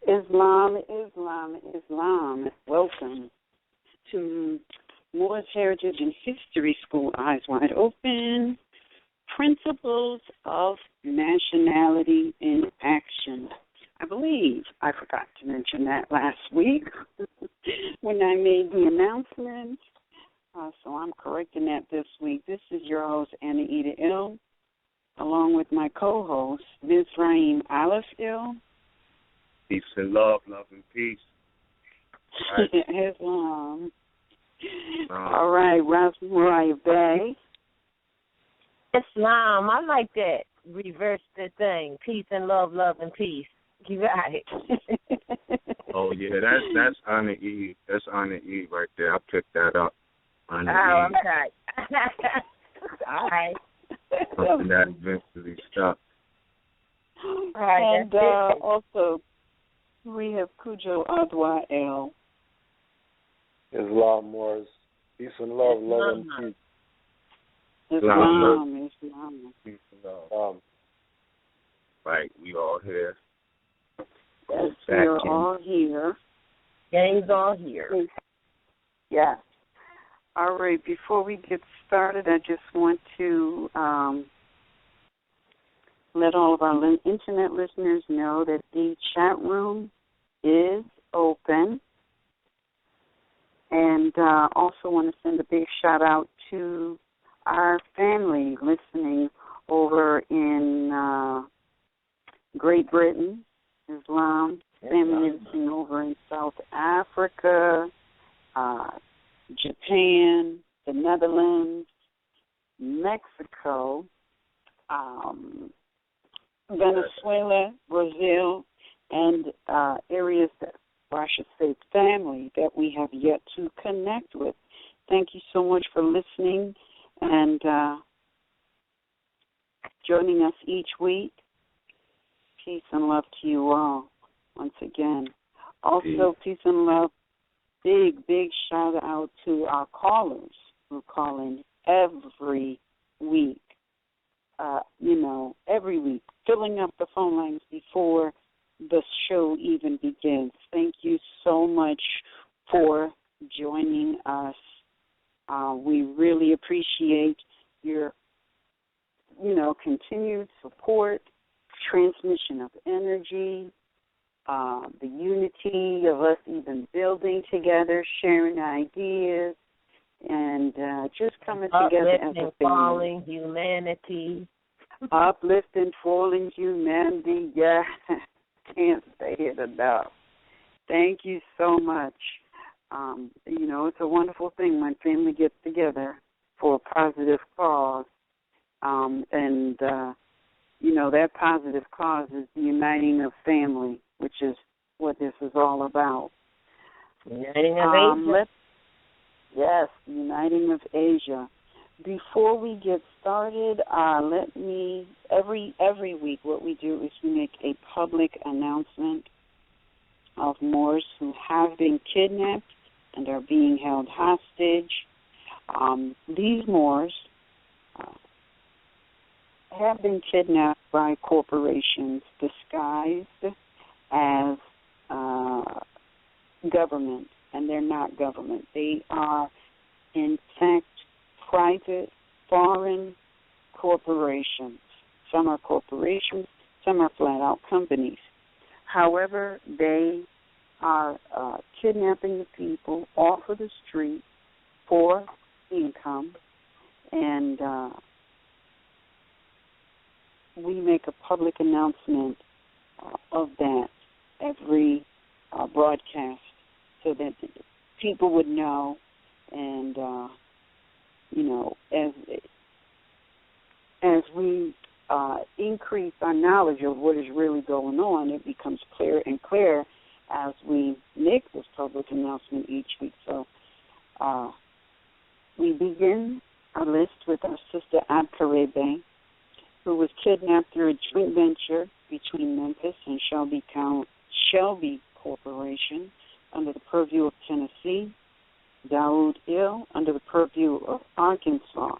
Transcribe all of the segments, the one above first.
Islam, Islam, Islam. Welcome to Moor's Heritage and History School, Eyes Wide Open. Principles of Nationality in Action. I believe I forgot to mention that last week when I made the announcement. So I'm correcting that this week. This is your host, Anna Ida Ill, along with my co-host, Ms. Raheem Aleph Ill. Peace and love, love and peace. Islam. All right, Mariah Bay. Islam. I like that. Reverse the thing. Peace and love, love and peace. You got it. Oh yeah, that's Anna E. That's Anna E. right there. I picked that up. Anna I'm E. right. All right. Something that eventually stuck. All right. And also, we have Cujo Adwa L. Islam Moors. Peace and love, love and peace. Islam. Peace and love. Right, we all here. Yes, we are all here. Gang's all here. Yes. All right, before we get started, I just want to let all of our internet listeners know that the chat room is open. And also want to send a big shout-out to our family listening over in Great Britain, Islam, family listening over in South Africa, Japan, the Netherlands, Mexico, Venezuela, Brazil, and areas that, or I should say family, that we have yet to connect with. Thank you so much for listening and joining us each week. Peace and love to you all once again. Also, peace and love. Big shout out to our callers who call in every week. Every week, filling up the phone lines before the show even begins. Thank you so much for joining us. We really appreciate your, continued support, transmission of energy, the unity of us even building together, sharing ideas, and just coming together as a family. Falling humanity. Uplifting, falling humanity. Yeah, can't say it enough. Thank you so much. It's a wonderful thing when family gets together for a positive cause. That positive cause is the uniting of family, which is what this is all about. Uniting of Asia. Yes, uniting of Asia. Before we get started, every week what we do is we make a public announcement of Moors who have been kidnapped and are being held hostage. These Moors have been kidnapped by corporations disguised as government, and they're not government. They are, in fact, private foreign corporations. Some are corporations, some are flat-out companies. However, they are kidnapping the people off of the street for income, and we make a public announcement of that every broadcast so that people would know, and as we increase our knowledge of what is really going on, it becomes clearer and clearer as we make this public announcement each week. So we begin our list with our sister Abkarebe, who was kidnapped through a joint venture between Memphis and Shelby Corporation under the purview of Tennessee, Daoud Ill under the purview of Arkansas.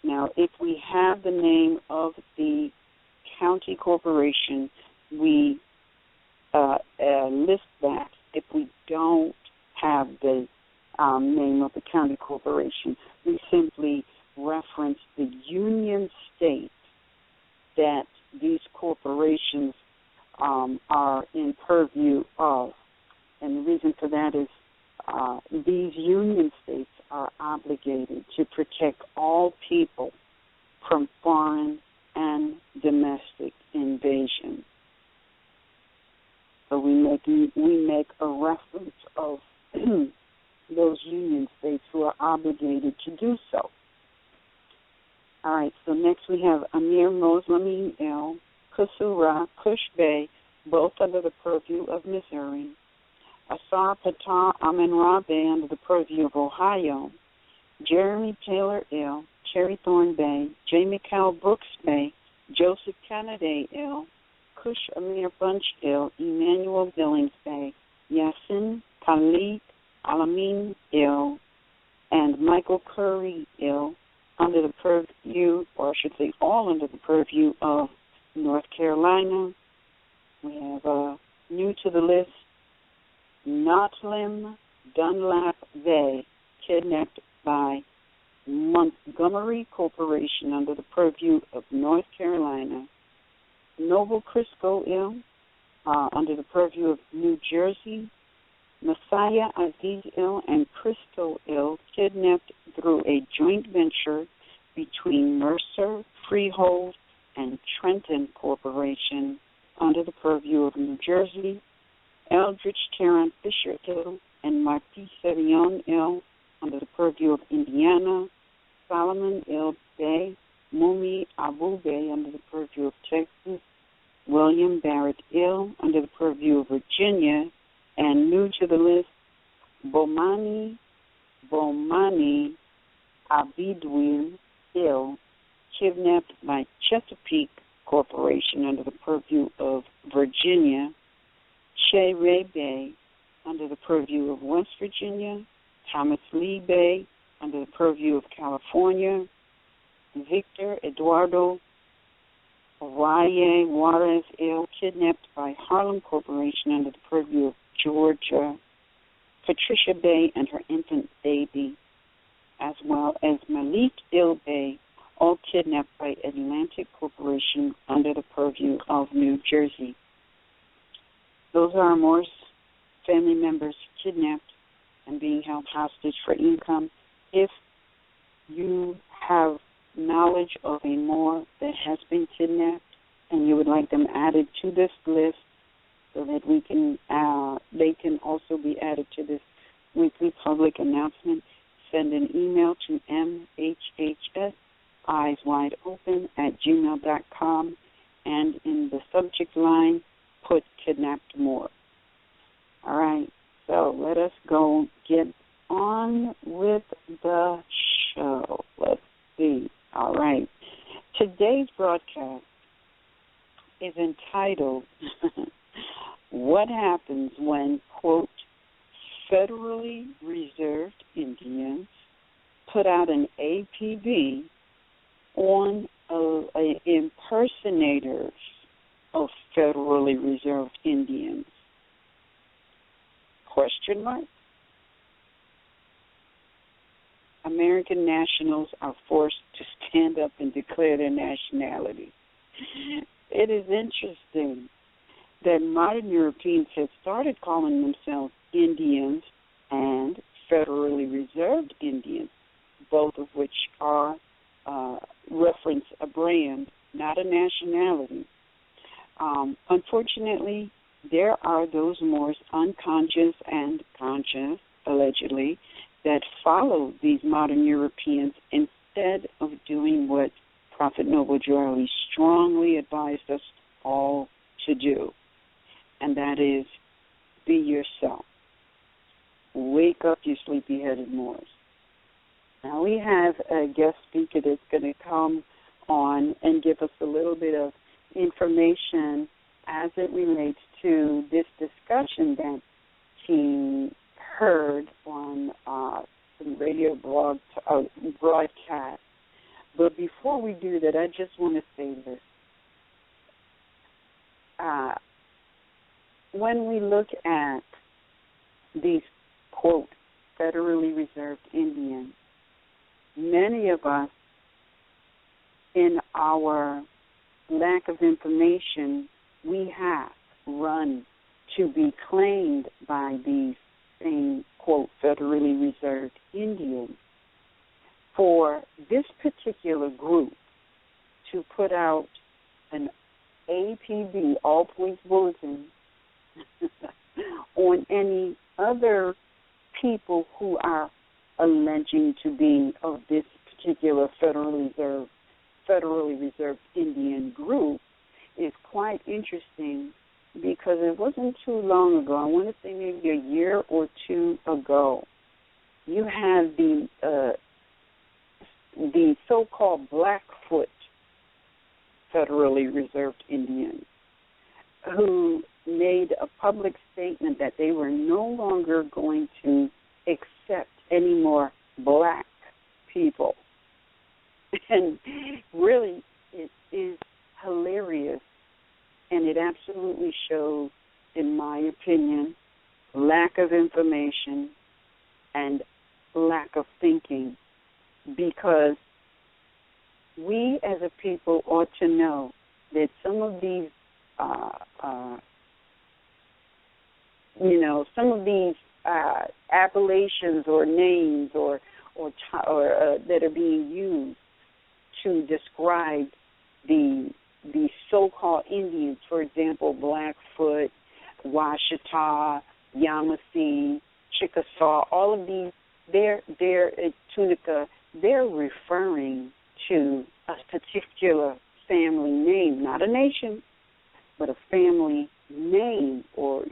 Now, if we have the name of the county corporation, we corporation. We simply reference the union state that these corporations are in purview of. And the reason for that is these union states are obligated to protect all people from foreign and domestic invasion. So we make a reference of those union states who are obligated to do so. All right, so next we have Amir Moslemi El, Kusura, Kush Bay, both under the purview of Missouri. Asar Patah Amin Ra Bay under the purview of Ohio. Jeremy Taylor Il, Cherry Thorn Bay. J. McCall Brooks Bay. Joseph Kennedy Il, Kush Amir Bunch Il, Emmanuel Billings Bay. Yasin Khalid Alamin Il, and Michael Curry Il under the purview, or I should say all under the purview of North Carolina. We have new to the list, Notlim Dunlap Bay, kidnapped by Montgomery Corporation under the purview of North Carolina. Noble Crisco Il, under the purview of New Jersey. Messiah Aziz Il and Crystal Il, kidnapped through a joint venture between Mercer, Freehold, and Trenton Corporation under the purview of New Jersey. Eldridge Tarrant Fisher Il and Marquis Serion Il under the purview of Indiana. Solomon Il Bay, Mumi Abu Bay under the purview of Texas. William Barrett Il under the purview of Virginia. And new to the list, Bomani Abidwin Il, kidnapped by Chesapeake Corporation under the purview of Virginia. Che Ray Bay under the purview of West Virginia. Thomas Lee Bay under the purview of California. Victor Eduardo Valle Juarez Il, kidnapped by Harlem Corporation under the purview of Georgia. Patricia Bay and her infant baby, as well as Malik Il Bay, all kidnapped by Atlantic Corporation under the purview of New Jersey. Those are Moor's family members kidnapped and being held hostage for income. If you have knowledge of a Moor that has been kidnapped and you would like them added to this list so that they can also be added to this weekly public announcement, send an email to MHHS-Eyes-Wide-Open@gmail.com, and in the subject line, put Kidnapped Moor. All right, so let us go get on with the show. Let's see. All right. Today's broadcast is entitled, What Happens When, quote, Federally Reserved Indians Put Out an APB on impersonators of Federally Reserved Indians? Question mark. American nationals are forced to stand up and declare their nationality. It is interesting that modern Europeans have started calling themselves Indians and Federally Reserved Indians, both of which are reference a brand, not a nationality. Unfortunately, there are those Moors, unconscious and conscious, allegedly, that follow these modern Europeans instead of doing what Prophet Noble Drew Ali strongly advised us all to do, and that is be yourself. Wake up, you sleepy-headed Moors. Now we have a guest speaker that's going to come on and give us a little bit of information as it relates to this discussion that he heard on some radio broadcast. But before we do that, I just want to say this. When we look at these, quote, federally reserved Indians, many of us, in our lack of information, we have run to be claimed by these same, quote, federally reserved Indians. For this particular group to put out an APB, all police bulletin, on any other people who are alleging to be of this particular federally reserved Indian group is quite interesting, because it wasn't too long ago, I want to say maybe a year or two ago, you had the so-called Blackfoot federally reserved Indians who made a public statement that they were no longer going to accept any more black people. And really, it is hilarious, and it absolutely shows, in my opinion, lack of information and lack of thinking, because we as a people ought to know that some of these, appellations or names or that are being used to describe the so-called Indians, for example, Blackfoot, Washita, Yamasee, Chickasaw, all of these, they're Tunica, they're referring to a particular family name, not a nation, but a family name, or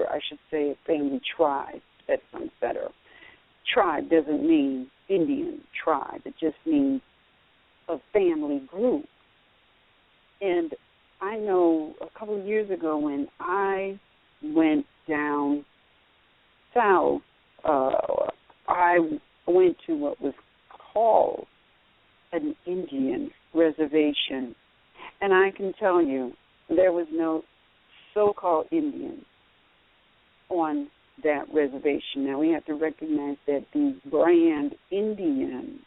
I should say a family tribe. That sounds better. Tribe doesn't mean Indian tribe. It just means a family group. And I know a couple of years ago when I went down south, I went to what was called an Indian reservation. And I can tell you, there was no so-called Indian on that reservation. Now, we have to recognize that the brand Indian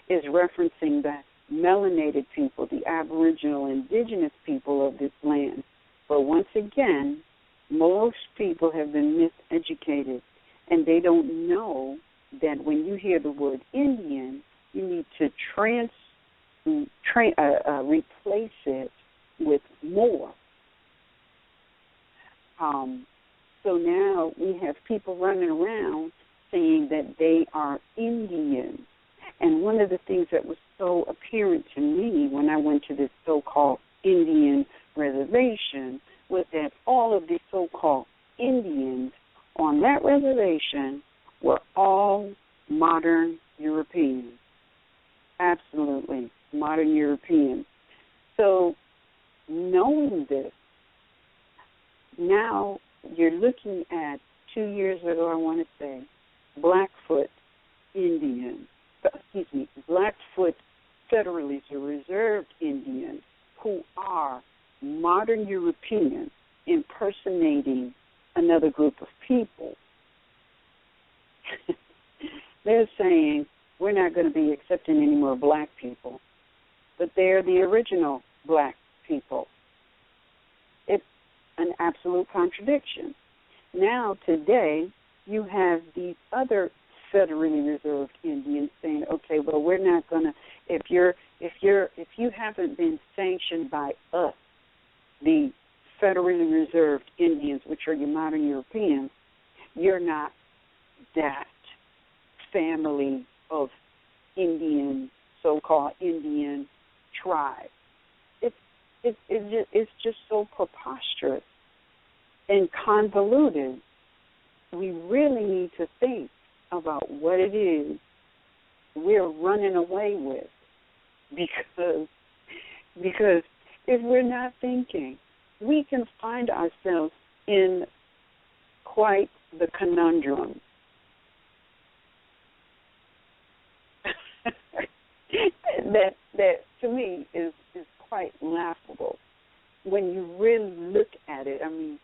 is referencing the melanated people, the Aboriginal indigenous people of this land. But once again, most people have been miseducated, and they don't know that when you hear the word Indian, you need to replace it with Moor. So now we have people running around saying that they are Indian. And one of the things that was so apparent to me when I went to this so-called Indian reservation was that all of the so-called Indians on that reservation were all modern Europeans. Absolutely, modern Europeans. So knowing this, now you're looking at 2 years ago, I want to say, Blackfoot federally reserved Indians who are modern Europeans impersonating another group of people. They're saying, we're not going to be accepting any more black people, but they're the original black people. It's an absolute contradiction. Now, today, you have these other federally reserved Indians saying, okay, well, we're not going to, if you haven't been sanctioned by us, the federally reserved Indians, which are your modern Europeans, you're not that family of Indian, so-called Indian tribe. It's just so preposterous and convoluted. We really need to think about what it is we're running away with, because if we're not thinking, we can find ourselves in quite the conundrum. that to me is quite laughable when you really look at it. I mean,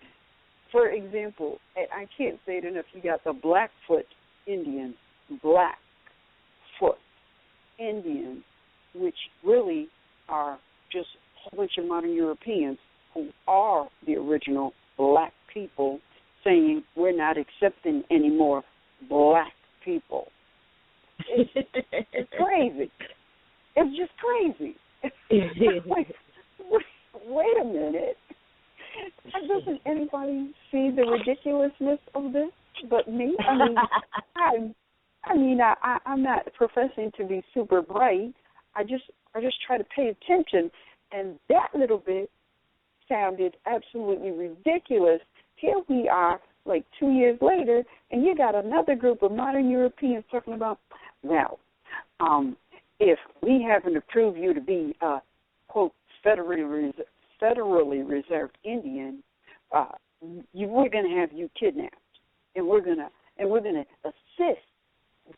for example, I can't say it enough, you got the Blackfoot Indians, Blackfoot. for Indians, which really are just a whole bunch of modern Europeans who are the original black people, saying we're not accepting any more black people. It's crazy. It's just crazy. Wait a minute. Doesn't anybody see the ridiculousness of this but me? I'm not professing to be super bright. I just try to pay attention, and that little bit sounded absolutely ridiculous. Here we are, like 2 years later, and you got another group of modern Europeans talking about, well, if we haven't approved you to be, quote, federally reserved Indian, we're going to have you kidnapped, and we're going to assist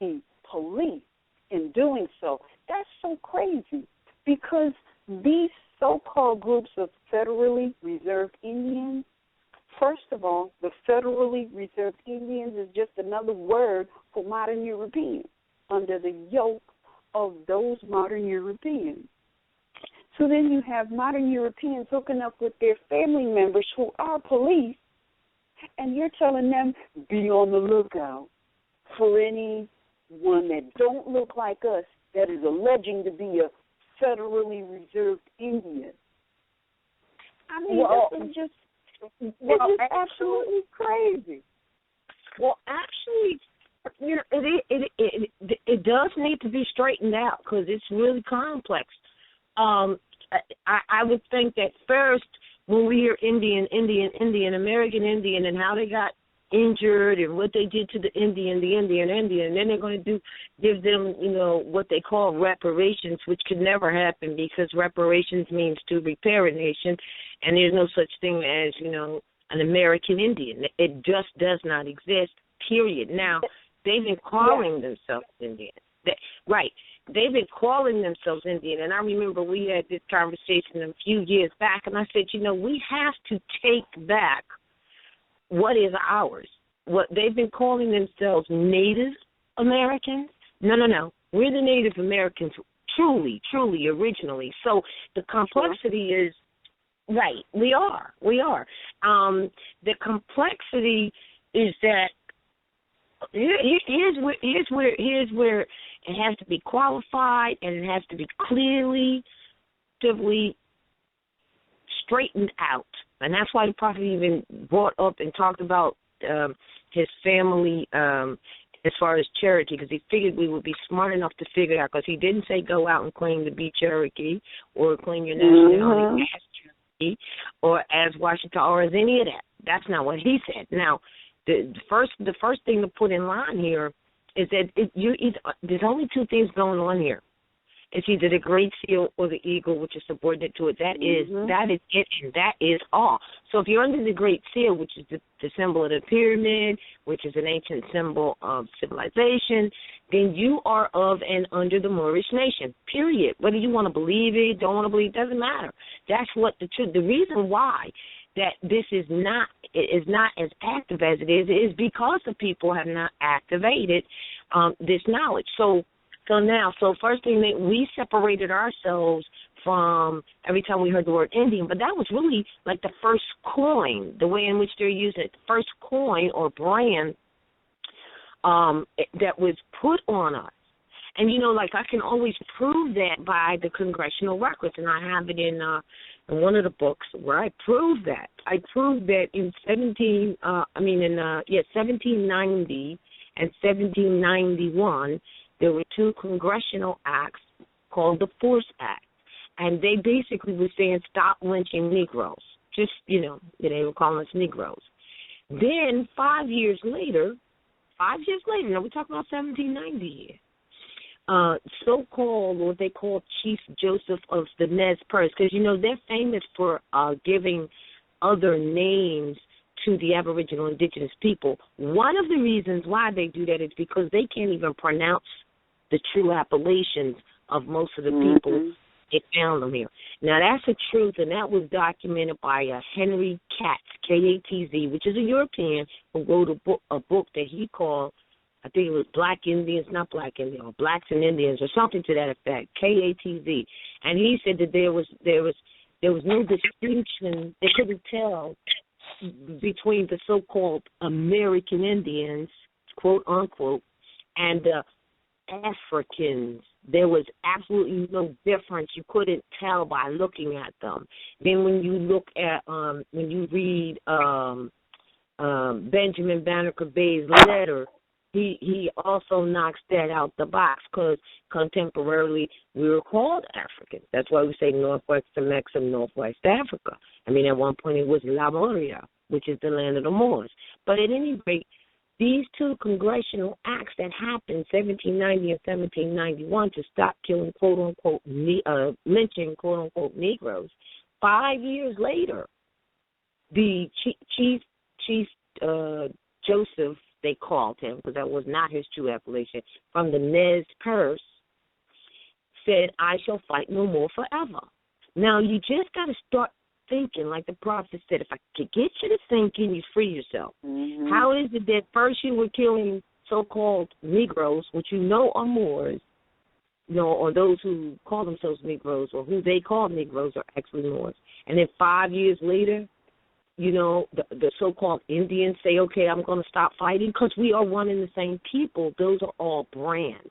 the police in doing so. That's so crazy, because these so-called groups of federally reserved Indians, first of all, the federally reserved Indians is just another word for modern Europeans, under the yoke of those modern Europeans. So then you have modern Europeans hooking up with their family members who are police, and you're telling them, be on the lookout for anyone that don't look like us that is alleging to be a federally reserved Indian. I mean, this is just absolutely crazy. Well, actually, you know, it does need to be straightened out because it's really complex. I would think that first, when we hear Indian, American Indian, and how they got injured and what they did to the Indian, and then they're going to give them, you know, what they call reparations, which could never happen because reparations means to repair a nation, and there's no such thing as, you know, an American Indian. It just does not exist, period. Now, they've been calling themselves Indian. Right. They've been calling themselves Indian, and I remember we had this conversation a few years back, and I said, you know, we have to take back what is ours. What they've been calling themselves Native Americans. No. We're the Native Americans, truly, originally. So the complexity is, right, we are. The complexity is that here's where it has to be qualified, and it has to be clearly straightened out. And that's why the prophet even brought up and talked about his family as far as Cherokee, because he figured we would be smart enough to figure it out, because he didn't say go out and claim to be Cherokee or claim your nationality as Cherokee or as Washington or as any of that. That's not what he said. Now, the first thing to put in line here is that there's only two things going on here. It's either the Great Seal or the Eagle, which is subordinate to it. That is it, and that is all. So if you're under the Great Seal, which is the symbol of the pyramid, which is an ancient symbol of civilization, then you are of and under the Moorish nation, period. Whether you want to believe it, don't want to believe it, doesn't matter. That's what the truth. The reason why that this is not as active as it is because the people have not activated this knowledge. So first thing, that we separated ourselves from every time we heard the word Indian, but that was really like the first coin, the way in which they're using it, the first coin or brand that was put on us. And, you know, like I can always prove that by the congressional records, and I have it in one of the books where I prove that. I proved that in 1790 and 1791, there were two congressional acts called the Force Act, and they basically were saying stop lynching Negroes. Just, you know, they were calling us Negroes. Then 5 years later, now we're talking about 1790 here, so-called, what they call Chief Joseph of the Nez Perce, because, you know, they're famous for giving other names to the Aboriginal indigenous people. One of the reasons why they do that is because they can't even pronounce the true appellations of most of the people that found them here. Now, that's the truth, and that was documented by Henry Katz, K-A-T-Z, which is a European who wrote a book that he called I think it was Black Indians, not Black Indians, or Blacks and Indians, or something to that effect, KATZ. And he said that there was no distinction. They couldn't tell between the so-called American Indians, quote unquote, and the Africans. There was absolutely no difference. You couldn't tell by looking at them. Then when you look at, when you read Benjamin Banneker Bay's letter, he also knocks that out the box, because contemporarily we were called Africans. That's why we say Northwestern Mexico, Northwest Africa. I mean, at one point it was La Moria, which is the land of the Moors. But at any rate, these two congressional acts that happened, 1790 and 1791, to stop killing, quote-unquote, lynching, quote-unquote, Negroes, 5 years later, the Chief Joseph, they called him, because that was not his true appellation, from the Nez Perce, said, I shall fight no more forever. Now, you just got to start thinking, like the prophet said, if I could get you to think, can you free yourself? Mm-hmm. How is it that first you were killing so-called Negroes, which you know are Moors, or those who call themselves Negroes, or who they call Negroes are actually Moors, and then 5 years later, the so-called Indians say, okay, I'm going to stop fighting, because we are one and the same people. Those are all brands.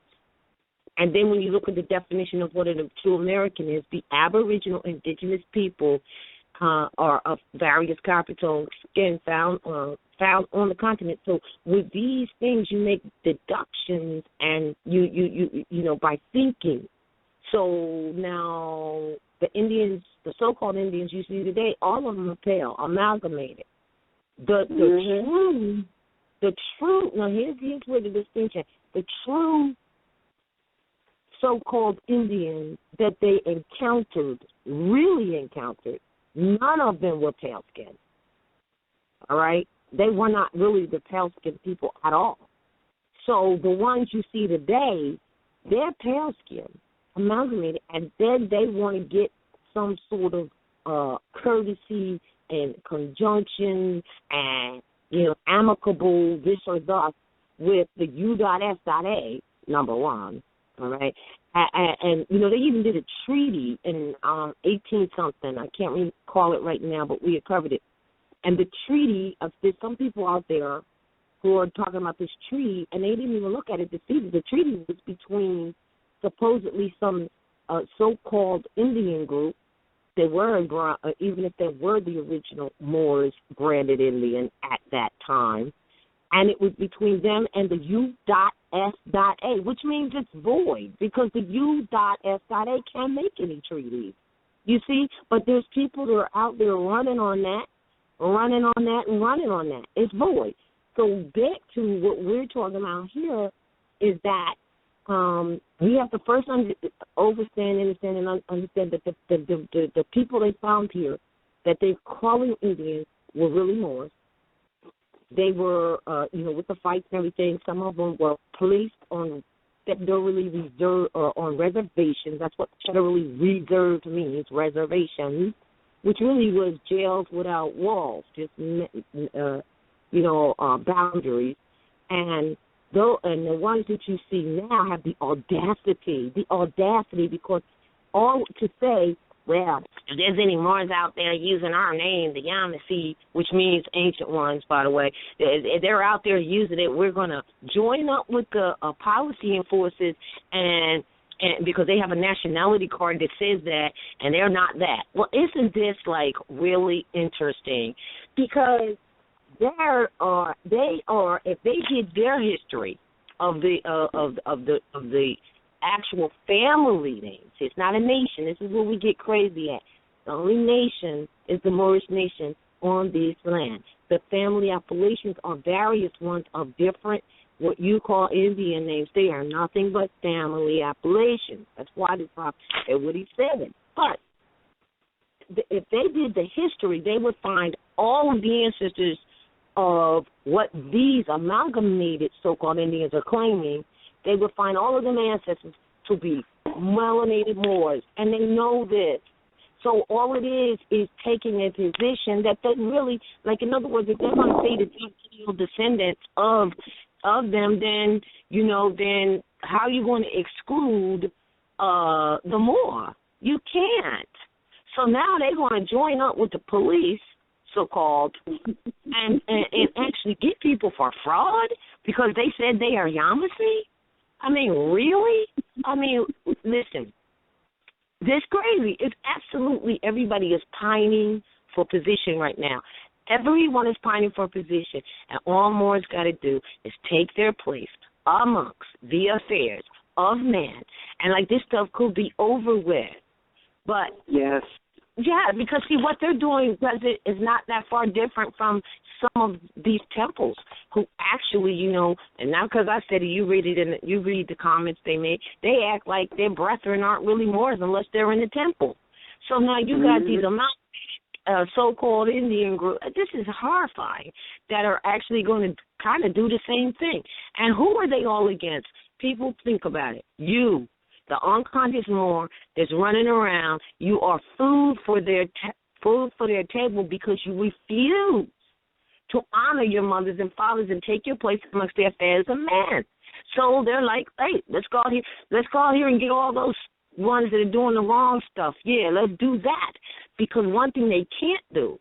And then when you look at the definition of what a true American is, the Aboriginal indigenous people are of various copper tone skin found on the continent. So with these things, you make deductions, and you by thinking. So now the Indians, the so-called Indians you see today, all of them are pale, amalgamated. The true. Now here's where the distinction. The true so-called Indians that they really encountered, none of them were pale-skinned, all right? They were not really the pale-skinned people at all. So the ones you see today, they're pale-skinned, amalgamated, and then they want to get some sort of courtesy and conjunction and, amicable this or that with the U.S.A, number one. All right, and they even did a treaty in 18-something. I can't recall it right now, but we had covered it. And the treaty, there's some people out there who are talking about this treaty, and they didn't even look at it to see that the treaty was between supposedly some so-called Indian group. They were, even if they were the original Moors, branded Indian at that time. And it was between them and the U.S.A, which means it's void, because the U.S.A can't make any treaties. You see? But there's people that are out there running on that. It's void. So back to what we're talking about here is that we have to first understand that the people they found here that they're calling Indians were really Moors. They were, with the fights and everything, some of them were placed on federally reserved, on reservations. That's what federally reserved means, reservations, which really was jails without walls, just, boundaries. And the ones that you see now have the audacity, because all to say, well, if there's any Moors out there using our name, the Yamasee, which means ancient ones, by the way, if they're out there using it, we're going to join up with the policy enforcers and because they have a nationality card that says that, and they're not that. Well, isn't this really interesting? Because they are if they did their history of the actual family names. It's not a nation. This is where we get crazy at. The only nation is the Moorish nation on this land. The family appellations are various ones of different, what you call Indian names. They are nothing but family appellations. That's why the prophet said what he said. But if they did the history, they would find all of the ancestors of what these amalgamated so-called Indians are claiming. They would find all of them ancestors to be melanated Moors, and they know this. So all it is taking a position that doesn't really, in other words, if they're going to say that they're descendants of of them, then then how are you going to exclude the Moor? You can't. So now they're going to join up with the police, so-called, and actually get people for fraud because they said they are Yamasee? I mean, really? I mean, listen, this crazy. It's absolutely everybody is pining for position right now. Everyone is pining for position, and all Moor's got to do is take their place amongst the affairs of man, and like this stuff could be over with. But yes. Yeah, because see what they're doing is not that far different from some of these temples who actually, and now because I said it, you read it you read the comments they make. They act like their brethren aren't really Moors unless they're in the temple. So now you got these so-called Indian group. This is horrifying that are actually going to kind of do the same thing. And who are they all against? People, think about it. You. The unconscious Moor that's running around, you are food for their table because you refuse to honor your mothers and fathers and take your place amongst the affairs of man. So they're like, hey, let's go out here and get all those ones that are doing the wrong stuff. Yeah, let's do that. Because one thing they can't do,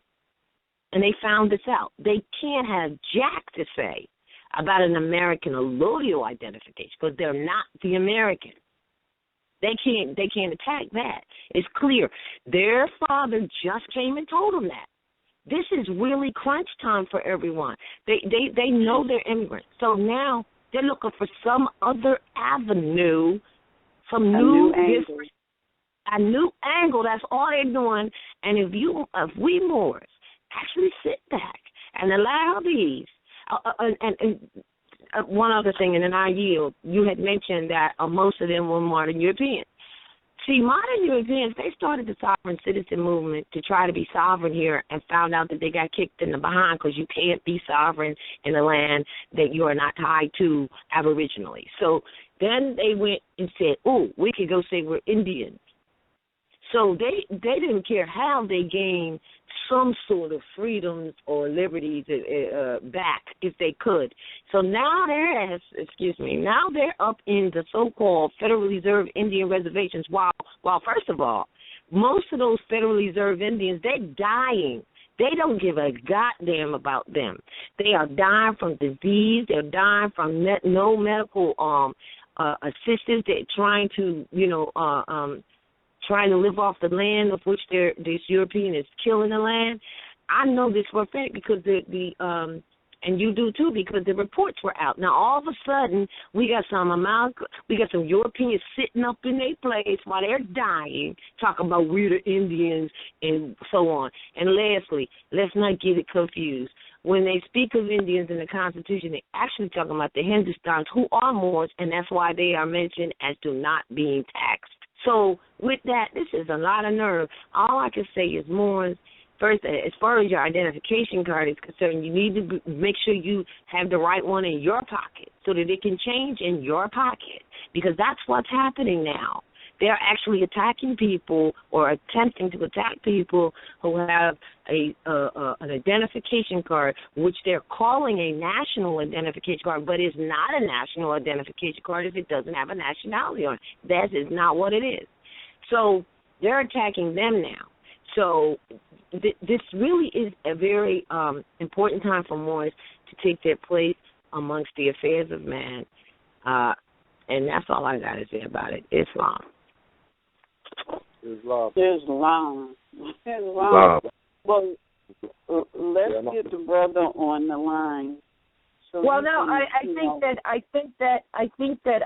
and they found this out, they can't have jack to say about an American allodial identification because they're not the American. They can't attack that. It's clear. Their father just came and told them that. This is really crunch time for everyone. They know they're immigrants. So now they're looking for some other avenue, a new angle. That's all they're doing. And if we Moors actually sit back and allow these, one other thing, and then I yield. You had mentioned that most of them were modern Europeans. See, modern Europeans, they started the sovereign citizen movement to try to be sovereign here and found out that they got kicked in the behind because you can't be sovereign in a land that you are not tied to aboriginally. So then they went and said, oh, we could go say we're Indians. So they didn't care how they gained some sort of freedoms or liberties back if they could. So now they're up in the so-called Federal Reserve Indian reservations. While first of all, most of those Federal Reserve Indians, they're dying. They don't give a goddamn about them. They are dying from disease. They're dying from no medical assistance. They're trying to live off the land of which this European is killing the land. I know this for a fact because and you do too because the reports were out. Now all of a sudden we got some Europeans sitting up in their place while they're dying, talking about we're the Indians and so on. And lastly, let's not get it confused. When they speak of Indians in the Constitution, they're actually talking about the Hindustanis who are Moors, and that's why they are mentioned as do not being taxed. So with that, this is a lot of nerve. All I can say is, Moors, first, as far as your identification card is concerned, you need to make sure you have the right one in your pocket so that it can change in your pocket because that's what's happening now. They're actually attacking people or attempting to attack people who have an identification card, which they're calling a national identification card, but it's not a national identification card if it doesn't have a nationality on it. That is not what it is. So they're attacking them now. So this really is a very important time for Moors to take their place amongst the affairs of man. And that's all I got to say about it. Islam. Islam. Well, let's get the brother on the line. So I think that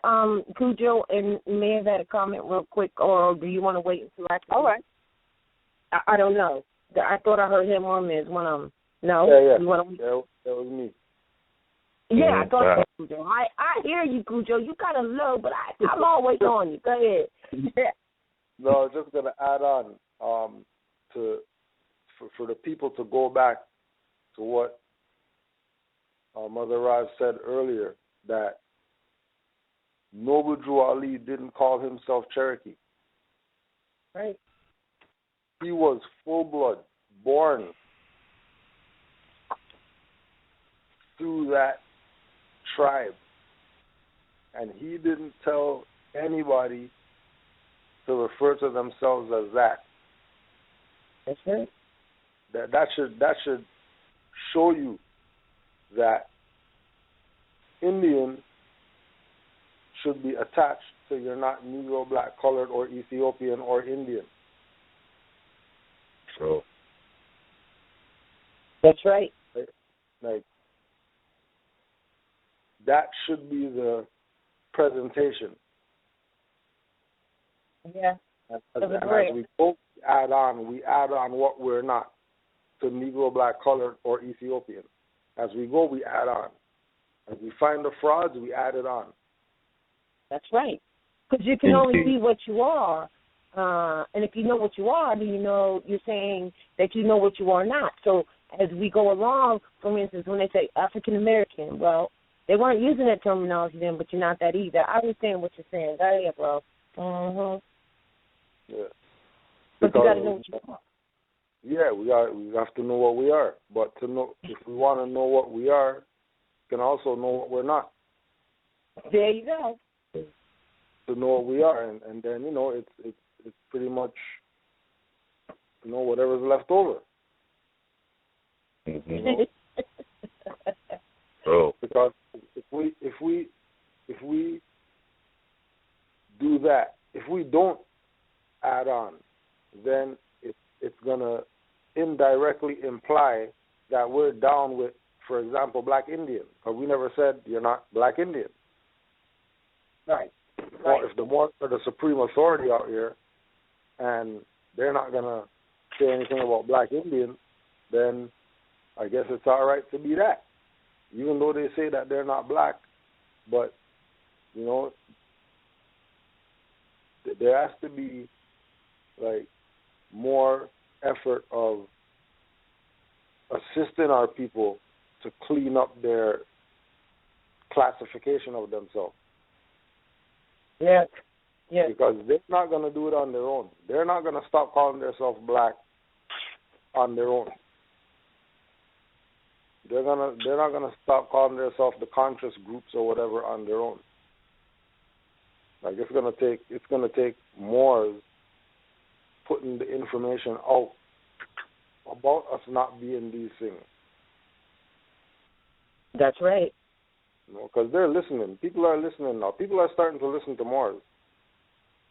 Cujo and may have had a comment real quick, or do you want to wait until after? All right. I don't know. I thought I heard him or Miz, one of them. No? Yeah. That was me. Yeah, I thought that, Cujo. I hear you, Cujo. You kind of low, but I'm always on you. Go ahead. No, I was just going to add on for the people to go back to what Mother Raj said earlier, that Noble Drew Ali didn't call himself Cherokee. Right. He was full-blood, born through that tribe. And he didn't tell anybody to refer to themselves as that. That's right. That should show you that Indian should be attached to you're not Negro, black, colored, or Ethiopian or Indian. So that's right. Like that should be the presentation. Yeah. As we go, we add on what we're not to Negro, black, colored, or Ethiopian. As we go, we add on. As we find the frauds, we add it on. That's right. Because you can only be what you are. And if you know what you are, then you're saying that you know what you are not. So as we go along, for instance, when they say African American, well, they weren't using that terminology then, but you're not that either. I understand what you're saying. Go ahead, bro. Yeah. But you got to know what you are. Yeah, we have to know what we are. But to know, if we want to know what we are, we can also know what we're not. There you go. To know what we are, and then it's pretty much whatever's left over. Mm-hmm. Oh. Because if we do that, if we don't add on, then it's gonna indirectly imply that we're down with, for example, black Indian, because we never said you're not black Indian. Right. Or if the Moors are the supreme authority out here, and they're not gonna say anything about black Indian, then I guess it's all right to be that, even though they say that they're not black. But there has to be like more effort of assisting our people to clean up their classification of themselves. Yeah. Yeah. Because they're not going to do it on their own. They're not going to stop calling themselves black on their own. They're not gonna stop calling themselves the conscious groups or whatever on their own. Like it's gonna take Moors putting the information out about us not being these things. That's right. Because they're listening. People are listening now. People are starting to listen to Moors.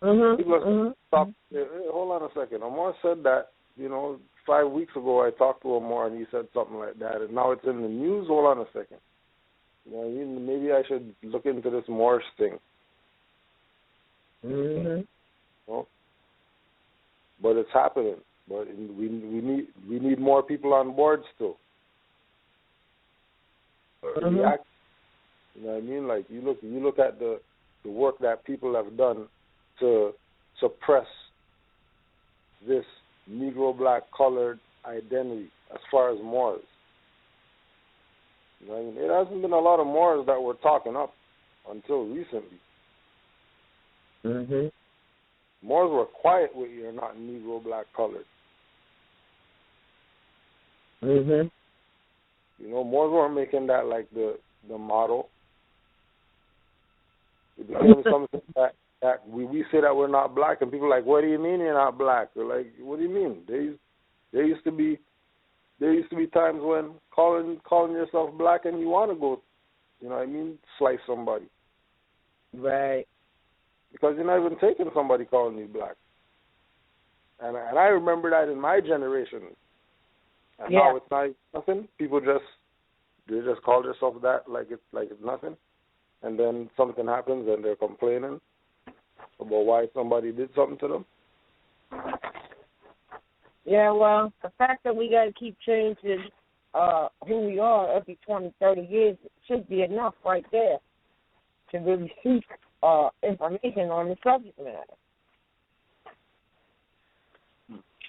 People are stop. Hey, hold on a second. Moor said that 5 weeks ago I talked to him more and he said something like that, and now it's in the news. Hold on a second. Maybe I should look into this Moorish thing. But it's happening. But we need more people on board still. You know what I mean? Like you look at the work that people have done to suppress this Negro, black, colored identity as far as Moors. You know what I mean? It hasn't been a lot of Moors that were talking up until recently. Moors were quiet with you're not Negro, black, colored. Moors weren't making that like the model. It became something that we say that we're not black, and people are like, what do you mean you're not black? They're like, what do you mean? There used to be times when calling yourself black and you want to go, slice somebody. Right. Because you're not even taking somebody calling you black. And I remember that in my generation. And now it's not nothing. People they just call themselves that like it's nothing. And then something happens and they're complaining about why somebody did something to them. Yeah, well, the fact that we got to keep changing who we are every 20, 30 years should be enough right there to really seek information on the subject matter.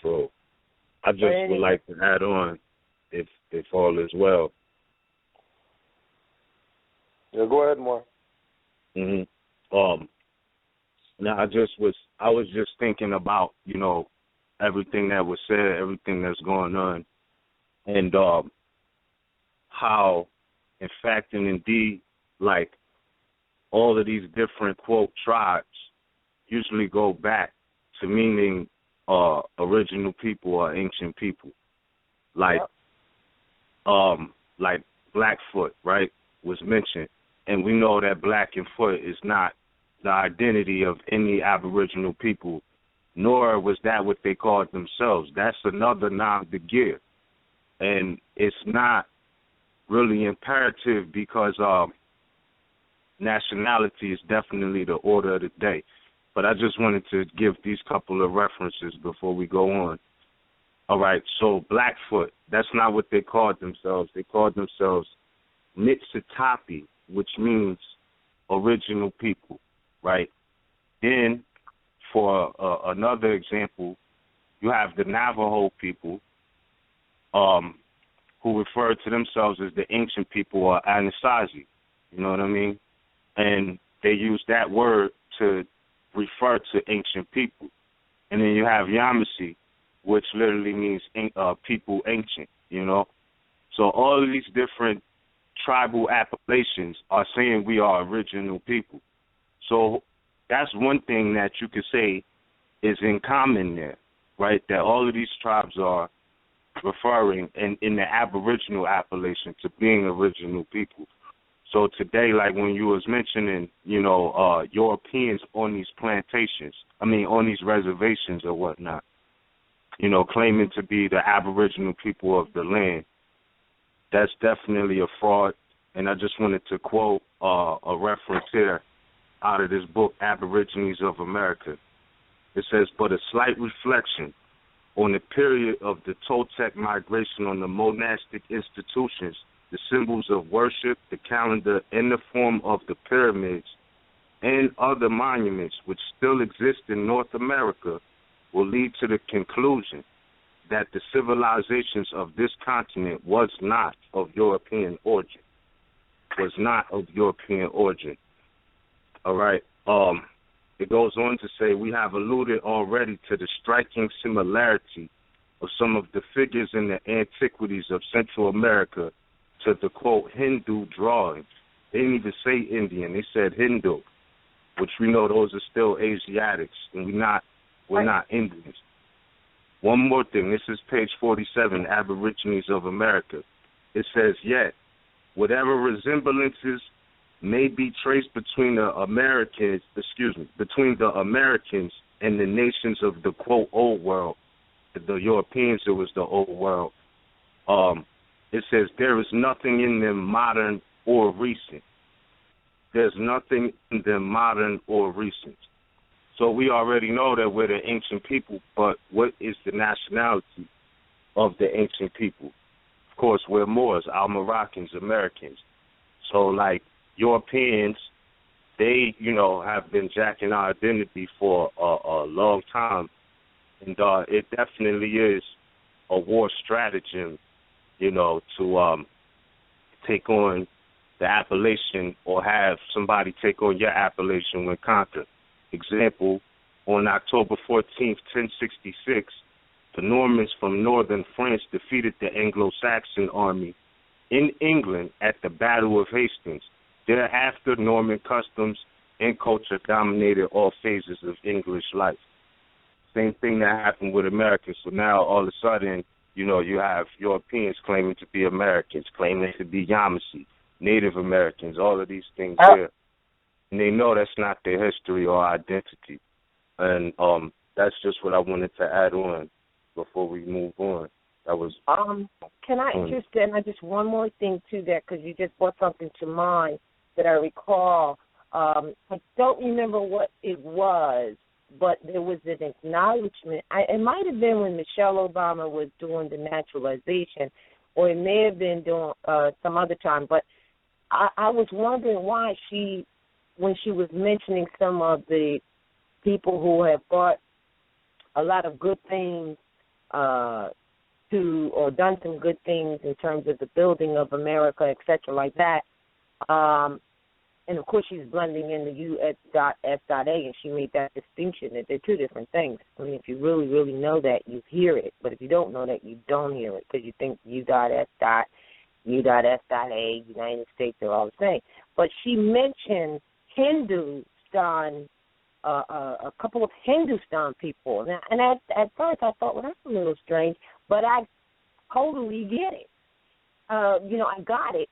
So I just would like to add on, if all is well. Yeah, go ahead, Moore. Now I was just thinking about, everything that was said, everything that's going on, and how, in fact and indeed, like all of these different, quote, tribes usually go back to meaning original people or ancient people. Like, like Blackfoot, right, was mentioned. And we know that Blackfoot is not the identity of any Aboriginal people, nor was that what they called themselves. That's another nom de guerre. And it's not really imperative because nationality is definitely the order of the day. But I just wanted to give these couple of references before we go on. All right, so Blackfoot, that's not what they called themselves. They called themselves Nitsitapi, which means original people, right? Then, for another example, you have the Navajo people who refer to themselves as the ancient people or Anasazi, you know what I mean? And they use that word to refer to ancient people. And then you have Yamasee, which literally means people ancient, you know? So all of these different tribal appellations are saying we are original people. So that's one thing that you could say is in common there, right? That all of these tribes are referring in the Aboriginal appellation to being original people. So today, like when you was mentioning, you know, Europeans on these plantations, on these reservations or whatnot, you know, claiming to be the Aboriginal people of the land, that's definitely a fraud. And I just wanted to quote a reference here out of this book, Aborigines of America. It says, but a slight reflection on the period of the Toltec migration on the monastic institutions, the symbols of worship, the calendar, and the form of the pyramids, and other monuments which still exist in North America will lead to the conclusion that the civilizations of this continent was not of European origin. All right. It goes on to say, we have alluded already to the striking similarity of some of the figures in the antiquities of Central America to the, quote, Hindu drawings. They didn't even say Indian. They said Hindu, which we know those are still Asiatics, and we're not Indians. One more thing. This is page 47, Aborigines of America. It says, yet, whatever resemblances may be traced between the Americans and the nations of the, quote, old world, the Europeans, it was the old world. It says there is nothing in them modern or recent. There's nothing in them modern or recent. So we already know that we're the ancient people, but what is the nationality of the ancient people? Of course, we're Moors, Al-Moroccans, Americans. So, like, Europeans, they, you know, have been jacking our identity for a long time. And it definitely is a war stratagem, you know, to take on the appellation or have somebody take on your appellation when conquered. Example, on October 14th, 1066, the Normans from northern France defeated the Anglo-Saxon army in England at the Battle of Hastings. Thereafter, Norman customs and culture dominated all phases of English life. Same thing that happened with Americans. So now, all of a sudden, you know, you have Europeans claiming to be Americans, claiming to be Yamasee, Native Americans, all of these things here. And they know that's not their history or identity. And that's just what I wanted to add on before we move on. That was. Can I just one more thing to that, because you just brought something to mind that I recall. I don't remember what it was, but there was an acknowledgement. It might have been when Michelle Obama was doing the naturalization, or it may have been doing some other time. But I was wondering why when she was mentioning some of the people who have brought a lot of good things or done some good things in terms of the building of America, et cetera, like that. And, of course, she's blending in the U.S.F.A., and she made that distinction that they're two different things. I mean, if you really, really know that, you hear it. But if you don't know that, you don't hear it because you think U.S. U.S.A, United States, they're all the same. But she mentioned Hindustan, a couple of Hindustan people. Now, and at first I thought, well, that's a little strange, but I totally get it. I got it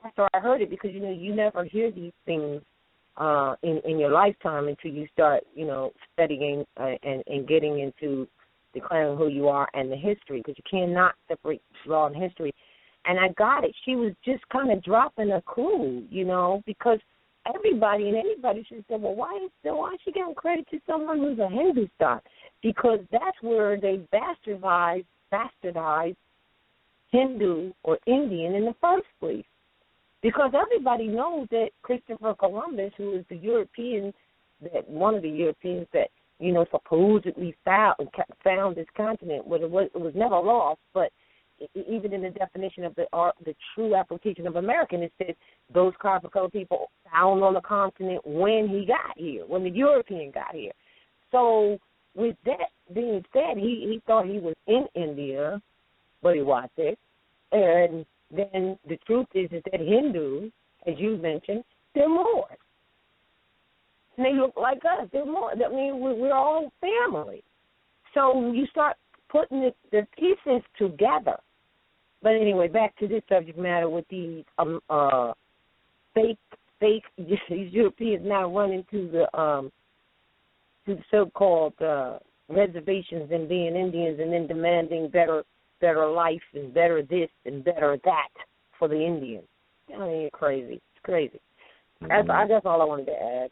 after I heard it because, you never hear these things in your lifetime until you start, studying and getting into declaring who you are and the history, because you cannot separate law and history. And I got it. She was just kind of dropping a clue, because everybody and anybody should say, well, why is she giving credit to someone who's a Hindustan? Because that's where they bastardized Hindu or Indian in the first place. Because everybody knows that Christopher Columbus, who is one of the Europeans that, supposedly found this continent, it was never lost, but even in the definition of the true application of American, it says those copper-colored people found on the continent when he got here, when the European got here. So with that being said, he thought he was in India, but he wasn't. And then the truth is that Hindus, as you mentioned, they're Moors. And they look like us. They're Moors. I mean, we're all family. So you start putting the pieces together. But anyway, back to this subject matter with these fake these Europeans now running to the so-called reservations and being Indians, and then demanding better life and better this and better that for the Indians. I mean, it's crazy. It's crazy. That's all I wanted to add.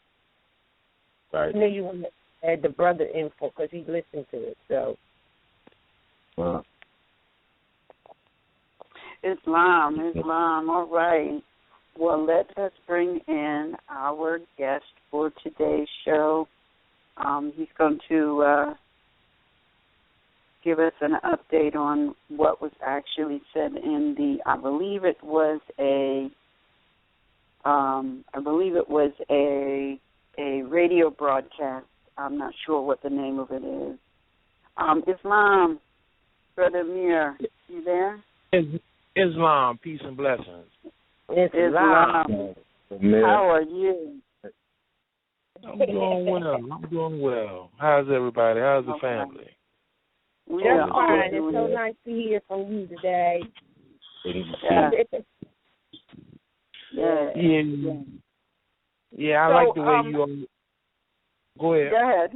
Right. I know you want to add the brother info because he listened to it. So. Well. Islam. All right. Well, let us bring in our guest for today's show. He's going to give us an update on what was actually said in I believe it was a radio broadcast. I'm not sure what the name of it is. Islam, Brother Amir, you there? Islam, peace and blessings. Islam. How are you? I'm doing well. How's everybody? How's the family? We're fine. It's so nice to hear from you today. Yeah, I like the way you. Go ahead.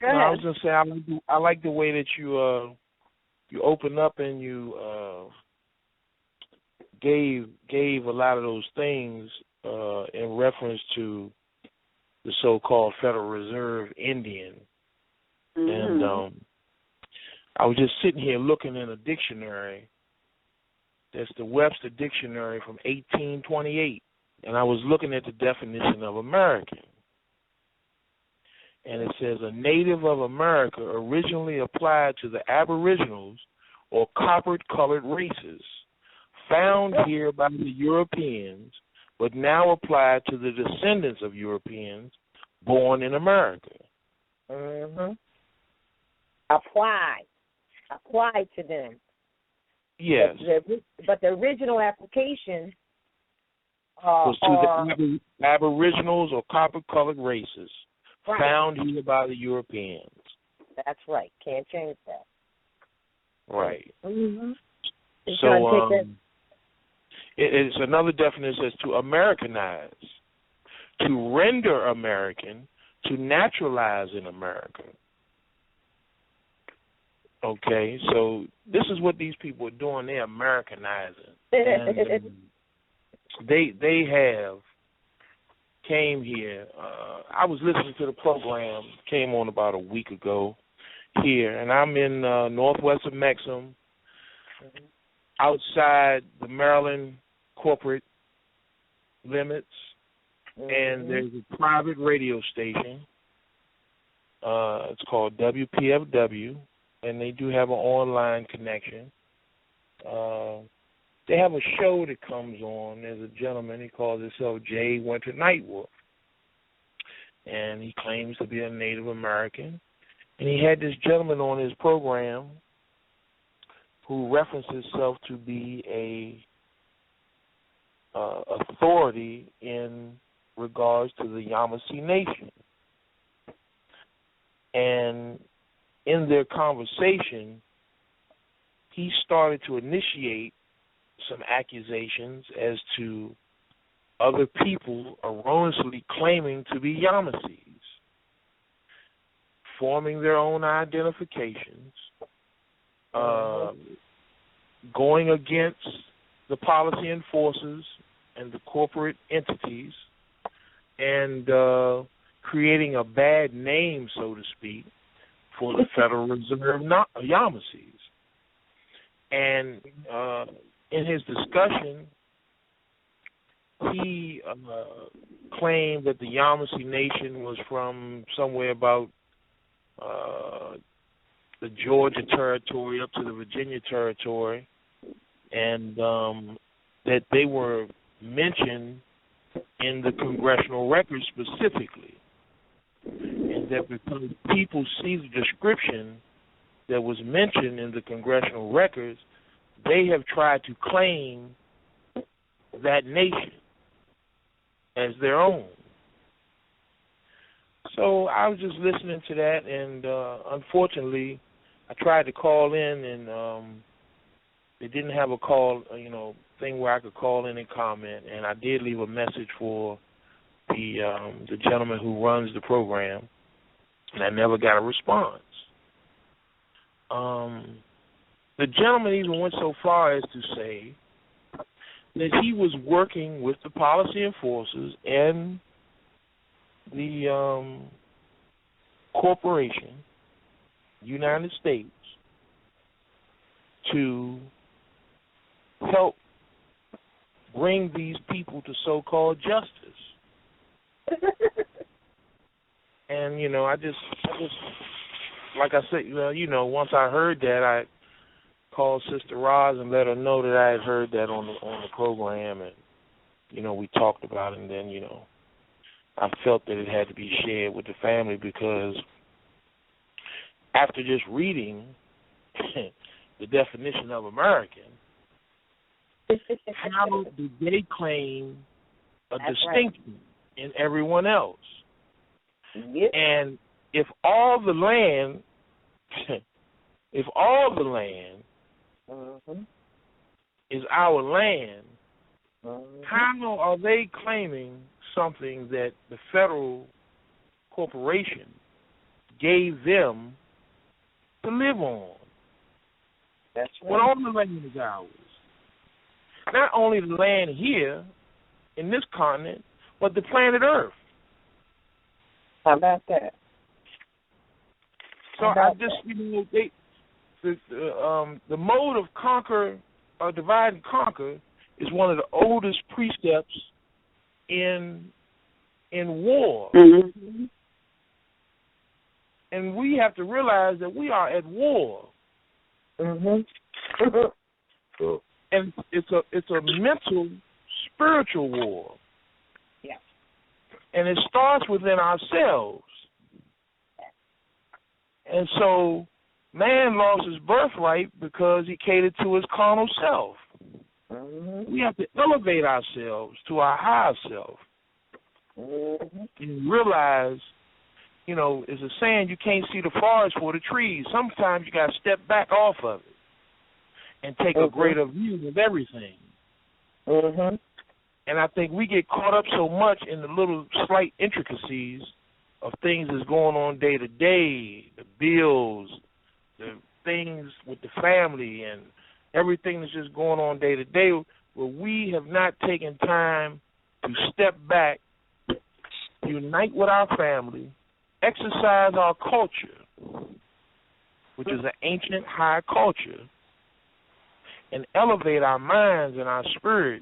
Go ahead. I was gonna say I like the way that you open up and you gave a lot of those things in reference to the so-called Federal Reserve Indian. Mm-hmm. And I was just sitting here looking in a dictionary. That's the Webster Dictionary from 1828. And I was looking at the definition of American. And it says, a native of America originally applied to the aboriginals or copper-colored races found here by the Europeans, but now applied to the descendants of Europeans born in America. Mm-hmm. Apply to them. Yes. But the original application was to the aboriginals or copper-colored races found here by the Europeans. That's right. Can't change that. Right. Mm-hmm. So it's another definition as to Americanize, to render American, to naturalize in America. Okay, so this is what these people are doing. They're Americanizing. And they have came here. I was listening to the program, came on about a week ago here, and I'm in northwest of Mexham, outside the Maryland corporate limits, and there's a private radio station. It's called WPFW, and they do have an online connection. They have a show that comes on. There's a gentleman, he calls himself Jay Winter Nightwolf, and he claims to be a Native American. And he had this gentleman on his program who references himself to be a authority in regards to the Yamasee Nation. And in their conversation, he started to initiate some accusations as to other people erroneously claiming to be Yamasees, forming their own identifications, going against the policy enforcers and the corporate entities, and creating a bad name, so to speak, for the Federal Reserve Yamasees. And in his discussion, he claimed that the Yamasee Nation was from somewhere about the Georgia territory up to the Virginia territory, and that they were mentioned in the congressional records specifically, and that because people see the description that was mentioned in the congressional records, they have tried to claim that nation as their own. So I was just listening to that, and unfortunately, I tried to call in, and they didn't have a call, thing where I could call in and comment. And I did leave a message for the gentleman who runs the program, and I never got a response. The gentleman even went so far as to say that he was working with the policy enforcers and the corporation, United States, to help bring these people to so-called justice. And, I just, like I said, once I heard that, I called Sister Roz and let her know that I had heard that on the program, and, we talked about it, and then, I felt that it had to be shared with the family, because after just reading the definition of American, how do they claim a distinction in everyone else? Yep. And if all the land is our land, how are they claiming something that the federal corporation gave them to live on? That's right. When all the land is ours. Not only the land here in this continent, but the planet Earth. How about that? So I just, the mode of divide and conquer is one of the oldest precepts in war. Mm-hmm. And we have to realize that we are at war. Mm-hmm. And it's a mental, spiritual war. Yeah. And it starts within ourselves. And so man lost his birthright because he catered to his carnal self. Mm-hmm. We have to elevate ourselves to our higher self. Mm-hmm. And realize, it's a saying, you can't see the forest for the trees. Sometimes you got to step back off of it and take a greater view of everything. Mm-hmm. And I think we get caught up so much in the little slight intricacies of things that's going on day to day, the bills, the things with the family, and everything that's just going on day to day, where we have not taken time to step back, unite with our family, exercise our culture, which is an ancient high culture, and elevate our minds and our spirit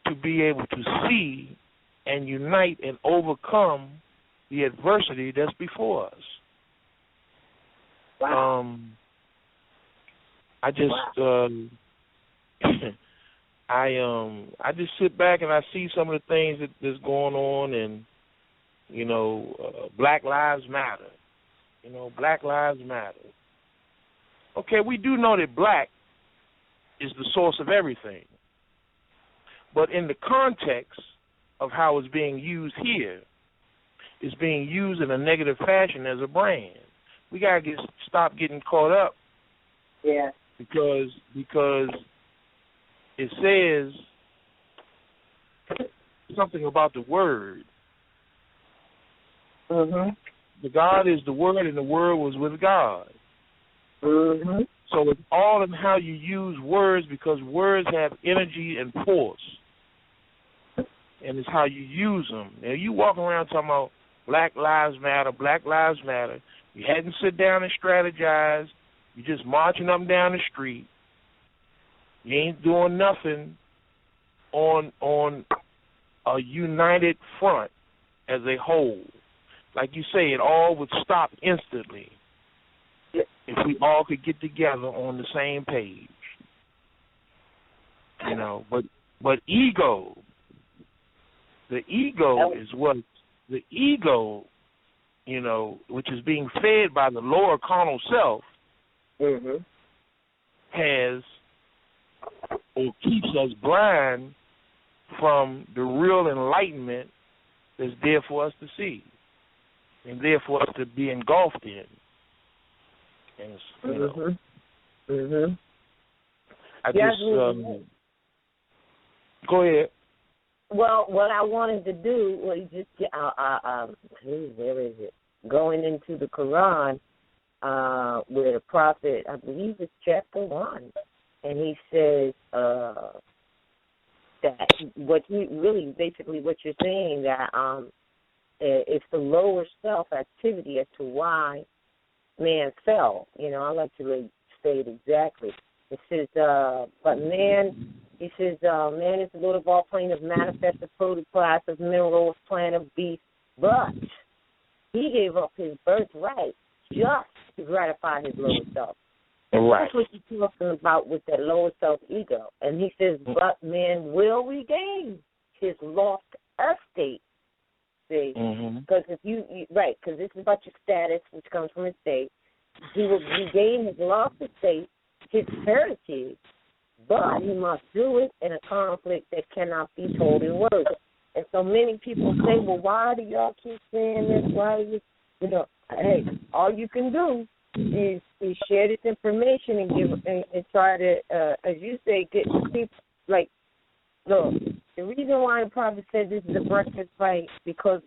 to be able to see and unite and overcome the adversity that's before us. Wow. I just I just sit back and I see some of the things that's going on, and Black Lives Matter. Black Lives Matter. Okay, we do know that black is the source of everything. But in the context of how it's being used here, it's being used in a negative fashion as a brand. We gotta stop getting caught up. Yeah. Because it says something about the word. Mhm. The God is the Word, and the Word was with God. Mhm. So it's all in how you use words, because words have energy and force, and it's how you use them. Now you walking around talking about Black Lives Matter, Black Lives Matter. You hadn't sit down and strategized. You're just marching up and down the street. You ain't doing nothing on a united front as a whole. Like you say, it all would stop instantly if we all could get together on the same page. You know, but ego, the ego is what the ego, you know, which is being fed by the lower carnal self, has or keeps us blind from the real enlightenment that's there for us to see and there for us to be engulfed in. And, you know, I just go ahead. Well, what I wanted to do was just where is it? Going into the Quran, where the prophet, I believe it's chapter 1, and he says that what you really basically what you're saying that it's the lower self activity as to why man fell. You know, I like to really say it exactly. It says, but man. He says, man is the Lord of all planes, manifested produce class of minerals, plant of beasts, but he gave up his birthright just to gratify his lower self. Right. That's what he's talking about with that lower self ego. And he says, but man will regain his lost estate. See? Because if because this is about your status, which comes from estate. He will regain his lost estate, his heritage, but he must do it in a conflict that cannot be told in words. And so many people say, well, why do y'all keep saying this? Why do you know, hey, all you can do is share this information and give and try to, as you say, get people, like, look, the reason why the prophet said this is a breakfast fight, because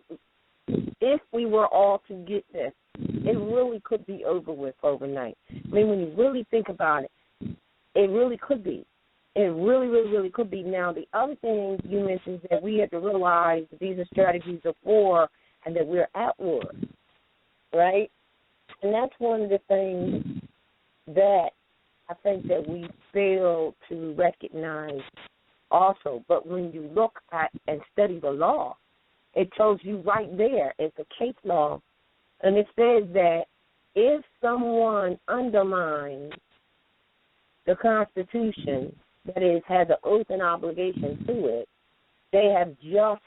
if we were all to get this, it really could be over with overnight. I mean, when you really think about it, it really could be. It really, really, really could be. Now, the other thing you mentioned is that we have to realize that these are strategies of war and that we're at war, right? And that's one of the things that I think that we fail to recognize also. But when you look at and study the law, it tells you right there, it's a case law, and it says that if someone undermines the Constitution, that is, has an oath and obligation to it, they have just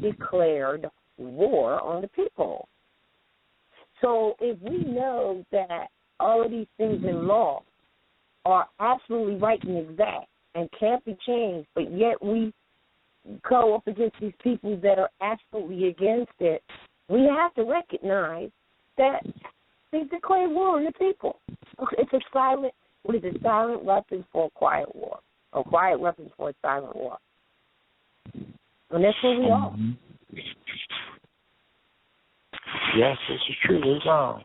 declared war on the people. So if we know that all of these things in law are absolutely right and exact and can't be changed, but yet we go up against these people that are absolutely against it, we have to recognize that they declared war on the people. It's a silent weapon for a quiet war, or quiet weapon for a silent war. And that's who we are. Yes, this is true. It's on.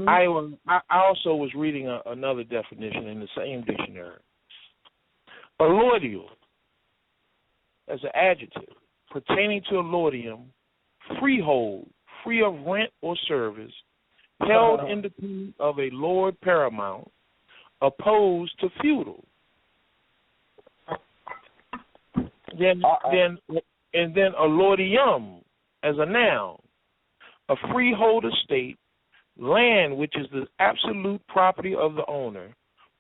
I also was reading another definition in the same dictionary. Allodial, as an adjective, pertaining to allodium, freehold, free of rent or service, held independent of a lord paramount, opposed to feudal. Then allodium as a noun, a freehold estate, land which is the absolute property of the owner,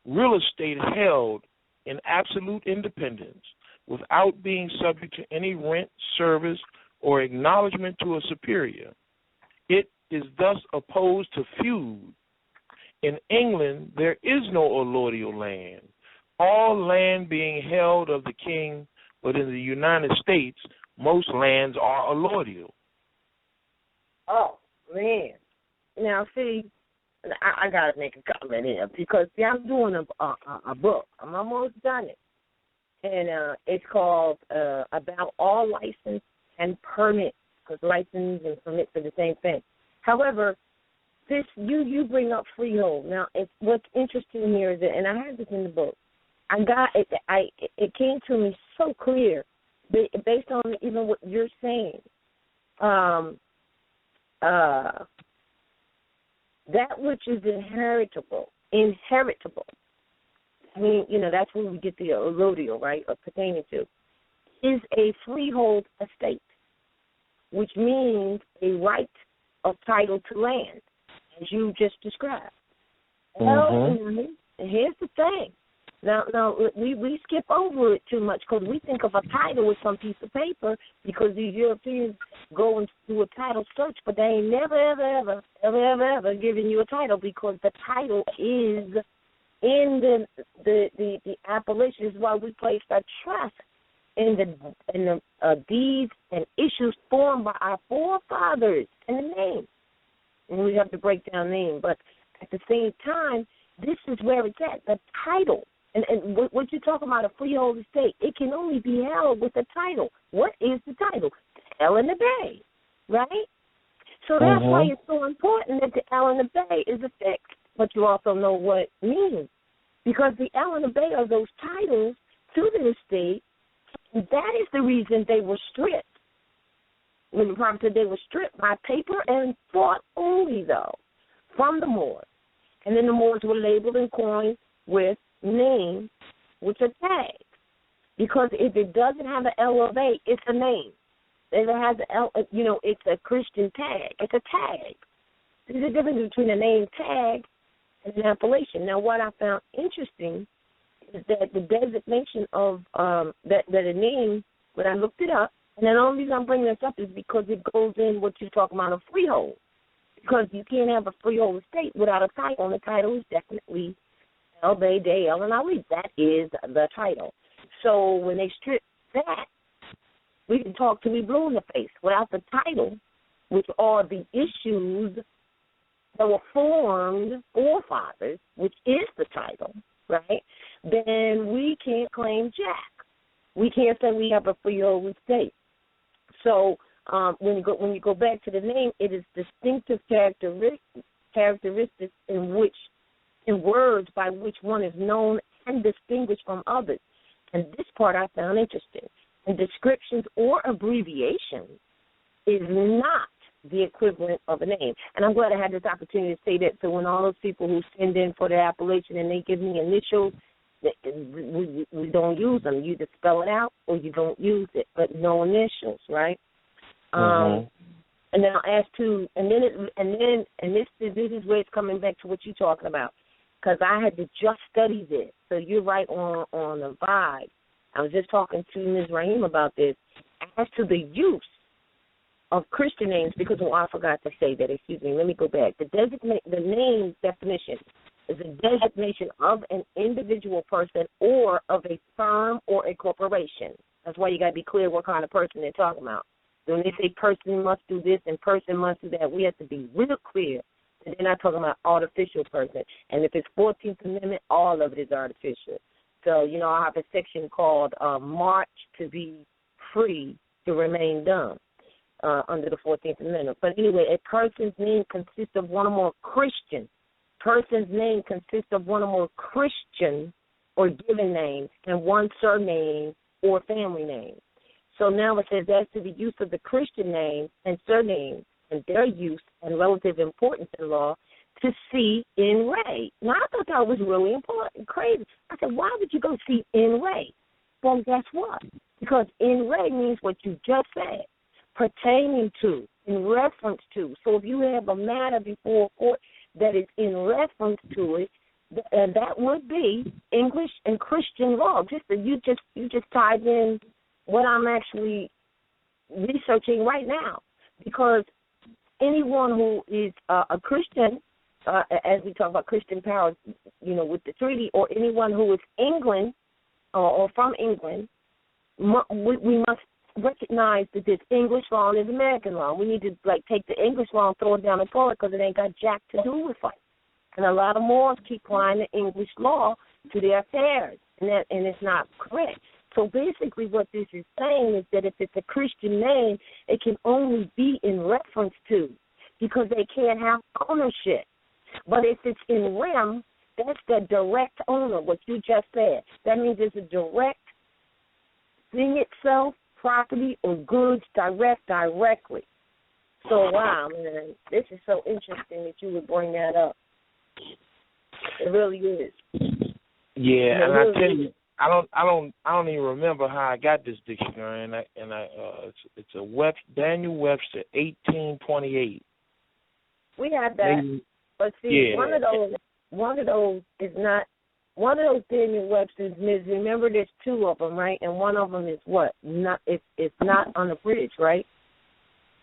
real estate held in absolute independence without being subject to any rent, service, or acknowledgement to a superior. It is thus opposed to feud In England, there is no allodial land, all land being held of the king, but in the United States, most lands are allodial. Oh, man. Now, see, I got to make a comment here because, see, I'm doing a book. I'm almost done it. And it's called About All License and Permits, because license and permits are the same thing. However, this you bring up freehold. Now, what's interesting here is that, and I have this in the book, I got it. It came to me so clear, based on even what you're saying. That which is inheritable. I mean, that's where we get the allodial, right, or pertaining to, is a freehold estate, which means a right of title to land, as you just described. Well, here's the thing. Now we skip over it too much because we think of a title with some piece of paper because these Europeans go and do a title search, but they ain't never giving you a title because the title is in the appellation. Is why we placed our trust in the deeds and issues formed by our forefathers and the name. And we have to break down name, but at the same time, this is where it's at, the title. And what you're talking about, a freehold estate, it can only be held with a title. What is the title? The L and the Bay, right? So that's why it's so important that the L and the Bay is affixed. But you also know what it means. Because the L and the Bay are those titles to the estate. And that is the reason they were stripped. When the prophet said they were stripped by paper and thought only, though, from the Moors. And then the Moors were labeled and coined with name, which are tags. Because if it doesn't have an L or A, it's a name. If it has an L, it's a Christian tag. It's a tag. There's a difference between a name tag and an appellation. Now, what I found interesting is that the designation of that a name, when I looked it up, and the only reason I'm bringing this up is because it goes in what you're talking about, a freehold. Because you can't have a freehold estate without a title, and the title is definitely El Bay Day, El and Ali. That is the title. So when they strip that, we can talk till we blue in the face. Without the title, which are the issues that were formed forefathers, which is the title, right, then we can't claim jack. We can't say we have a freehold estate. So when you go back to the name, it is distinctive characteristics in words by which one is known and distinguished from others. And this part I found interesting. And descriptions or abbreviations is not the equivalent of a name. And I'm glad I had this opportunity to say that. So when all those people who send in for the appellation and they give me initials, we don't use them. You just spell it out or you don't use it, but no initials, right? And now as to, this is where it's coming back to what you're talking about, because I had to just study this. So you're right on the vibe. I was just talking to Ms. Rahim about this. As to the use of Christian names, because I forgot to say that, excuse me, let me go back. The name definition is a designation of an individual person or of a firm or a corporation. That's why you got to be clear what kind of person they're talking about. So when they say person must do this and person must do that, we have to be real clear that they're not talking about artificial person. And if it's 14th Amendment, all of it is artificial. So, I have a section called March to be Free to Remain Dumb under the 14th Amendment. But anyway, a person's name consists of one or more Christian. Person's name consists of one or more Christian or given names and one surname or family name. So now it says as to the use of the Christian name and surname and their use and relative importance in law, to see in Ray. Now, I thought that was really important, crazy. I said, why would you go see in Ray? Well, guess what? Because in Ray means what you just said, pertaining to, in reference to. So if you have a matter before court that is in reference to it, and that would be English and Christian law. You just tied in what I'm actually researching right now, because anyone who is a Christian as we talk about Christian powers, with the treaty, or anyone who is England or from England, we must recognize that there's English law and there's American law. We need to take the English law and throw it down the toilet because it ain't got jack to do with it. And a lot of Moors keep applying the English law to their affairs, and it's not correct. So basically what this is saying is that if it's a Christian name, it can only be in reference to, because they can't have ownership. But if it's in rem, that's the direct owner, what you just said. That means it's a direct thing itself, property or goods, directly. So, wow, man, this is so interesting that you would bring that up. It really is. Yeah, and I tell you, I don't even remember how I got this dictionary, and it's a Daniel Webster 1828. We have that, but see, yeah. one of those is not. One of those Daniel Webster's, remember there's two of them, right? And one of them is what? It's not on the bridge, right?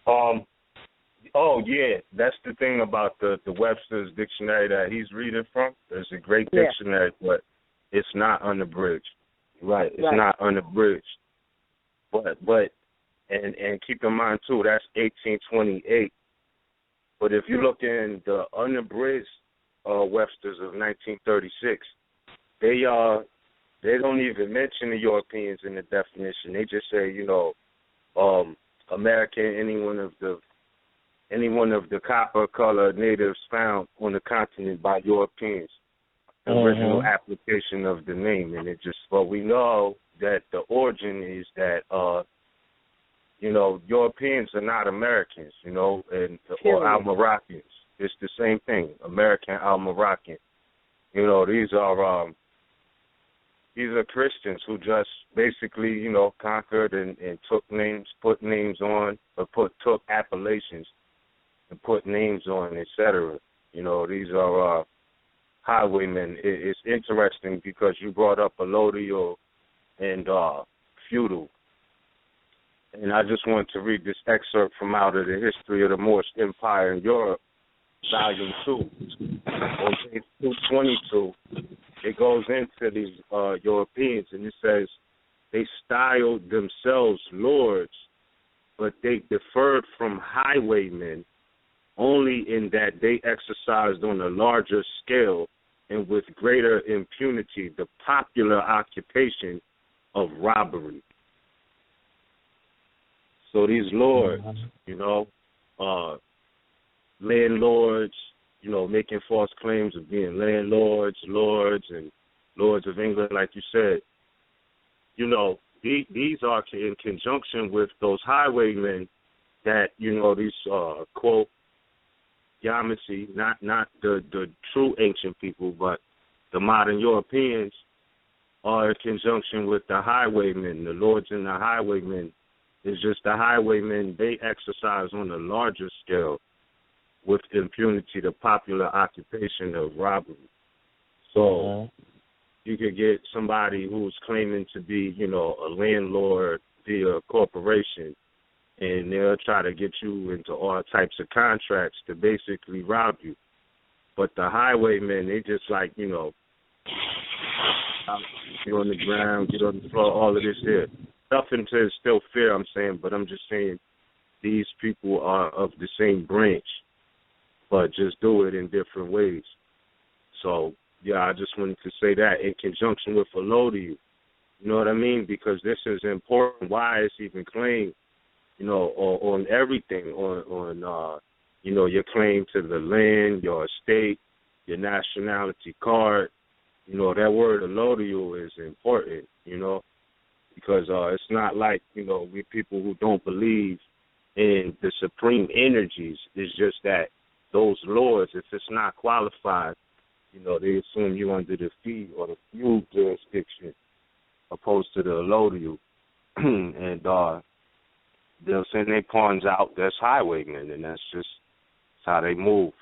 Oh yeah, that's the thing about the Webster's dictionary that he's reading from. There's a great dictionary, but it's not unabridged. Right, it's not unabridged. But and keep in mind too, that's 1828. But if you look in the unabridged Webster's of 1936, they don't even mention the Europeans in the definition. They just say, American, any one of the copper-colored natives found on the continent by Europeans. The original application of the name, and but we know that the origin is that Europeans are not Americans, or Al-Moroccans. It's the same thing, American, Al-Moroccan. These are Christians who just basically, conquered and put names on, or took appellations and put names on, etc. These are highwaymen. It's interesting because you brought up allodial and feudal. And I just want to read this excerpt from out of the History of the Moorish Empire in Europe, Volume 2, on page 222. It goes into these Europeans, and it says they styled themselves lords, but they differed from highwaymen only in that they exercised on a larger scale and with greater impunity the popular occupation of robbery. So these lords, landlords, making false claims of being landlords, lords, and lords of England, like you said. These are in conjunction with those highwaymen that, these, quote, Yamasee, not the true ancient people, but the modern Europeans are in conjunction with the highwaymen. The lords and the highwaymen is just the highwaymen, they exercise on a larger scale with impunity the popular occupation of robbery. So you could get somebody who's claiming to be, a landlord via a corporation, and they'll try to get you into all types of contracts to basically rob you. But the highwaymen, they just get on the ground, get on the floor, all of this here. Nothing to instill fear, I'm saying, but I'm just saying these people are of the same branch, but just do it in different ways. So, I just wanted to say that in conjunction with allodial. You know what I mean? Because this is important. Why it's even claimed, on everything, on your claim to the land, your estate, your nationality card. That word allodial is important, because it's not like, we people who don't believe in the supreme energies. It's just that those lords, if it's not qualified, they assume you under the fee or the feud jurisdiction opposed to the allodial. And they'll send their pawns out. That's highwaymen, and that's just how they move.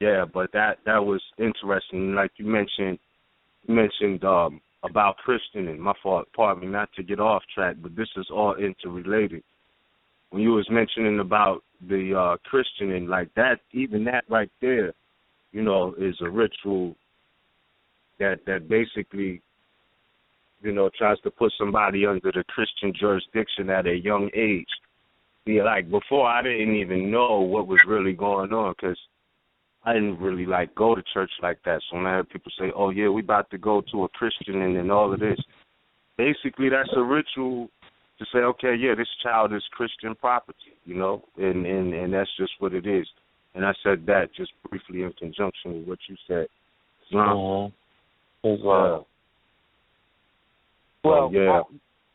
Yeah, but that was interesting. Like you mentioned about Christian, and my fault, pardon me, not to get off track, but this is all interrelated. when you was mentioning about the Christian and like that, even that right there, you know, is a ritual that basically, you know, tries to put somebody under the Christian jurisdiction at a young age. Yeah, like before I didn't even know what was really going on because I didn't really like go to church like that. So when I heard people say, "Oh yeah, we about to go to a Christian and all of this," basically that's a ritual to say, okay, yeah, this child is Christian property, you know, and that's just what it is. And I said that just briefly in conjunction with what you said. Well, yeah.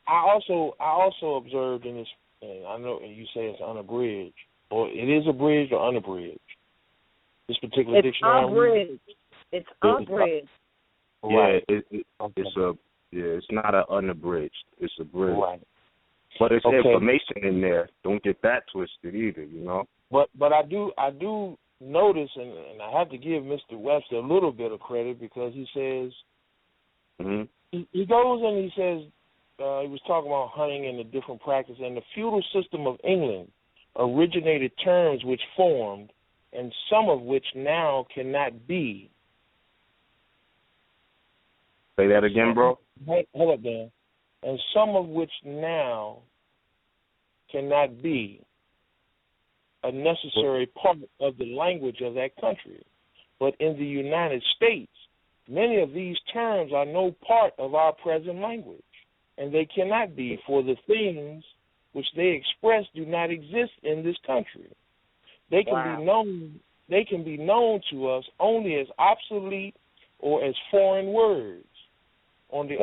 I also observed in this. I know you say it's unabridged, or it is abridged or unabridged. This particular dictionary. It's abridged. Yeah, it's not an unabridged. It's abridged. Right. But it's information in there. Don't get that twisted either, you know. But I do notice, and I have to give Mr. Webster a little bit of credit because he says he goes and he says he was talking about hunting and the different practices, and the feudal system of England originated terms which formed, and some of which now cannot be. Say that again, bro. Hold up, Dan. And some of which now cannot be a necessary part of the language of that country. But in the United States, many of these terms are no part of our present language, and they cannot be, for the things which they express do not exist in this country. They can be known to us only as obsolete or as foreign words. On the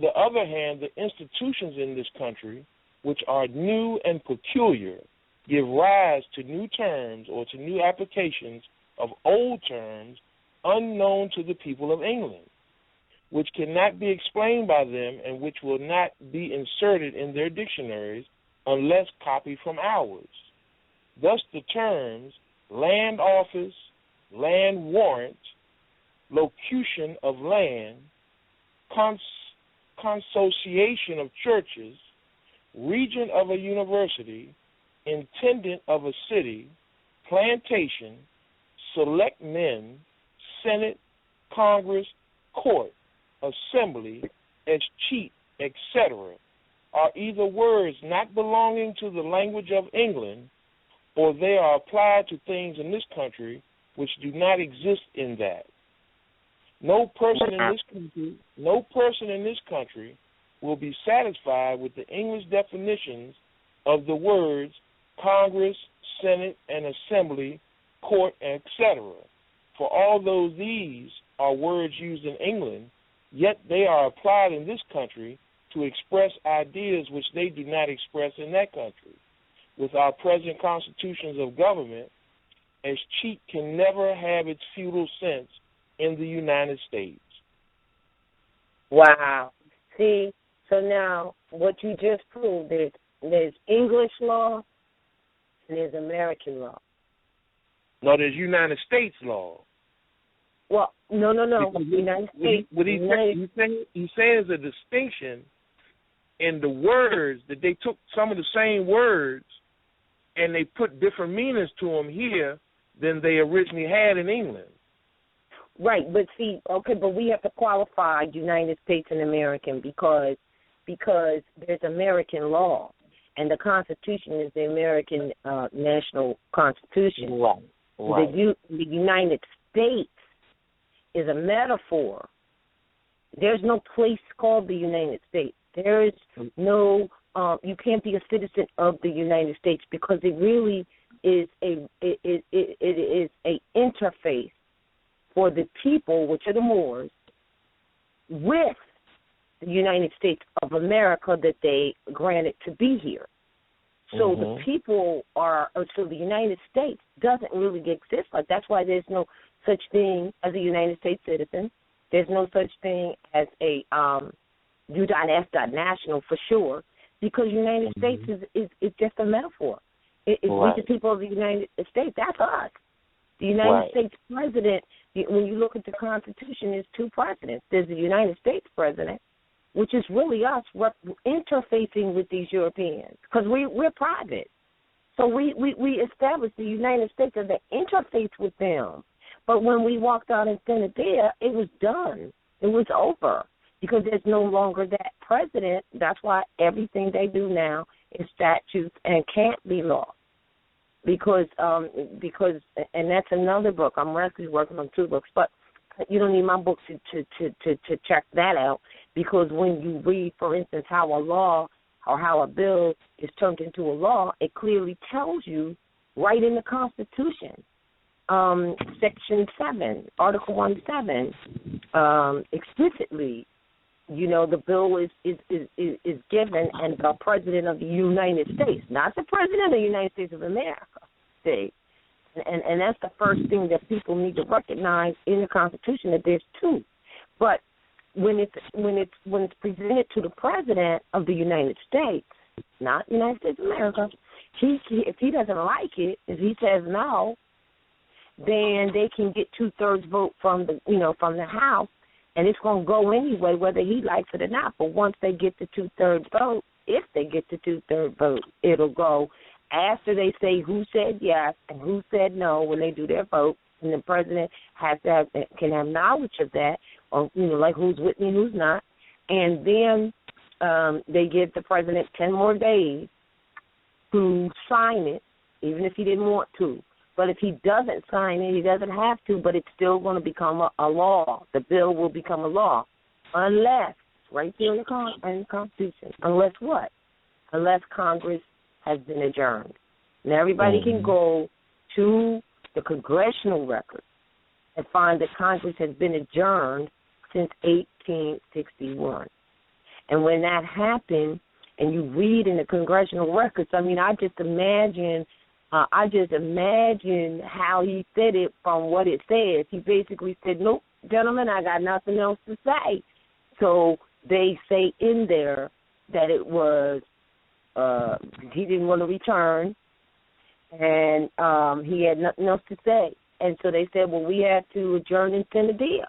other hand, the institutions in this country, which are new and peculiar, give rise to new terms or to new applications of old terms unknown to the people of England, which cannot be explained by them and which will not be inserted in their dictionaries unless copied from ours. Thus the terms land office, land warrant, locution of land, consociation of churches, regent of a university, intendant of a city, plantation, select men, senate, congress, court, assembly, escheat, etc., are either words not belonging to the language of England, or they are applied to things in this country which do not exist in that. No person in this country will be satisfied with the English definitions of the words Congress, Senate, and Assembly, Court, etc. For although these are words used in England, yet they are applied in this country to express ideas which they do not express in that country. With our present constitutions of government, escheat can never have its feudal sense in the United States. Wow. See, so now what you just proved is there's English law and there's American law. No, there's United States law. Well, no. United States. He says a distinction in the words that they took some of the same words and they put different meanings to them here than they originally had in England. Right, but see, but we have to qualify United States and American because there's American law, and the Constitution is the American national Constitution. Right. The United States is a metaphor. There's no place called the United States. There is no, you can't be a citizen of the United States because it really is it is a interface for the people, which are the Moors, with the United States of America that they granted to be here. So the people so the United States doesn't really exist. Like that's why there's no such thing as a United States citizen. There's no such thing as a U.S. national for sure, because United States is just a metaphor. It's the people of the United States. That's us. The United States president, when you look at the Constitution, there's two presidents. There's the United States president, which is really us interfacing with these Europeans, because we're private. So we established the United States as an interface with them. But when we walked out in Senate, it was done. It was over, because there's no longer that president. That's why everything they do now is statutes and can't be law. Because and that's another book. I'm actually working on 2 books, but you don't need my book to check that out, because when you read, for instance, how a law or how a bill is turned into a law, it clearly tells you right in the Constitution, Section 7, Article 1-7, explicitly, the bill is given, and the President of the United States, not the President of the United States of America, see. And that's the first thing that people need to recognize in the Constitution, that there's 2. But when it's presented to the President of the United States, not the United States of America, if he doesn't like it, if he says no, then they can get 2/3 vote from the House, and it's going to go anyway, whether he likes it or not. But once they get the 2/3 vote, if they get the 2/3 vote, it'll go after they say who said yes and who said no when they do their vote, and the president can have knowledge of that, or like who's with me, who's not, and then they give the president 10 more days to sign it, even if he didn't want to. But if he doesn't sign it, he doesn't have to, but it's still going to become a law. The bill will become a law, unless, right there in the Constitution, unless what? Unless Congress has been adjourned. Now everybody can go to the congressional record and find that Congress has been adjourned since 1861. And when that happened, and you read in the congressional records, I just imagine how he said it from what it says. He basically said, nope, gentlemen, I got nothing else to say. So they say in there that it was he didn't want to return, and he had nothing else to say. And so they said, well, we have to adjourn in Senate.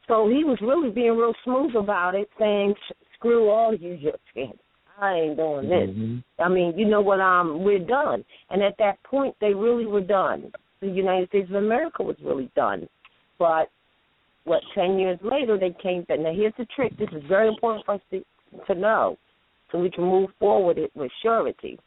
So he was really being real smooth about it, saying, screw all you Europeans. I ain't doing this. Mm-hmm. We're done. And at that point, they really were done. The United States of America was really done. But, 10 years later, they came back. Now, here's the trick. This is very important for us to know, so we can move forward with surety.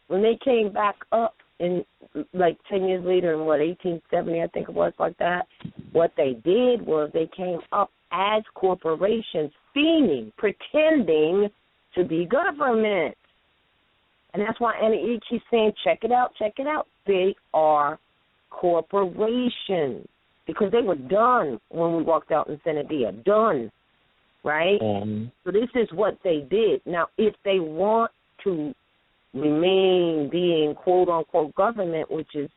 When they came back up in 10 years later in 1870, I think it was, like that, what they did was they came up as corporations, pretending to be government. And that's why Anna keeps saying, check it out. They are corporations, because they were done when we walked out in Senate. Done. Right? So this is what they did. Now, if they want to remain being quote-unquote government, which is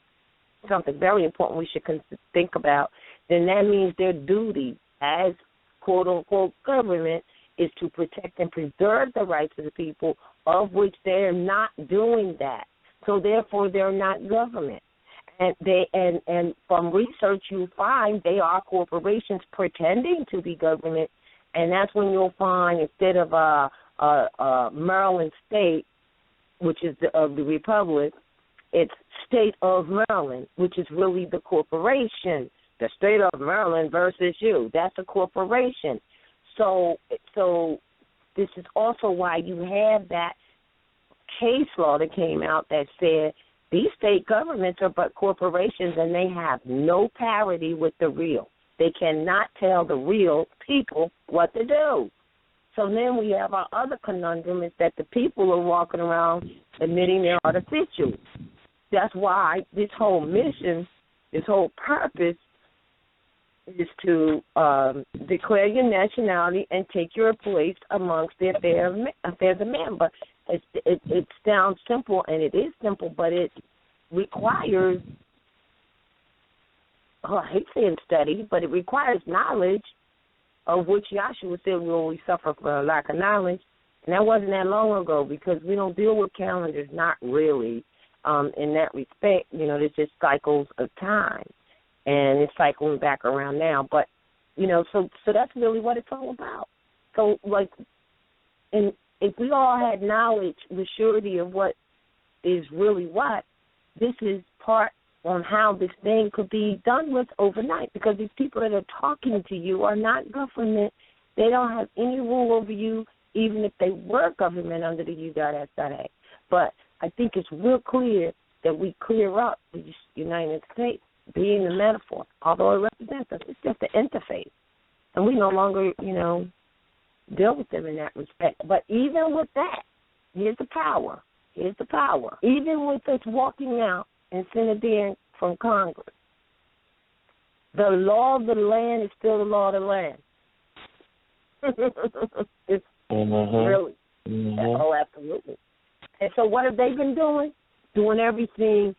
something very important we should think about, then that means their duty as quote-unquote government is to protect and preserve the rights of the people, of which they're not doing that. So therefore, they're not government. And from research, you find they are corporations pretending to be government. And that's when you'll find, instead of Maryland State, which is of the Republic, it's State of Maryland, which is really the corporation. The State of Maryland versus you. That's a corporation. So this is also why you have that case law that came out that said these state governments are but corporations, and they have no parity with the real. They cannot tell the real people what to do. So then we have our other conundrum, is that the people are walking around admitting they're artificial. That's why this whole mission, this whole purpose, is to declare your nationality and take your place amongst the affairs of man. But it sounds simple, and it is simple, but it requires, I hate saying study, but it requires knowledge, of which Yahshua said we suffer for a lack of knowledge. And that wasn't that long ago, because we don't deal with calendars, not really, in that respect. There's just cycles of time. And it's cycling back around now. But, so that's really what it's all about. So, like, and if we all had knowledge with surety of what is really what, this is part on how this thing could be done with overnight, because these people that are talking to you are not government. They don't have any rule over you, even if they were government under the U.S.A. But I think it's real clear that we clear up the United States being the metaphor. Although it represents us, it's just an interface. And we no longer, deal with them in that respect. But even with that, here's the power. Even with us walking out and Senator from Congress, the law of the land is still the law of the land. It's really. Oh, absolutely. And so what have they been doing? Doing everything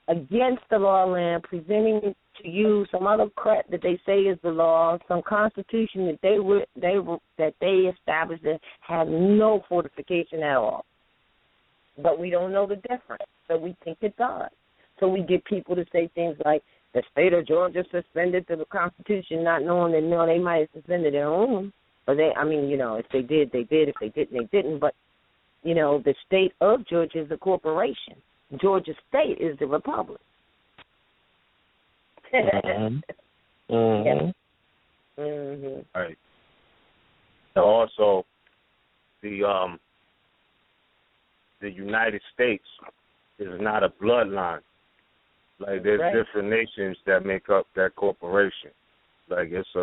against the law of the land, presenting it to you some other crap that they say is the law, some constitution that they established that has no fortification at all. But we don't know the difference, so we think it does. So we get people to say things like, the state of Georgia suspended the Constitution, not knowing that, no, they might have suspended their own. But if they did, they did. If they didn't, they didn't. But, the state of Georgia is a corporation. Georgia State is the republic. Right. And also, the United States is not a bloodline. Like, there's different nations that make up that corporation. Like, it's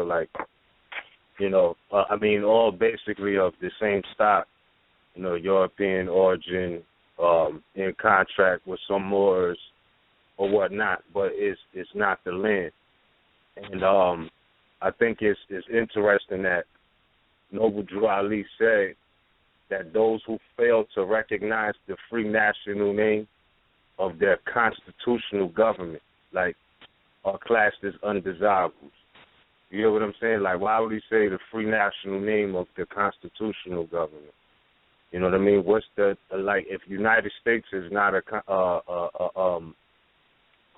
all basically of the same stock, European origin, in contract with some Moors or whatnot, but it's not the land. And I think it's interesting that Noble Drew Ali said that those who fail to recognize the free national name of their constitutional government, are classed as undesirables. You hear what I'm saying? Like, why would he say the free national name of the constitutional government? You know what I mean? What's if United States is not a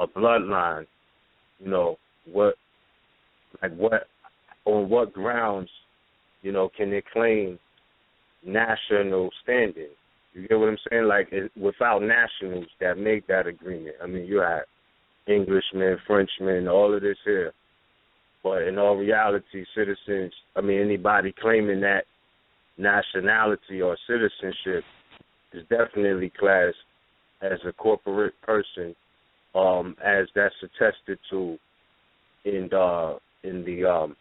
bloodline, on what grounds, can they claim national standing? You get what I'm saying? Without nationals that make that agreement. I mean, you have Englishmen, Frenchmen, all of this here. But in all reality, citizens, anybody claiming that nationality or citizenship is definitely classed as a corporate person, as that's attested to in the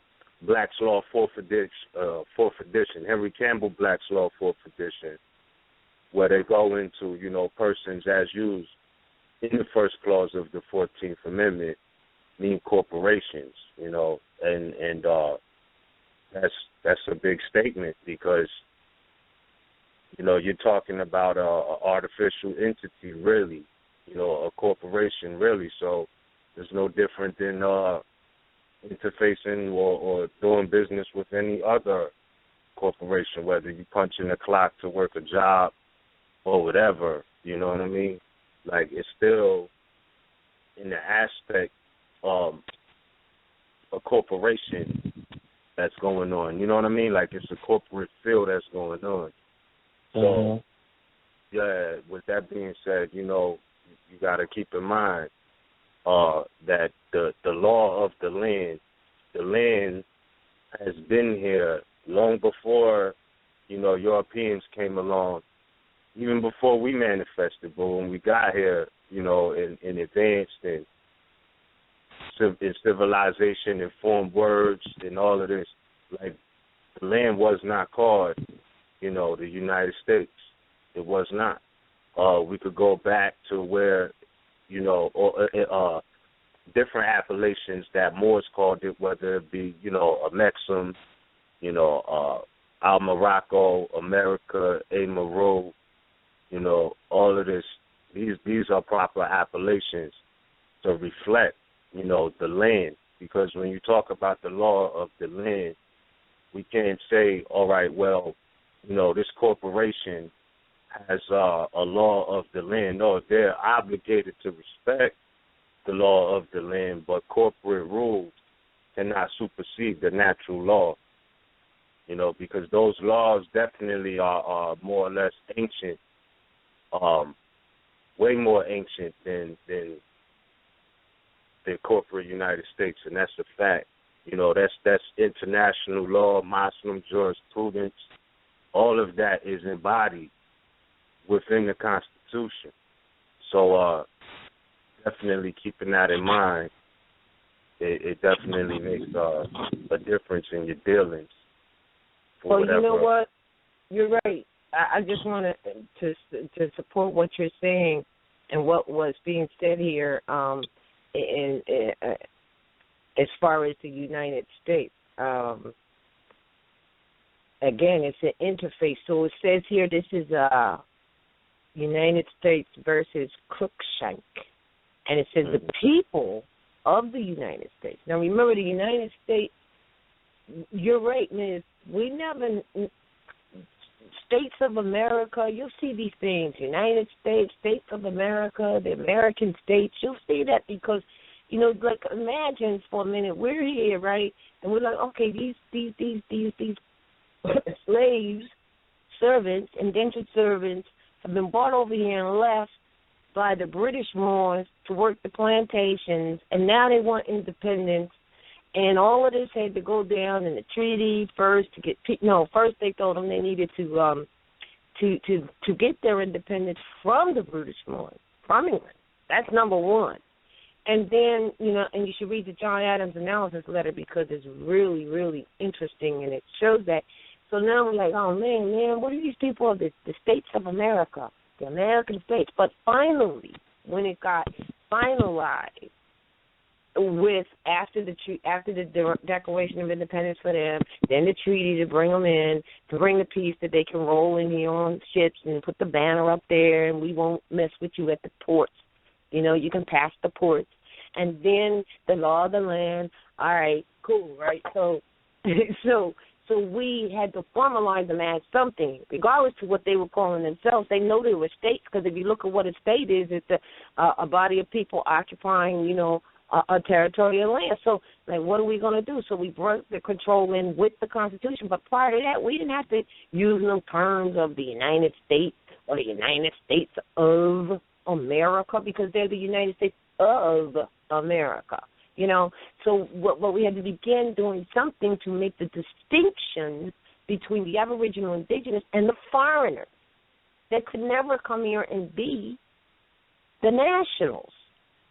Black's Law Fourth Edition, Henry Campbell Black's Law Fourth Edition, where they go into, persons as used in the first clause of the 14th Amendment mean corporations, and that's a big statement because, you're talking about a artificial entity, really, a corporation, really. So there's no different than interfacing or doing business with any other corporation, whether you punch in the clock to work a job or whatever, you know what I mean? Like, it's still in the aspect of a corporation that's going on, you know what I mean? Like, it's a corporate feel that's going on. So, yeah, with that being said, you got to keep in mind that the law of the land has been here long before, Europeans came along, even before we manifested. But when we got here, and advanced in civilization and formed words and all of this, like, the land was not called, the United States. It was not. We could go back to where, different appellations that Moors called it, whether it be, a Mexum, Al Morocco, America, A Moreau, all of this. These are proper appellations to reflect, the land. Because when you talk about the law of the land, we can't say, all right, well, this corporation has a law of the land. No, they're obligated to respect the law of the land, but corporate rules cannot supersede the natural law. because those laws definitely are more or less ancient, way more ancient than the corporate United States, and that's a fact. That's international law, Muslim jurisprudence. All of that is embodied within the Constitution. So definitely keeping that in mind, it definitely makes a difference in your dealings. Well, you know what? You're right. I just want to support what you're saying and what was being said here as far as the United States. Again, it's an interface. So it says here this is United States versus Cruikshank. And it says the people of the United States. Now, remember, the United States, you're right, Ms. We never, States of America, you'll see these things, United States, States of America, the American states, you'll see that because, like imagine for a minute, we're here, right, and we're like, okay, these slaves, servants, indentured servants have been brought over here and left by the British Moors to work the plantations, and now they want independence. And all of this had to go down in the treaty first to get. First they told them they needed to get their independence from the British Moors, from England. That's number one. And then and you should read the John Adams analysis letter because it's really, really interesting, and it shows that. So now we're like, oh man, what are these people of the States of America, the American states? But finally, when it got finalized, with after the Declaration of Independence for them, then the treaty to bring them in, to bring the peace that they can roll in here on ships and put the banner up there, and we won't mess with you at the ports. You can pass the ports, and then the law of the land. All right, cool, right? So we had to formalize them as something, regardless of what they were calling themselves. They know they were states because if you look at what a state is, it's a body of people occupying, a territorial land. So, what are we going to do? So we brought the control in with the Constitution. But prior to that, we didn't have to use no terms of the United States or the United States of America because they're the United States of America. So what we had to begin doing something to make the distinction between the Aboriginal Indigenous and the foreigners that could never come here and be the nationals.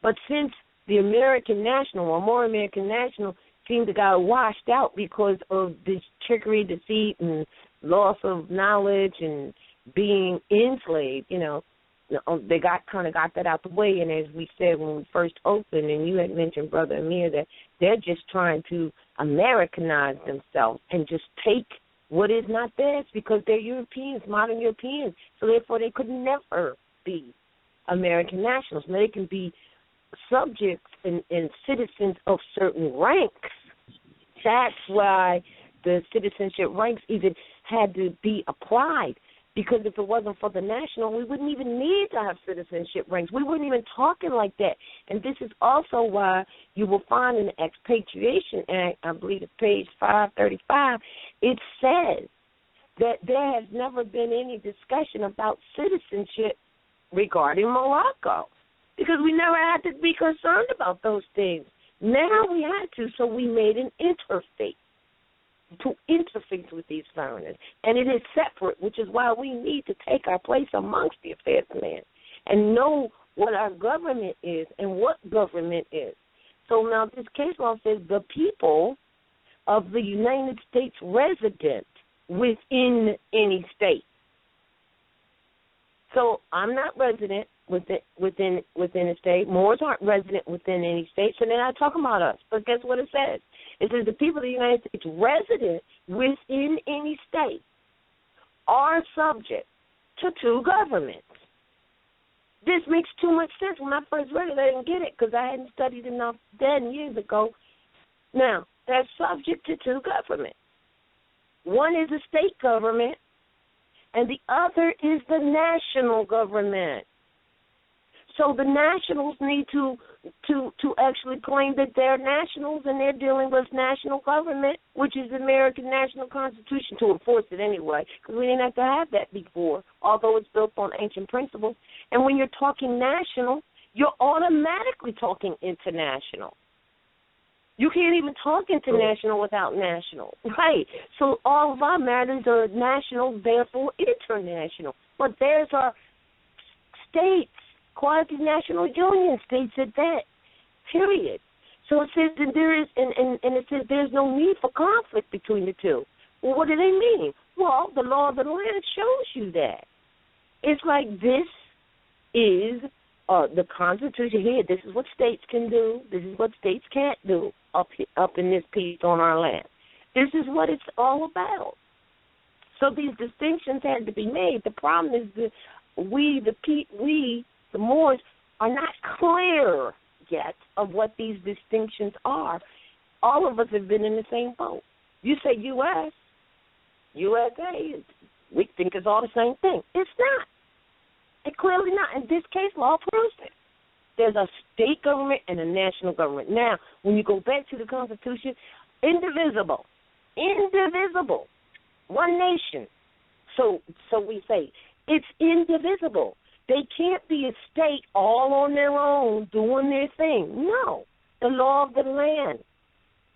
But since the American national or more American national seemed to got washed out because of this trickery, deceit, and loss of knowledge and being enslaved, they got that out the way. And as we said when we first opened, and you had mentioned, Brother Amir, that they're just trying to Americanize themselves and just take what is not theirs because they're Europeans, modern Europeans. So therefore they could never be American nationals. Now they can be subjects and citizens of certain ranks. That's why the citizenship ranks even had to be applied, because if it wasn't for the national, we wouldn't even need to have citizenship ranks. We wouldn't even talking like that. And this is also why you will find in the Expatriation Act, I believe it's page 535, it says that there has never been any discussion about citizenship regarding Morocco, because we never had to be concerned about those things. Now we had to, so we made an interface to interface with these foreigners. And it is separate, which is why we need to take our place amongst the affairs of man and know what our government is and what government is. So now this case law says the people of the United States resident within any state. So I'm not resident within a state. Moors aren't resident within any state, so they're not talking about us. But guess what it says? It says the people of the United States resident within any state are subject to two governments. This makes too much sense. When I first read it, I didn't get it because I hadn't studied enough then years ago. Now, they're subject to two governments. One is the state government, and the other is the national government. So the nationals need to actually claim that they're nationals and they're dealing with national government, which is the American National Constitution, to enforce it anyway, because we didn't have to have that before, although it's built on ancient principles. And when you're talking national, you're automatically talking international. You can't even talk international without national, right? So all of our matters are national, therefore international. But there's our states, quasi-national union states at that, period. So it says that there is, and it says there's no need for conflict between the two. Well, what do they mean? Well, the law of the land shows you that. It's like this is the Constitution here. This is what states can do. This is what states can't do up in this piece on our land. This is what it's all about. So these distinctions had to be made. The problem is that we, the Moors, are not clear yet of what these distinctions are. All of us have been in the same boat. You say U.S., USA, we think it's all the same thing. It's not. It's clearly not. In this case, law proves it. There's a state government and a national government. Now, when you go back to the Constitution, indivisible, one nation. So we say it's indivisible. They can't be a state all on their own doing their thing. No, the law of the land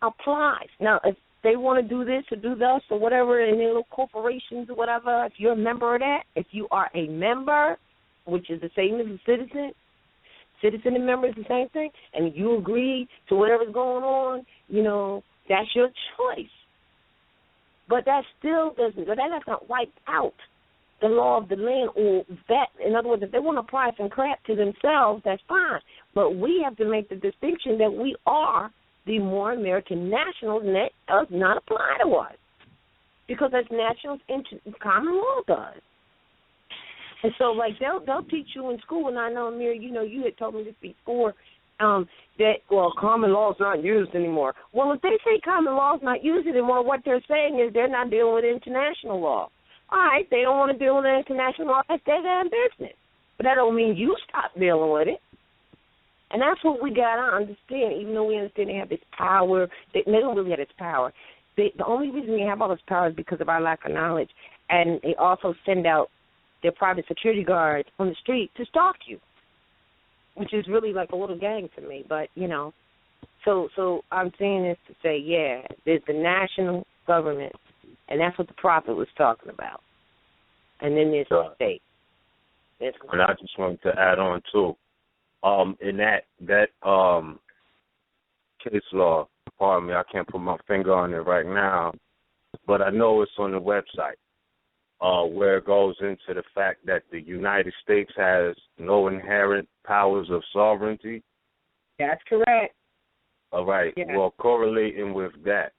applies. Now, if they want to do this or do this or whatever in their little corporations or whatever, if you're a member of that, if you are a member, which is the same as a citizen and member is the same thing, and you agree to whatever's going on, that's your choice. But that still doesn't, that does not wipe out the law of the land, or that, in other words, if they want to apply some crap to themselves, that's fine. But we have to make the distinction that we are the more American nationals, and that does not apply to us. Because as nationals, common law does. And so, like, they'll teach you in school, and I know, Amir, you had told me this before, that, common law is not used anymore. Well, if they say common law is not used anymore, what they're saying is they're not dealing with international law. All right, they don't want to deal with international law. That's their damn business. But that don't mean you stop dealing with it. And that's what we got to understand, even though we understand they have this power. They don't really have this power. The only reason we have all this power is because of our lack of knowledge. And they also send out their private security guards on the street to stalk you, which is really like a little gang to me. But, so I'm saying this to say, yeah, there's the national government, and that's what the prophet was talking about. And then there's the state. And I just wanted to add on, too, in that case law, pardon me, I can't put my finger on it right now, but I know it's on the website. Where it goes into the fact that the United States has no inherent powers of sovereignty. That's correct. All right. Yeah. Well, correlating with that,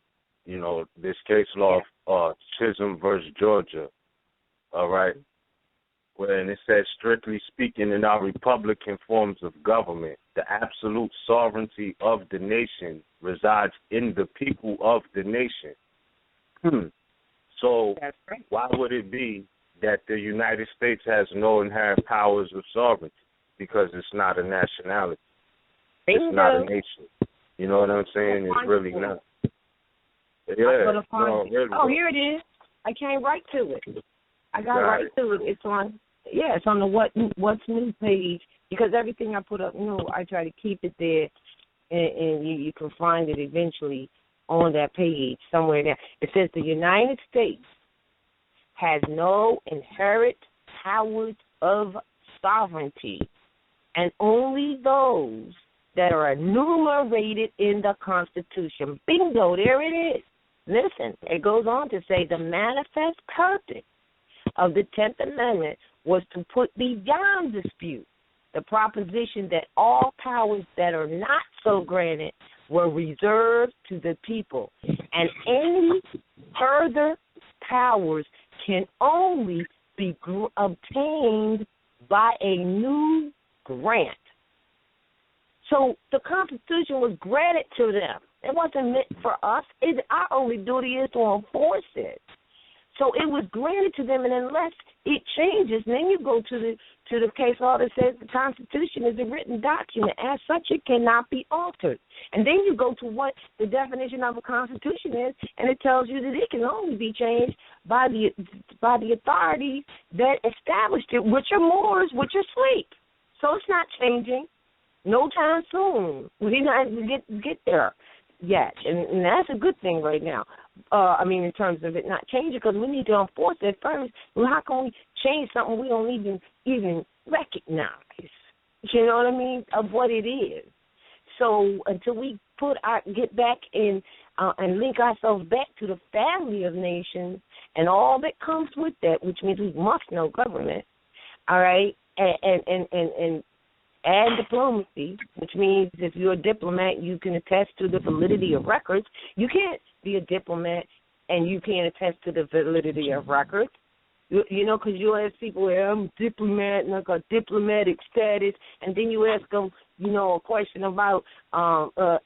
this case law of Chisholm versus Georgia, all right, when it says, strictly speaking, in our Republican forms of government, the absolute sovereignty of the nation resides in the people of the nation. So why would it be that the United States has no inherent powers of sovereignty? Because it's not a nationality. It's not a nation. You know what I'm saying? It's really not. Yeah. No, really. Oh, here it is. I came right to it. I got right to it. It's on the What's New page, because everything I put up, I try to keep it there, and you can find it eventually on that page somewhere there. It says the United States has no inherent powers of sovereignty, and only those that are enumerated in the Constitution. Bingo, there it is. Listen, it goes on to say the manifest purpose of the 10th Amendment was to put beyond dispute the proposition that all powers that are not so granted were reserved to the people, and any further powers can only be obtained by a new grant. So the Constitution was granted to them. It wasn't meant for us. Our only duty is to enforce it. So it was granted to them, and unless it changes, then you go to the case law that says the Constitution is a written document. As such, it cannot be altered. And then you go to what the definition of a Constitution is, and it tells you that it can only be changed by the authorities that established it, which are Moors, which are sleep. So it's not changing. No time soon. We're not get there yet, and that's a good thing right now. In terms of it not changing, because we need to enforce it first. Well, how can we change something we don't even recognize? You know what I mean? Of what it is. So until we get back in and link ourselves back to the family of nations and all that comes with that, which means we must know government. All right, and add diplomacy, which means if you're a diplomat, you can attest to the validity of records. You can't be a diplomat and you can't attest to the validity of records. You know, because you ask people, I'm a diplomat and I got diplomatic status, and then you ask them, you know, a question about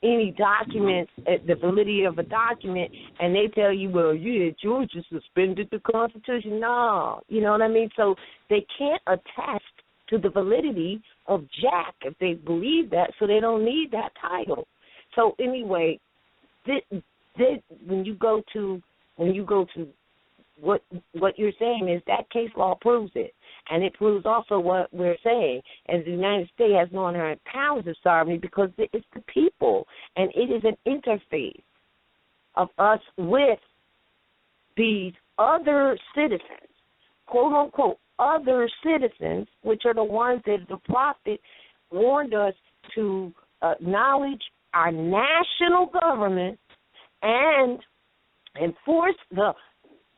any documents, the validity of a document, and they tell you, well, yeah, Georgia suspended the Constitution. No, you know what I mean? So they can't attest to the validity of Jack if they believe that, so they don't need that title. So anyway, when you go to what you're saying is that case law proves it, and it proves also what we're saying, as the United States has no inherent powers of sovereignty because it's the people, and it is an interface of us with these other citizens, quote unquote, other citizens, which are the ones that the prophet warned us to acknowledge our national government and enforce the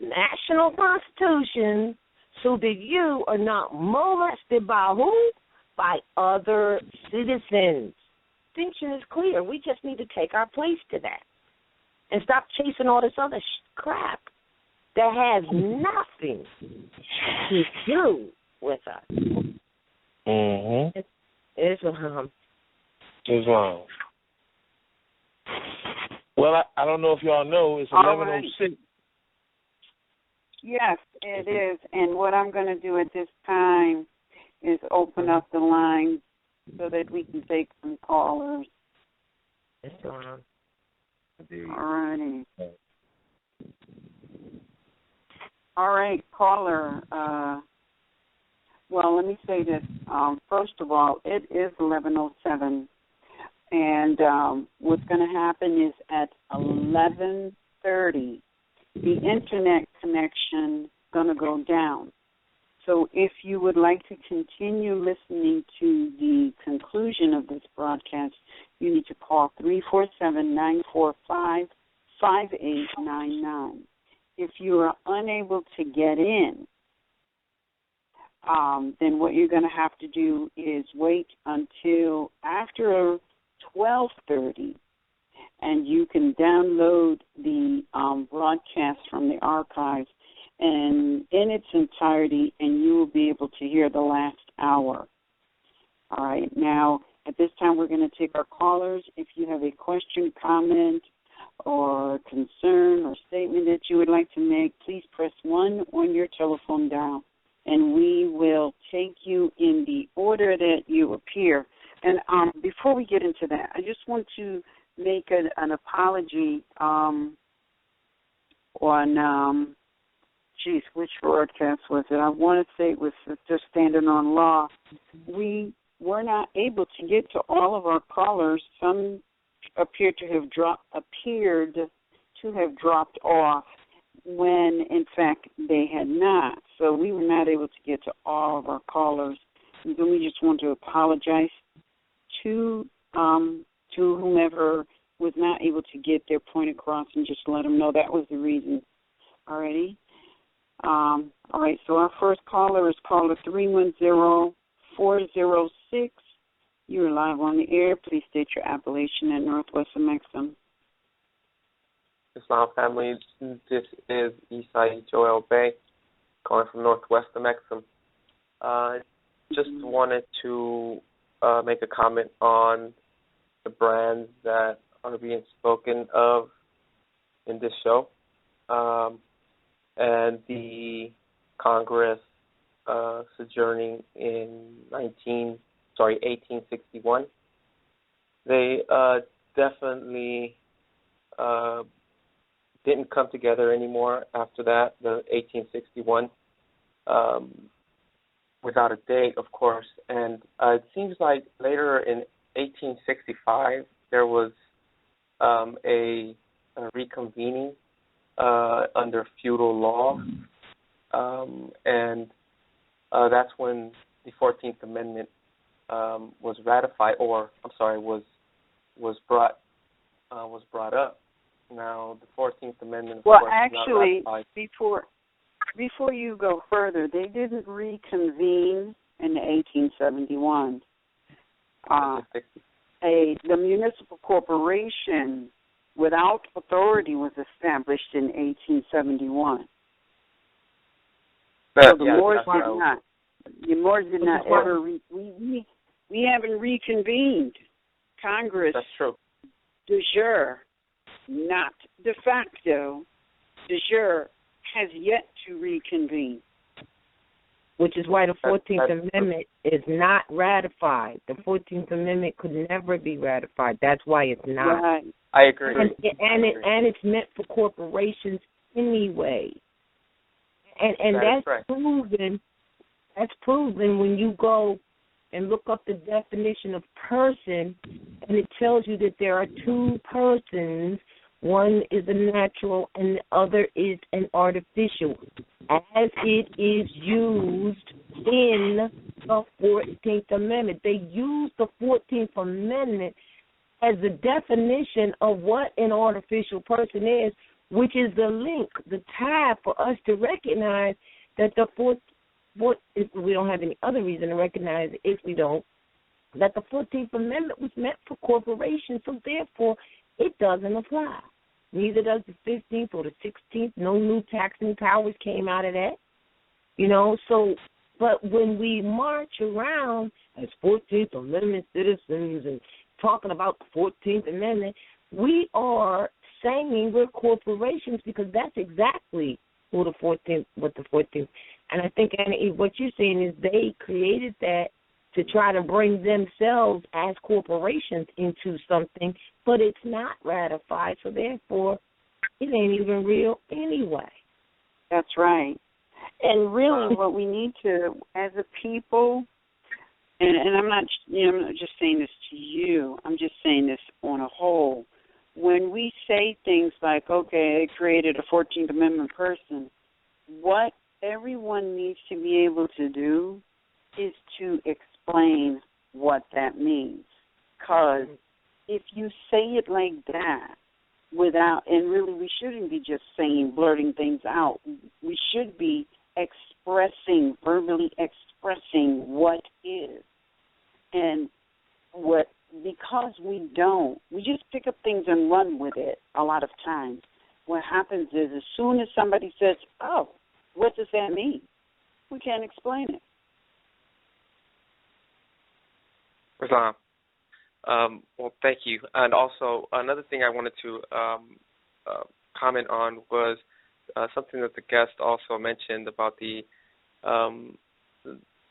national constitution so that you are not molested by who? By other citizens. Distinction is clear. We just need to take our place to that and stop chasing all this other crap that has nothing to do with us. Mm-hmm. Islam. Well, I don't know if y'all know, it's 11:06. Yes, it is. And what I'm going to do at this time is open up the line so that we can take some callers. Islam. All righty. All right, caller. Well, let me say this. First of all, it is 11:07, and what's going to happen is at 11:30, the internet connection going to go down. So if you would like to continue listening to the conclusion of this broadcast, you need to call 347-945-5899. If you are unable to get in, then what you're going to have to do is wait until after 12:30, and you can download the broadcast from the archives and in its entirety, and you will be able to hear the last hour. All right. Now, at this time, we're going to take our callers. If you have a question, comment, or concern or statement that you would like to make, please press 1 on your telephone dial, and we will take you in the order that you appear. And before we get into that, I just want to make an apology on, which broadcast was it? I want to say it was just Standing on Law. We were not able to get to all of our callers. Some appeared to have dropped off when, in fact, they had not. So we were not able to get to all of our callers. And then we just want to apologize to whomever was not able to get their point across, and just let them know that was the reason. Alrighty. All right, so our first caller is caller 310-406. You're live on the air. Please state your appellation at Northwest Maxim. Islam family, this is Isai Joel Bay, calling from Northwest Maxim. Just wanted to make a comment on the brands that are being spoken of in this show. and the Congress sojourning in 1861. They definitely didn't come together anymore after that, the 1861, without a date, of course. And it seems like later in 1865 there was a reconvening under feudal law, and that's when the 14th Amendment was ratified, was brought up. Now, the 14th Amendment, of course, actually, not ratified. before you go further, they didn't reconvene in 1871. The municipal corporation without authority was established in 1871. So the Moors did not. The Moors did not ever. We haven't reconvened. Congress. That's true. De jure, not de facto. De jure has yet to reconvene. Which is why the 14th Amendment is not ratified. The 14th Amendment could never be ratified. That's why it's not. Right. I agree. And it's meant for corporations anyway. And that's right. proven. That's proven when you go and look up the definition of person, and it tells you that there are two persons. One is a natural and the other is an artificial, as it is used in the 14th Amendment. They use the 14th Amendment as the definition of what an artificial person is, which is the link, the tie for us to recognize that if we don't have any other reason to recognize it, if we don't, that the 14th Amendment was meant for corporations, so therefore it doesn't apply. Neither does the 15th or the 16th. No new taxing powers came out of that. So, but when we march around as 14th Amendment citizens and talking about the 14th Amendment, we are saying we're corporations because that's exactly what the 14th. And I think what you're saying is they created that to try to bring themselves as corporations into something, but it's not ratified, so therefore it ain't even real anyway. That's right. And really what we need to, as a people, and I'm not just saying this to you, I'm just saying this on a whole. When we say things like, okay, they created a 14th Amendment person, what everyone needs to be able to do is to explain what that means. Because if you say it like that and really we shouldn't be just blurting things out. We should be verbally expressing what is. And because we just pick up things and run with it a lot of times. What happens is as soon as somebody says, oh, what does that mean? We can't explain it. Islam. Well, thank you. And also, another thing I wanted to comment on was something that the guest also mentioned about the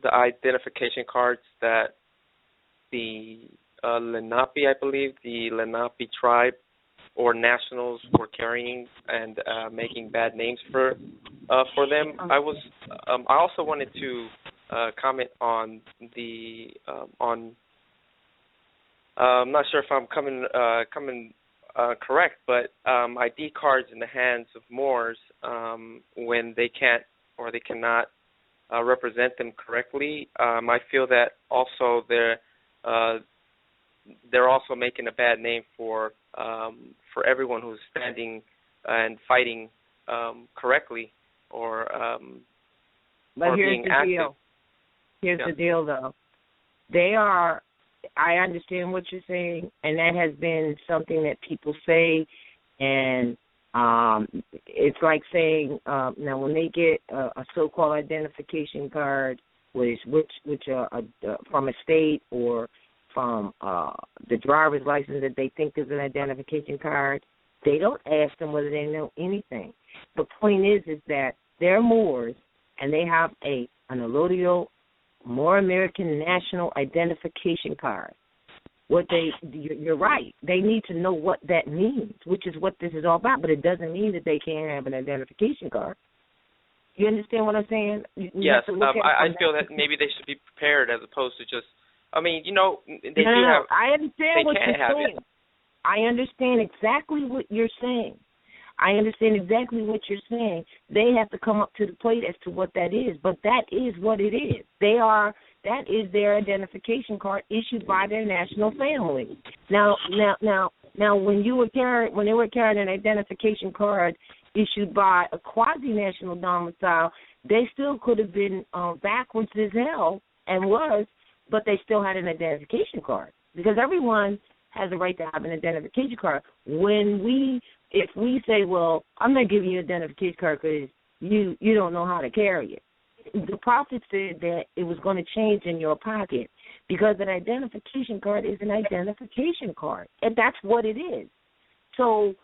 identification cards that the Lenape, I believe, the Lenape tribe or nationals were carrying and making bad names for them. I also wanted to comment on the I'm not sure if I'm coming correct, but ID cards in the hands of Moors when they can't or they cannot represent them correctly. I feel that also they're also making a bad name for everyone who's standing and fighting correctly or being active. Here's the deal, though. I understand what you're saying, and that has been something that people say, and it's like saying now when they get a so-called identification card, which from a state or from the driver's license that they think is an identification card, They don't ask them whether they know anything. The point is that they're Moors, and they have an allodial Moor American National Identification Card. You're right. They need to know what that means, which is what this is all about. But it doesn't mean that they can't have an identification card. You understand what I'm saying? Yes. I feel that maybe they should be prepared as opposed to just. I mean, they do have. I understand what you're saying. I understand exactly what you're saying. They have to come up to the plate as to what that is, but that is what it is. That is their identification card issued by their national family. Now, when they were carrying an identification card issued by a quasi-national domicile, they still could have been backwards as hell and was, but they still had an identification card because everyone has a right to have an identification card. If we say, well, I'm not giving you an identification card because you don't know how to carry it. The prophet said that it was going to change in your pocket because an identification card is an identification card, and that's what it is. So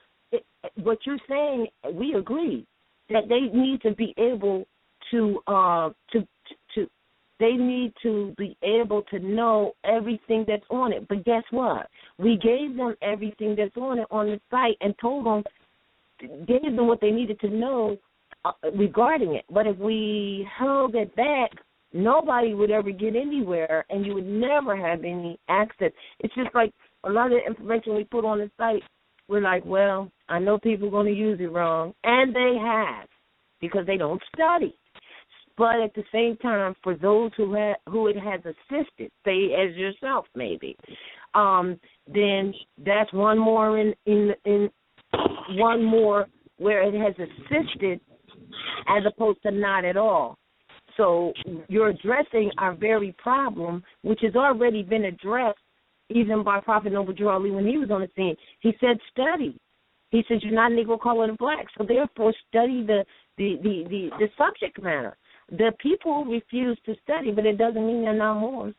what you're saying, we agree that they need to be able to they need to be able to know everything that's on it. But guess what? We gave them everything that's on it on the site and gave them what they needed to know regarding it. But if we held it back, nobody would ever get anywhere, and you would never have any access. It's just like a lot of the information we put on the site, we're like, well, I know people are going to use it wrong, and they have because they don't study. But at the same time, for those who it has assisted, say as yourself maybe, then that's one more in one more where it has assisted as opposed to not at all. So you're addressing our very problem, which has already been addressed even by Prophet Noble Drew Ali when he was on the scene. He said study. He said you're not Negro, colored, and black, so therefore study the subject matter. The people refuse to study, but it doesn't mean they're not Moors.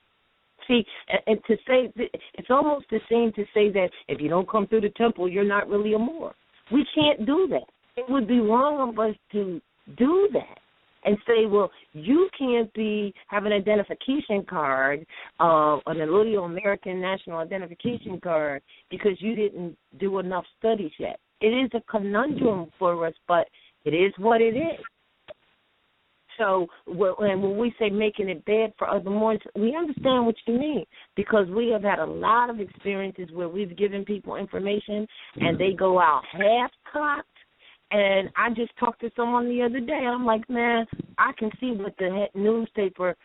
See, and to say it's almost the same to say that if you don't come through the temple, you're not really a Moor. We can't do that. It would be wrong of us to do that and say, well, you can't have an identification card, an allodial American National Identification Card, because you didn't do enough studies yet. It is a conundrum for us, but it is what it is. So when we say making it bad for other Moors, we understand what you mean because we have had a lot of experiences where we've given people information and they go out half-cocked. And I just talked to someone the other day. I'm like, man, I can see what the newspaper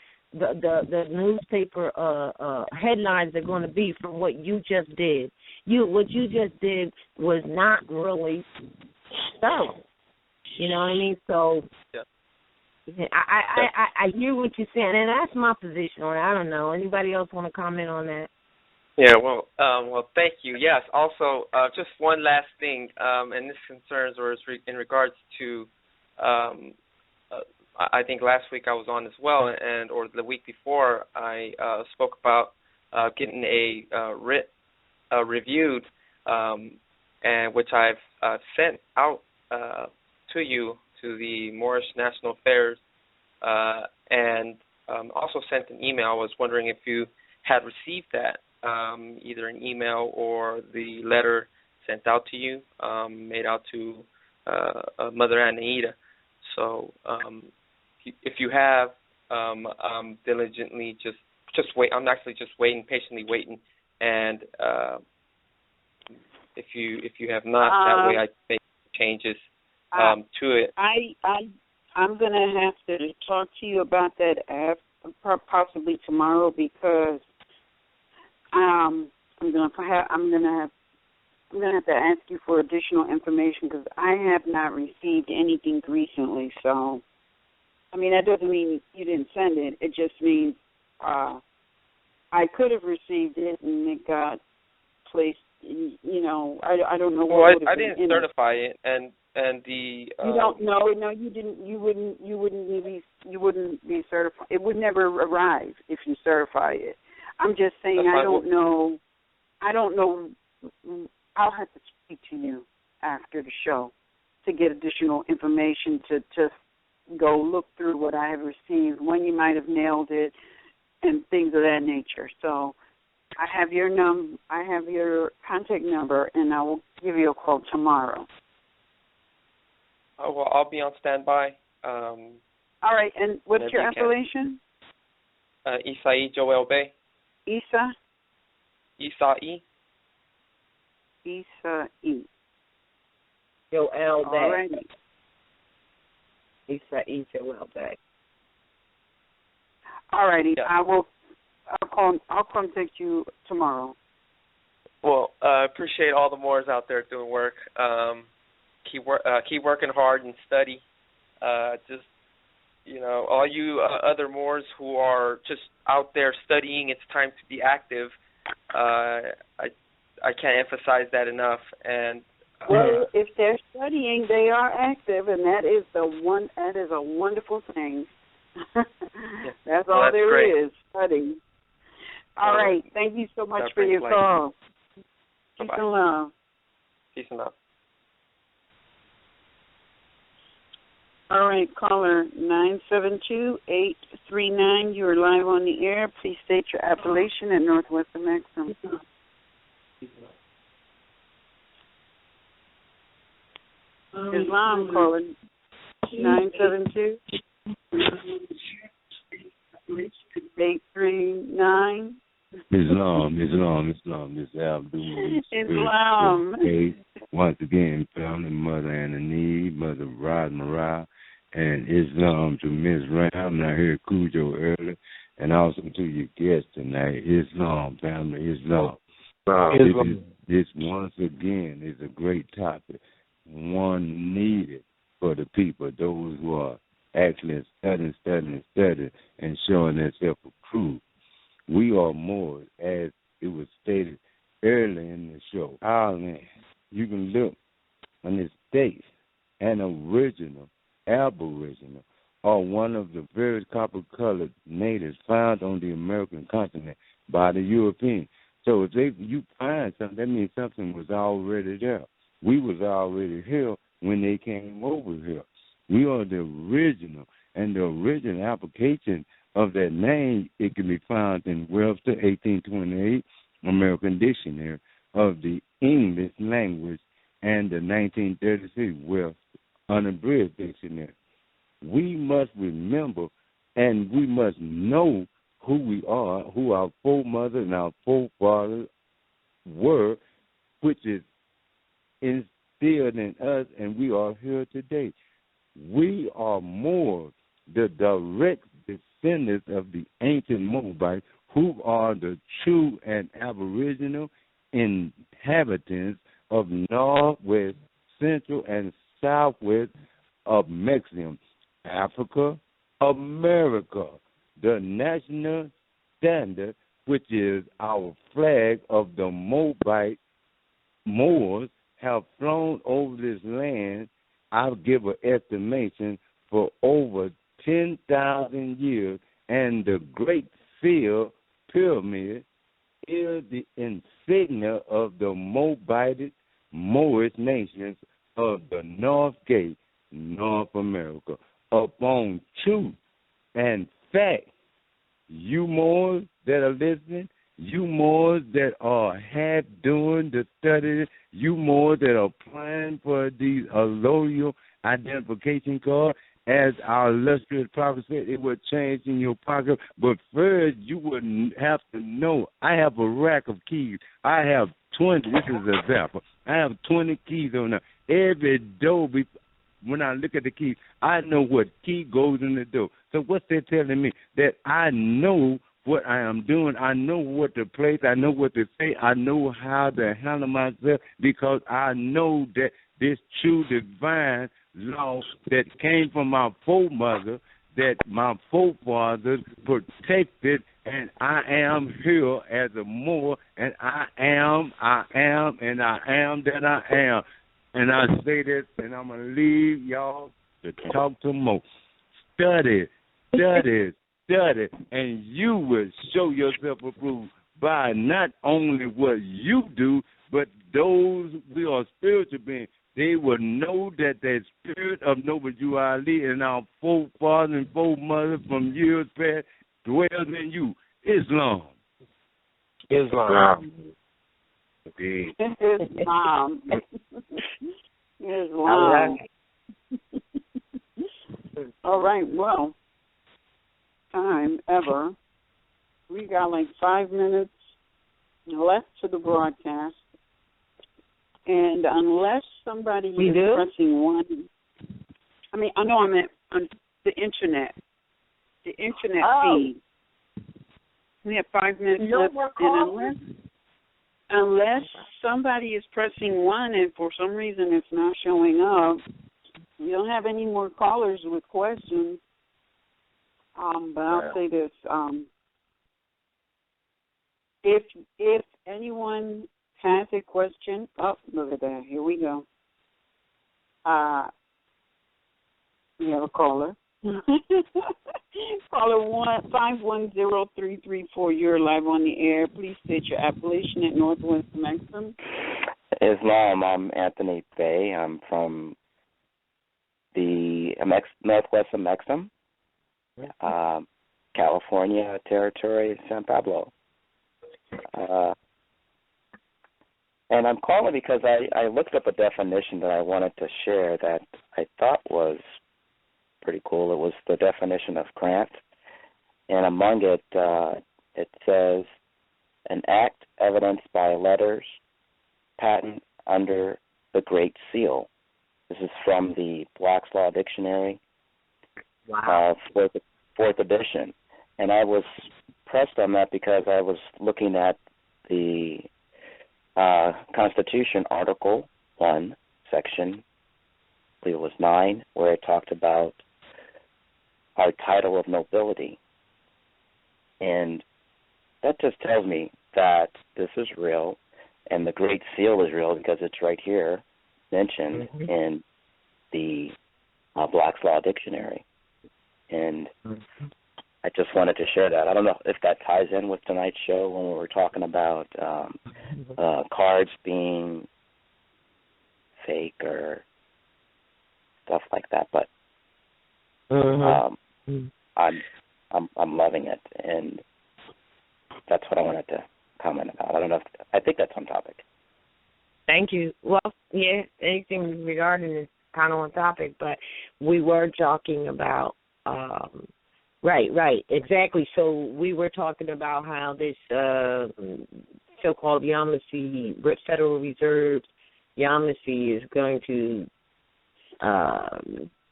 headlines are going to be from what you just did. What you just did was not really so. You know what I mean? So. Yeah. I hear what you're saying, and that's my position on it. I don't know. Anybody else want to comment on that? Yeah, well, thank you. Yes, also, just one last thing, and this concerns or is in regards to, I think last week I was on as well, or the week before I spoke about getting a writ reviewed, and which I've sent out to you. To the Moorish National Affairs, and also sent an email. I was wondering if you had received that, either an email or the letter sent out to you, made out to Mother Anita. So if you have, diligently just wait. I'm actually just waiting, patiently waiting, and if you have not, that way I can make changes. To it. I'm going to have to talk to you about that possibly tomorrow because I'm going to have to ask you for additional information because I have not received anything recently. So, I mean, that doesn't mean you didn't send it. It just means I could have received it and it got placed. I don't know. Well, I didn't certify it, and the you don't know. No, you didn't. You wouldn't be certified. It would never arrive if you certify it. I'm just saying. I don't know. I'll have to speak to you after the show to get additional information to just go look through what I have received, when you might have mailed it, and things of that nature. So I have your contact number, and I will give you a call tomorrow. Oh, well, I'll be on standby. All right, and what's your appellation? Isai Joel Bay. Isa? Isai. Isai. Joel Bay. All right. Isai Joel Bay. All righty. Yeah. I'll contact you tomorrow. Well, I appreciate all the Moors out there doing work. Keep working hard and study. Just, all you other Moors who are just out there studying, it's time to be active. I can't emphasize that enough. And well, if they're studying, they are active, and that is a wonderful thing. That's all there great. is, studying. All right. Thank you so much for your call. Peace and love. Peace and love. All right, caller 972-839. You are live on the air. Please state your appellation at Northwest of Maxim. Islam, caller 972-839. Islam. This Abdul. Islam. Once again, family, Mother Anani, Mother Rod Marah, and Islam to Miss Ram. Now here Cujo early, and also to your guest tonight, Islam, family, Islam. This once again is a great topic, one needed for the people, those who are actually studying, and showing themselves approved. We are more, as it was stated early in the show. Ireland, you can look on this state, an original, aboriginal, or one of the various copper-colored natives found on the American continent by the Europeans. So if you find something, that means something was already there. We was already here when they came over here. We are the original, and the original application of that name, it can be found in Webster 1828 American Dictionary of the English Language and the 1936 Webster Unabridged Dictionary. We must remember and we must know who we are, who our foremothers and our forefathers were, which is instilled in us, and we are here today. We are more the direct descendants of the ancient Moabites, who are the true and aboriginal inhabitants of northwest, central, and southwest of Mexico, Africa, America. The national standard, which is our flag of the Moabite Moors, have flown over this land. I'll give an estimation for over 10,000 years, and the Great Seal Pyramid is the insignia of the Moabite Moorish nations of the North Gate, North America. Upon truth and fact, you Moors that are listening, you Moors that are half doing the study, you Moors that are applying for these allodial identification cards, as our illustrious prophet said, it would change in your pocket. But first, you would have to know, I have a rack of keys. I have 20. This is an example. I have 20 keys on there. Every door, when I look at the keys, I know what key goes in the door. So what's that telling me? That I know what I am doing. I know what to place. I know what to say. I know how to handle myself, because I know that this true divine law that came from my foremother, that my forefathers protected, and I am here as a Moor, and I am that I am. And I say this, and I'm going to leave y'all to talk to Mo. Study, and you will show yourself approved by not only what you do, but those we are spiritual beings. they will know that the spirit of Noble Jew Ali and our forefathers and foremothers from years past dwells in you. Islam. Islam. Indeed. Islam. Islam. All right. All right, well, time ever. We got like 5 minutes left to the broadcast. And unless somebody is pressing one, I know I'm on the internet. The internet feed. We have 5 minutes left. And unless somebody is pressing one and for some reason it's not showing up, we don't have any more callers with questions. But I'll say this. If anyone has a question, look at that. Here we go. We have a caller. Caller 510-334. You're live on the air. Please state your appellation at Northwest Maxim. Islam. I'm Anthony Bay. I'm from the Northwest of Maxim, California territory, San Pablo. And I'm calling because I looked up a definition that I wanted to share that I thought was pretty cool. It was the definition of grant. And among it, it says, an act evidenced by letters, patent under the Great Seal. This is from the Black's Law Dictionary, fourth edition. And I was pressed on that because I was looking at the Constitution, Article 1, Section, I believe it was 9, where it talked about our title of nobility. And that just tells me that this is real, and the Great Seal is real because it's right here mentioned in the Black's Law Dictionary. And I just wanted to share that. I don't know if that ties in with tonight's show when we were talking about cards being fake or stuff like that, but I'm loving it, and that's what I wanted to comment about. I don't know I think that's on topic. Thank you. Well, yeah, anything regarding is kind of on topic, but we were talking about right, exactly. So we were talking about how this so-called Yamasee, Federal Reserve Yamasee, is going to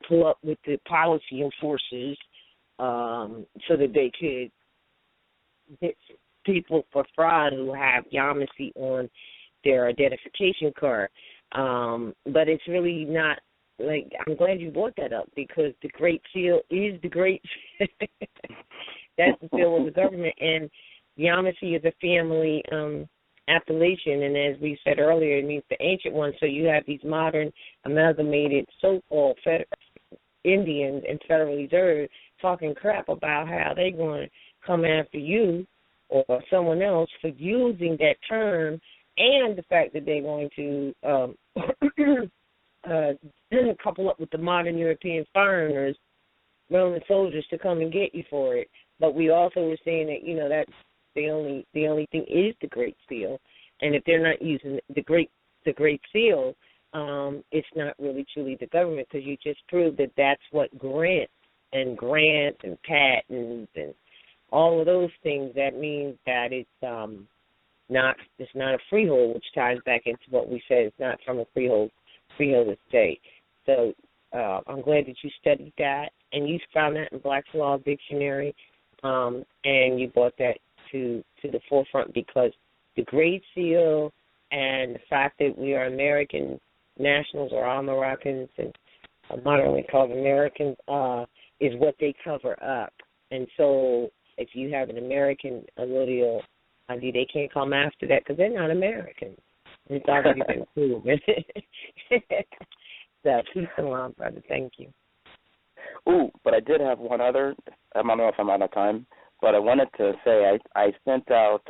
pull up with the policy enforcers so that they could get people for fraud who have Yamasee on their identification card. But it's really not, like, I'm glad you brought that up because the Great Seal is the Great that's the seal of the government, and Yamasee is a family appellation, and as we said earlier, it means the ancient one. So you have these modern amalgamated so-called Indians and Federal Reserve talking crap about how they're going to come after you or someone else for using that term, and the fact that they're going to couple up with the modern European foreigners, Roman soldiers, to come and get you for it. But we also were saying that, you know, that's the only thing is the Great Seal, and if they're not using the Great Seal, it's not really truly the government, because you just proved that that's what grants and patents and all of those things. That means that it's not a freehold, which ties back into what we said. It's not from a freehold estate. So I'm glad that you studied that, and you found that in Black's Law Dictionary, and you brought that to the forefront, because the Great Seal and the fact that we are American nationals, or all Moroccans and modernly called Americans, is what they cover up. And so if you have an American allodial ID, they can't come after that because they're not Americans. It's already been proven. So peace and love, brother. Thank you. Ooh, but I did have one other. I don't know if I'm out of time, but I wanted to say I sent out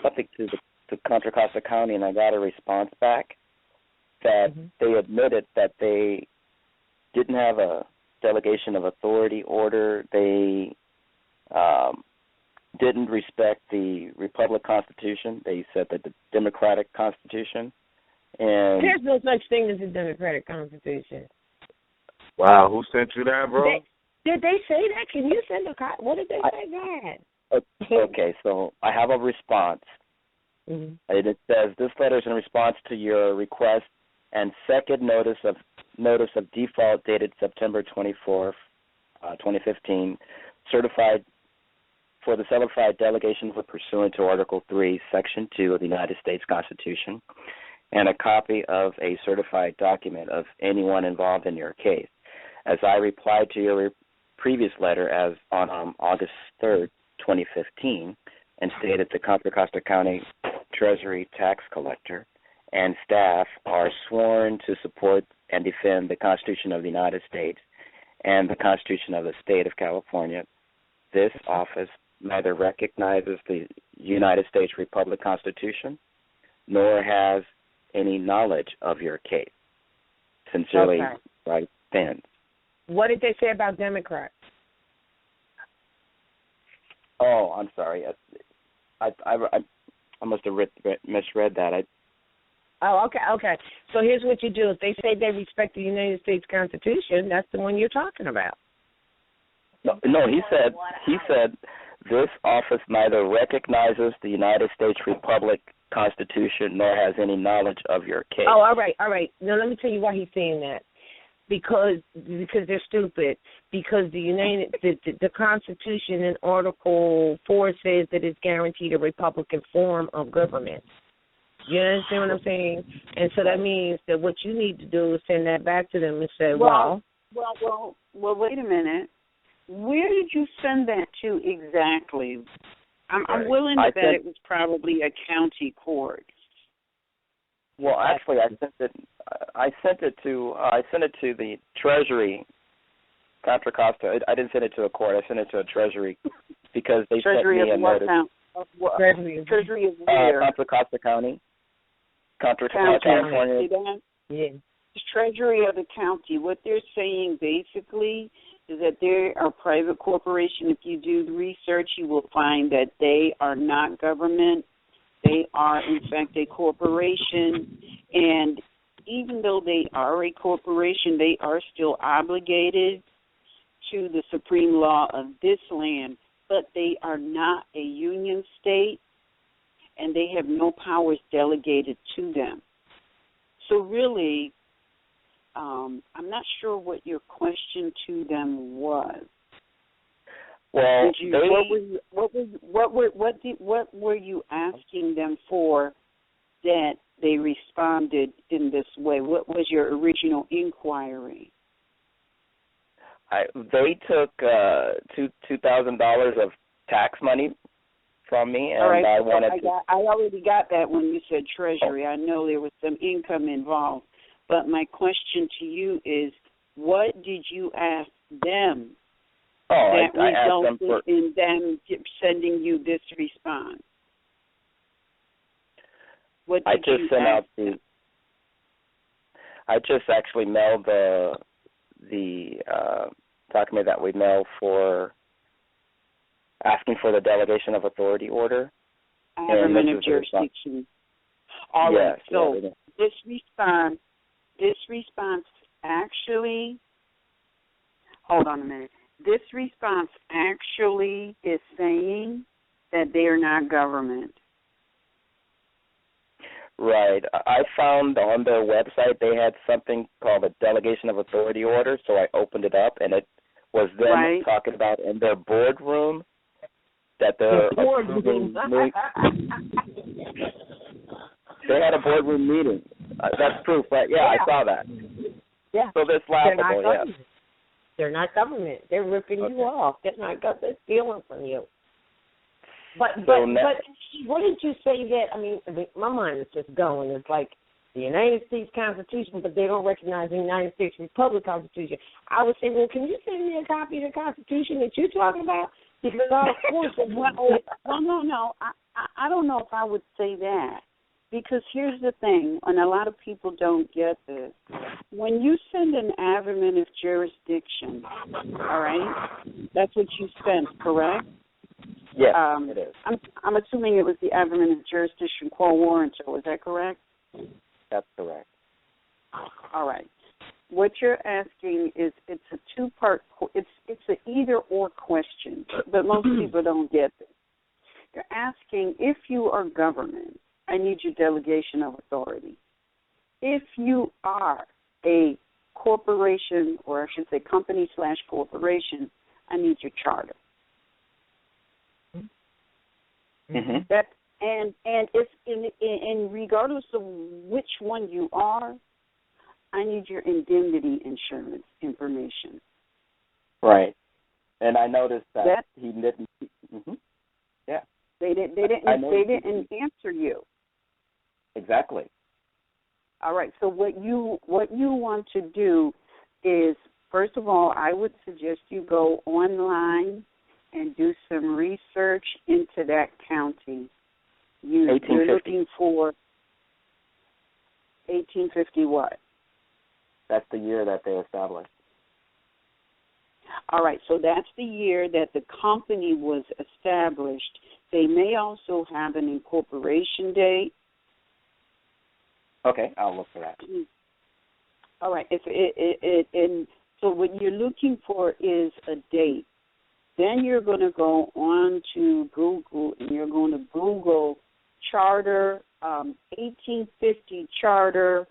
something to to Contra Costa County, and I got a response back that they admitted that they didn't have a delegation of authority order. They didn't respect the Republic Constitution. They said that the Democratic Constitution. And there's no such thing as a Democratic Constitution. Wow, who sent you that, bro? Did they say that? Can you send a copy? What did they say that? Okay, so I have a response. And it says, this letter is in response to your request and second notice of default dated September 24th, 2015, certified for the certified delegation for pursuant to Article 3, Section 2 of the United States Constitution, and a copy of a certified document of anyone involved in your case. As I replied to your previous letter as on August 3rd, 2015, and stated the Contra Costa County Treasury Tax Collector and staff are sworn to support and defend the Constitution of the United States and the Constitution of the State of California. This office neither recognizes the United States Republic Constitution nor has any knowledge of your case. Sincerely, Right Pence. What did they say about Democrats? Oh, I'm sorry. I must have misread that. Okay. So here's what you do. If they say they respect the United States Constitution, that's the one you're talking about. No, he said this office neither recognizes the United States Republic Constitution nor has any knowledge of your case. Oh, all right. Now let me tell you why he's saying that. Because they're stupid. Because the Constitution in Article 4 says that it's guaranteed a Republican form of government. You understand what I'm saying? And so that means that what you need to do is send that back to them and say, well, wait a minute. Where did you send that to exactly? I'm willing to bet it was probably a county court. Well, actually, I sent it to the Treasury, Contra Costa. I didn't send it to a court. I sent it to a Treasury because they Treasury sent me a notice. Treasury of where? Contra Costa County. Contra Costa, California. Yeah. Treasury of the county. What they're saying basically is that they are a private corporation. If you do the research, you will find that they are not government. They are, in fact, a corporation, and even though they are a corporation, they are still obligated to the supreme law of this land, but they are not a union state, and they have no powers delegated to them. So really, I'm not sure what your question to them was. Well, what were you asking them for that they responded in this way? What was your original inquiry? They took $2,000 of tax money from me, and right, I wanted I already got that when you said Treasury. I know there was some income involved, but my question to you is, what did you ask them? That resulted in them sending you this response. What did you ask them? I just actually mailed the document that we mailed for asking for the delegation of authority order. Amendment of jurisdiction. All right. So this response actually. Hold on a minute. This response actually is saying that they are not government. Right. I found on their website they had something called a delegation of authority order, so I opened it up, and it was them talking about in their boardroom that they're approving. They had a boardroom meeting. That's proof, right? Yeah, I saw that. Yeah. So that's laughable, yeah. They're not government. They're ripping you off. They're not government. Stealing from you. But what did you say that? I mean, my mind is just going. It's like the United States Constitution, but they don't recognize the United States Republic Constitution. I would say, well, can you send me a copy of the Constitution that you're talking about? Because of course, no. I don't know if I would say that. Because here's the thing, and a lot of people don't get this. When you send an affirmative jurisdiction, all right, that's what you sent, correct? Yes, it is. I'm assuming it was the affirmative jurisdiction quo warranto. Is that correct? That's correct. All right. What you're asking is it's a two-part. It's an either-or question, but most people don't get this. You're asking if you are government. I need your delegation of authority. If you are a corporation, or I should say company/corporation, I need your charter. Mm-hmm. That and if in regardless of which one you are, I need your indemnity insurance information. Right, and I noticed that he didn't. Mm-hmm. Yeah, they didn't answer you. Exactly. All right. So what you want to do is, first of all, I would suggest you go online and do some research into that county. You're looking for 1850 what? That's the year that they established. All right. So that's the year that the company was established. They may also have an incorporation date. Okay, I'll look for that. All right. And so what you're looking for is a date. Then you're going to go on to Google and you're going to Google charter, 1850 charter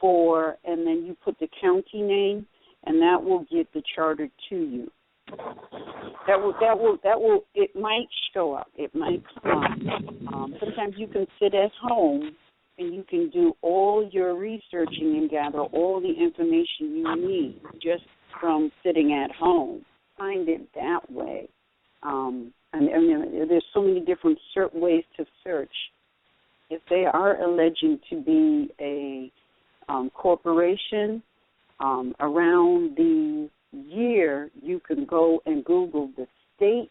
for, and then you put the county name, and that will get the charter to you. That will. It might show up. It might come up. Sometimes you can sit at home and you can do all your researching and gather all the information you need just from sitting at home. Find it that way. And there's so many different ways to search. If they are alleging to be a corporation, around the year, you can go and Google the state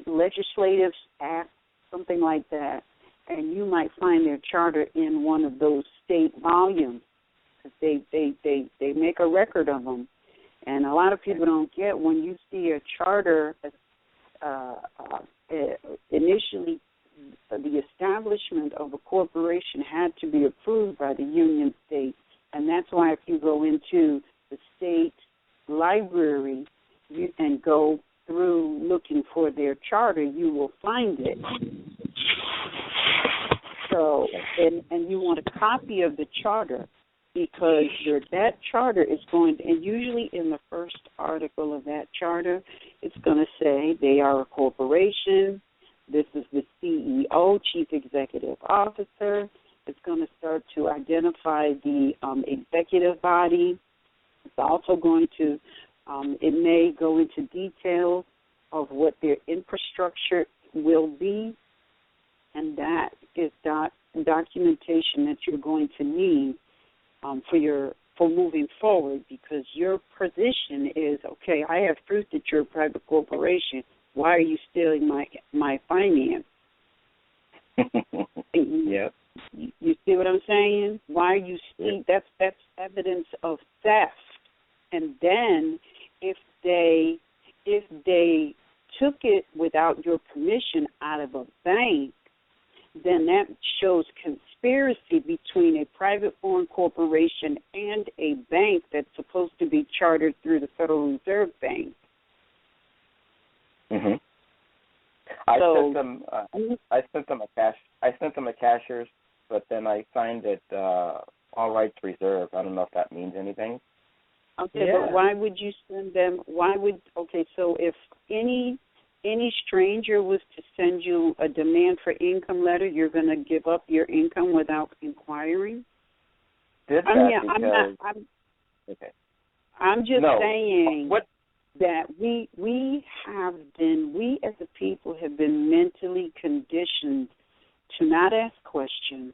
legislative act, something like that, and you might find their charter in one of those state volumes. They make a record of them, and a lot of people don't get when you see a charter. Initially, the establishment of a corporation had to be approved by the union state, and that's why if you go into the state library and go through looking for their charter, you will find it. So, and you want a copy of the charter because that charter is going to, and usually in the first article of that charter, it's going to say they are a corporation. This is the CEO, Chief Executive Officer. It's going to start to identify the executive body. It's also going to, it may go into detail of what their infrastructure will be, and that is documentation that you're going to need for moving forward, because your position is, okay, I have proof that you're a private corporation. Why are you stealing my finance? Yep. You see what I'm saying? Why are you stealing? That's evidence of theft. And then if they took it without your permission out of a bank, then that shows conspiracy between a private foreign corporation and a bank that's supposed to be chartered through the Federal Reserve Bank. Mhm. I sent them a cashier's, but then I signed it all rights reserved. I don't know if that means anything. Okay, yeah. But why would you send them? So if any stranger was to send you a demand for income letter, you're going to give up your income without inquiring? I'm just saying that we as a people have been mentally conditioned to not ask questions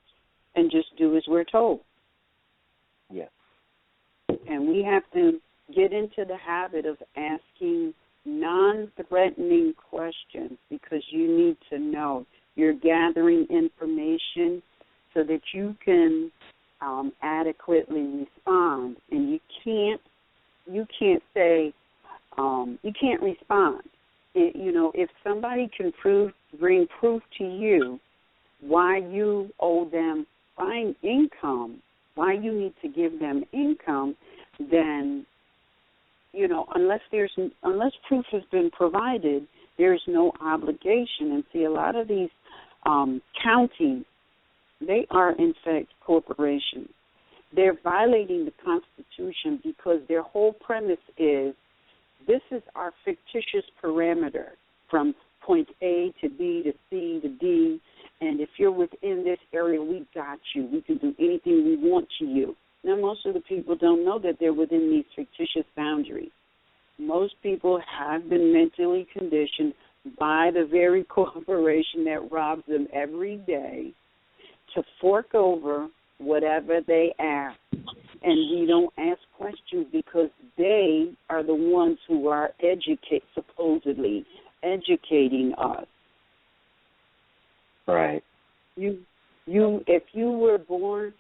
and just do as we're told. Yes. And we have to get into the habit of asking non-threatening questions, because you need to know. You're gathering information so that you can adequately respond, and you can't say you can't respond. If somebody can bring proof to you why you owe them income, why you need to give them income, then unless proof has been provided, there's no obligation. And see, a lot of these counties, they are in fact corporations. They're violating the Constitution because their whole premise is, this is our fictitious parameter from point A to B to C to D, and if you're within this area, we got you. We can do anything we want to you. Now, most of the people don't know that they're within these fictitious boundaries. Most people have been mentally conditioned by the very corporation that robs them every day to fork over whatever they ask. And we don't ask questions because they are the ones who are supposedly educating us. Right. If you were born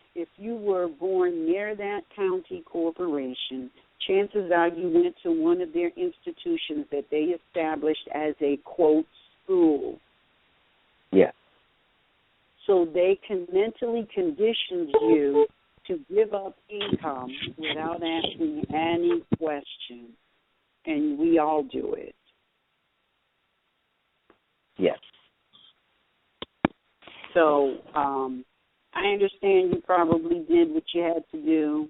near that county corporation, chances are you went to one of their institutions that they established as a, quote, school. Yeah. So they can mentally condition you to give up income without asking any questions. And we all do it. Yes. So I understand you probably did what you had to do.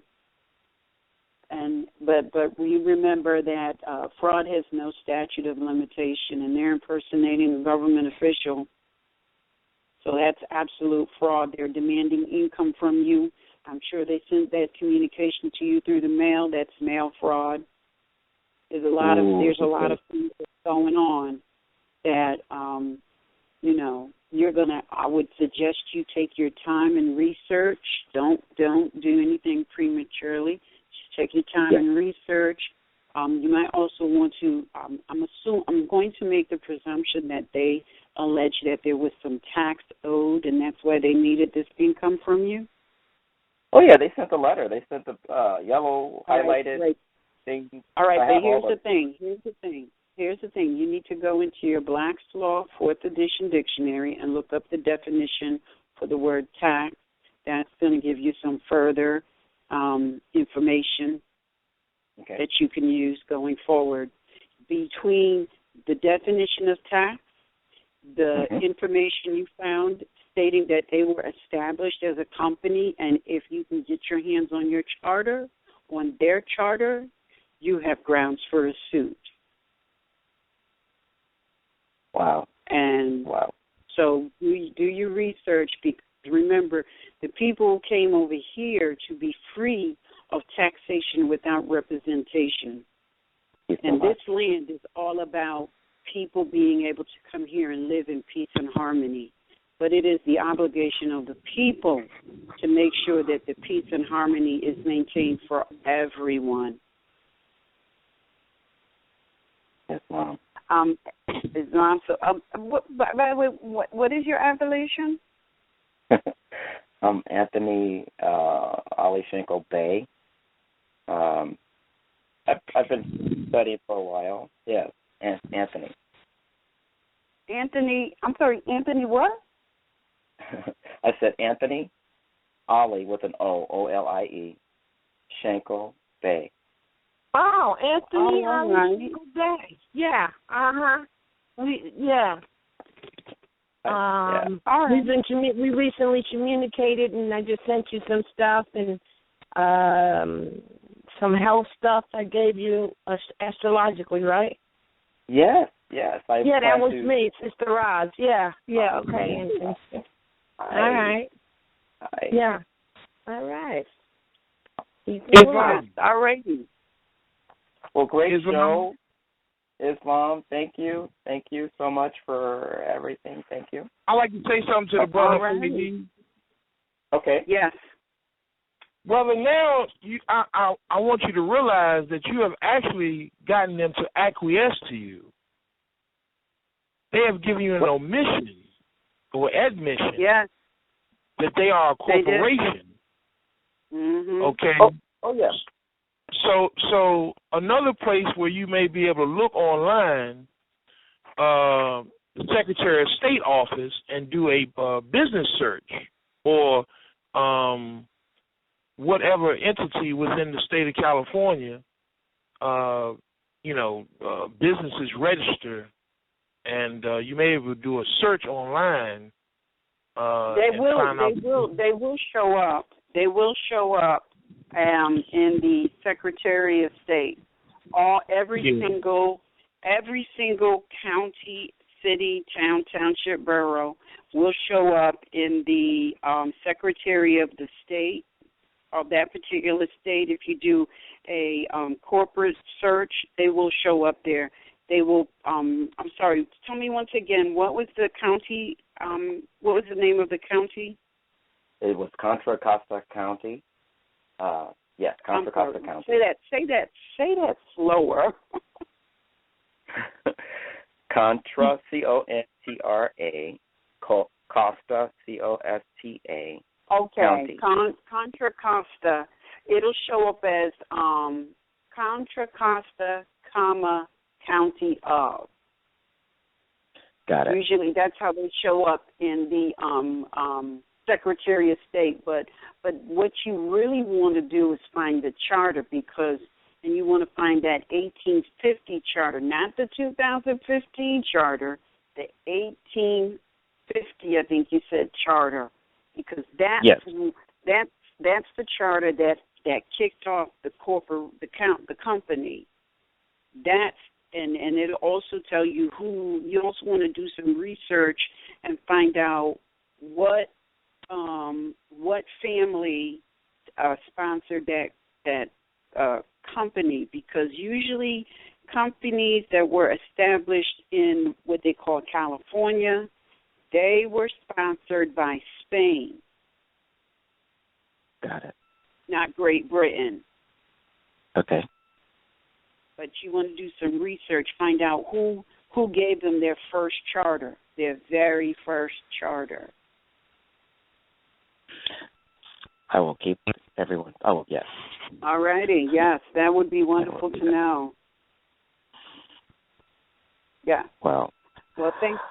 But we remember that fraud has no statute of limitation, and they're impersonating a government official. So that's absolute fraud. They're demanding income from you. I'm sure they sent that communication to you through the mail. That's mail fraud. There's a lot of things that's going on that I would suggest you take your time and research. Don't do anything prematurely. Just take your time and research. You might also want to. I'm going to make the presumption that they allege that there was some tax owed, and that's why they needed this income from you. Oh yeah, they sent a letter. They sent the yellow highlighted thing. All right, but here's the thing. Here's the thing. You need to go into your Black's Law 4th edition dictionary and look up the definition for the word tax. That's going to give you some further information that you can use going forward. Between the definition of tax, the information you found stating that they were established as a company, and if you can get your hands on their charter, you have grounds for a suit. Wow. So do your research, because remember, the people came over here to be free of taxation without representation. And this land is all about people being able to come here and live in peace and harmony. But it is the obligation of the people to make sure that the peace and harmony is maintained for everyone. Yes, Mom. Islam. So, by the way, what is your affiliation? I'm Anthony Alishenko Bay. I've been studying for a while. Yeah, Anthony. I'm sorry, Anthony what? I said Anthony Ali with an O-L-I-E, Shenko Bay. Oh, Anthony Ali Bay. Yeah. We recently communicated, and I just sent you some stuff and some health stuff I gave you astrologically, right? Yes. That was me, Sister Roz. Yeah, okay. Anthony. All right. Hi. Yeah. All right. Islam. All right. Well, great show. Islam, thank you. Thank you so much for everything. Thank you. I'd like to say something to the brother. Okay. Yes. Brother, now I want you to realize that you have actually gotten them to acquiesce to you. They have given you an omission or admission that they are a corporation. Mm-hmm. Okay? Oh, yeah. So another place where you may be able to look online, the Secretary of State office, and do a business search, or whatever entity within the state of California, businesses register, and you may be able to do a search online. They will show up. They will show up in the Secretary of State. Every single county, city, town, township, borough will show up in the Secretary of the State of that particular state. If you do a corporate search, they will show up there. They will. I'm sorry. Tell me once again. What was the county? What was the name of the county? It was Contra Costa County. Yes, Contra Costa County. Say that slower. Contra, C-O-N-T-R-A, Costa, C-O-S-T-A. Okay, County. Contra Costa. It'll show up as Contra Costa, County of. Got it. Usually that's how they show up in the Secretary of State. But what you really want to do is find the charter, and you want to find that 1850 charter, not the 2015 charter, the 1850, I think you said, charter, because that's the charter that kicked off the company. And it'll also tell you who. You also want to do some research and find out what family sponsored that company, because usually companies that were established in what they call California, they were sponsored by Spain. Got it. Not Great Britain. Okay. But you want to do some research, find out who gave them their first charter, their very first charter. I will keep everyone. Oh, yes. All righty. Yes, that would be wonderful to know. Yeah. Well, thanks.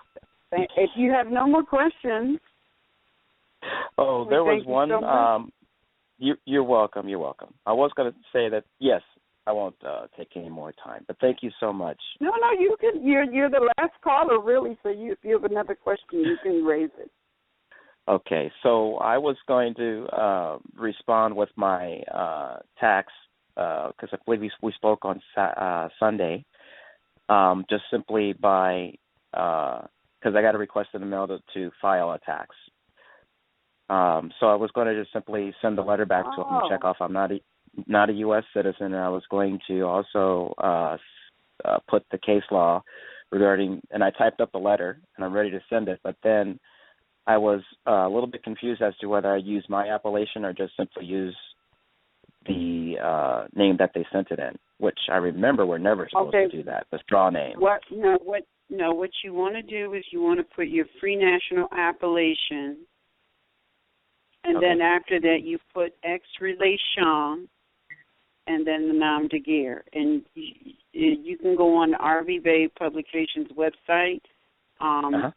If you have no more questions. Oh, there was one. So you're welcome. You're welcome. I was going to say that, yes, I won't take any more time, but thank you so much. No, you can. You're the last caller, really. So if you have another question, you can raise it. Okay, so I was going to respond with my tax, because I believe we spoke on Sunday, just simply by, because I got a request in the mail to file a tax. So I was going to just simply send the letter back to him and check off I'm not a U.S. citizen, and I was going to also put the case law regarding, and I typed up the letter, and I'm ready to send it, but then I was a little bit confused as to whether I use my appellation or just simply use the name that they sent it in, which I remember we're never supposed to do that, the straw name. What you want to do is you want to put your free national appellation, and then after that you put ex relation, and then the nom de guerre. And you can go on RV Bay Publications website, and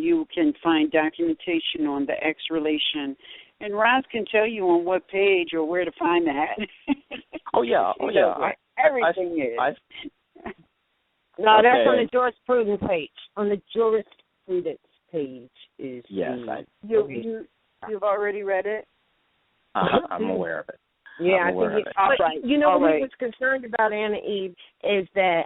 you can find documentation on the ex relation. And Roz can tell you on what page or where to find that. Everything is. No, that's on the jurisprudence page. On the jurisprudence page is. Yes, you've already read it. I'm aware of it. Yeah, I think what we was concerned about, Anna Eve, is that,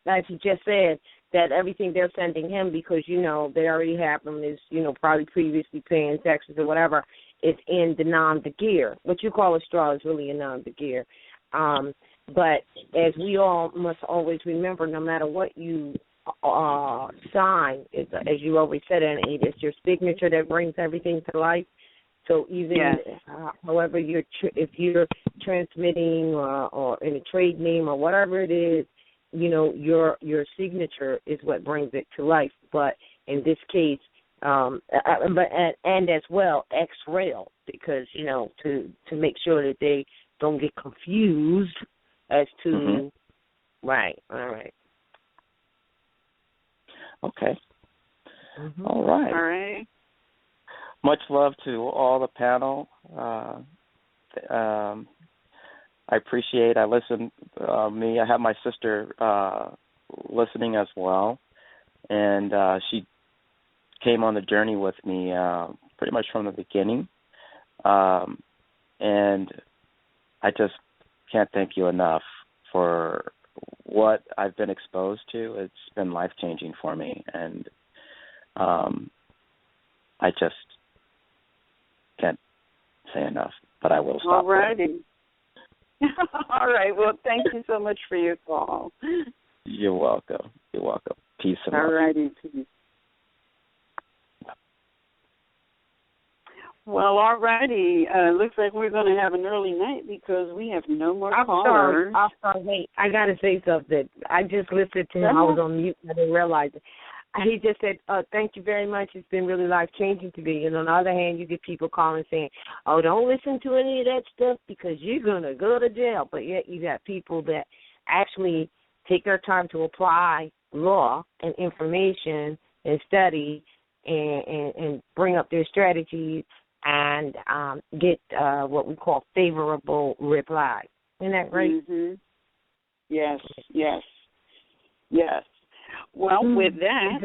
as you just said, that everything they're sending him, because, they already have him, is, probably previously paying taxes or whatever, is in the nom de guerre. What you call a straw is really a nom de guerre. But as we all must always remember, no matter what you sign, as you always said, Anna Eve, it's your signature that brings everything to life. So even however if you're transmitting or in a trade name or whatever it is, your signature is what brings it to life. But in this case, and as well X-Rail, because to make sure that they don't get confused as to right. All right. Okay. All right. All right. Much love to all the panel. I appreciate. I listen. I have my sister listening as well, and she came on the journey with me pretty much from the beginning. And I just can't thank you enough for what I've been exposed to. It's been life-changing for me, and I just can't say enough, but I will stop. All righty. All right. Well, thank you so much for your call. You're welcome. Peace and love. All righty. Peace. Well, all righty. Looks like we're going to have an early night because we have no more callers. I'm sorry. Wait, I got to say something. I just listened to him. I was on mute. I didn't realize it. He just said, thank you very much. It's been really life-changing to me. And on the other hand, you get people calling saying, oh, don't listen to any of that stuff because you're going to go to jail. But yet you got people that actually take their time to apply law and information and study and bring up their strategies and get what we call favorable replies. Isn't that great? Mm-hmm. Yes. Well, with that,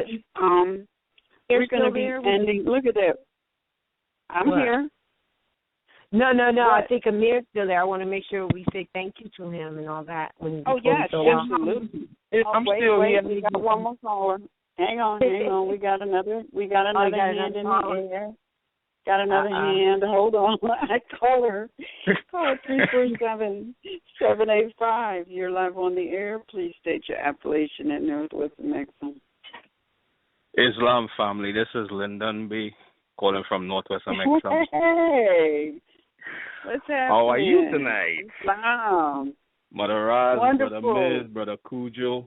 we're going to be ending. Look at that. I'm here. No. What? I think Amir's still there. I want to make sure we say thank you to him and all that. Yes, absolutely. I'm still here. We got one more caller. Hang on. We got another hand in the air. Got another hand. Hold on. I call her. Call 347-785. You're live on the air. Please state your appellation at Northwest Mexico. Islam family. This is Lyndon B. calling from Northwest Mexico. Hey. What's happening? How are you tonight? Islam. Mother Raz, Wonderful. Brother Miz, Brother Cujo.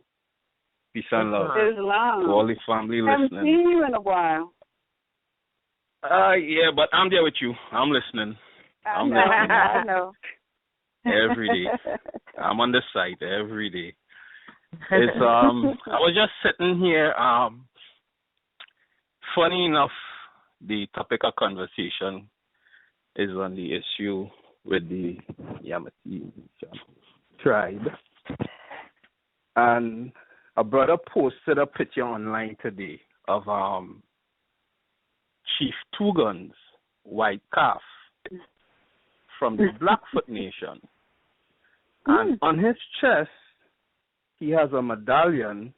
Peace and love. Islam. To all the family Haven't listening. seen you in a while. Yeah, but I'm there with you. I'm listening. I know. Every day. I'm on the site every day. It's I was just sitting here. Funny enough, the topic of conversation is on the issue with the Yamati tribe. And a brother posted a picture online today of Chief Two Guns, White Calf, from the Blackfoot Nation. And on his chest, he has a medallion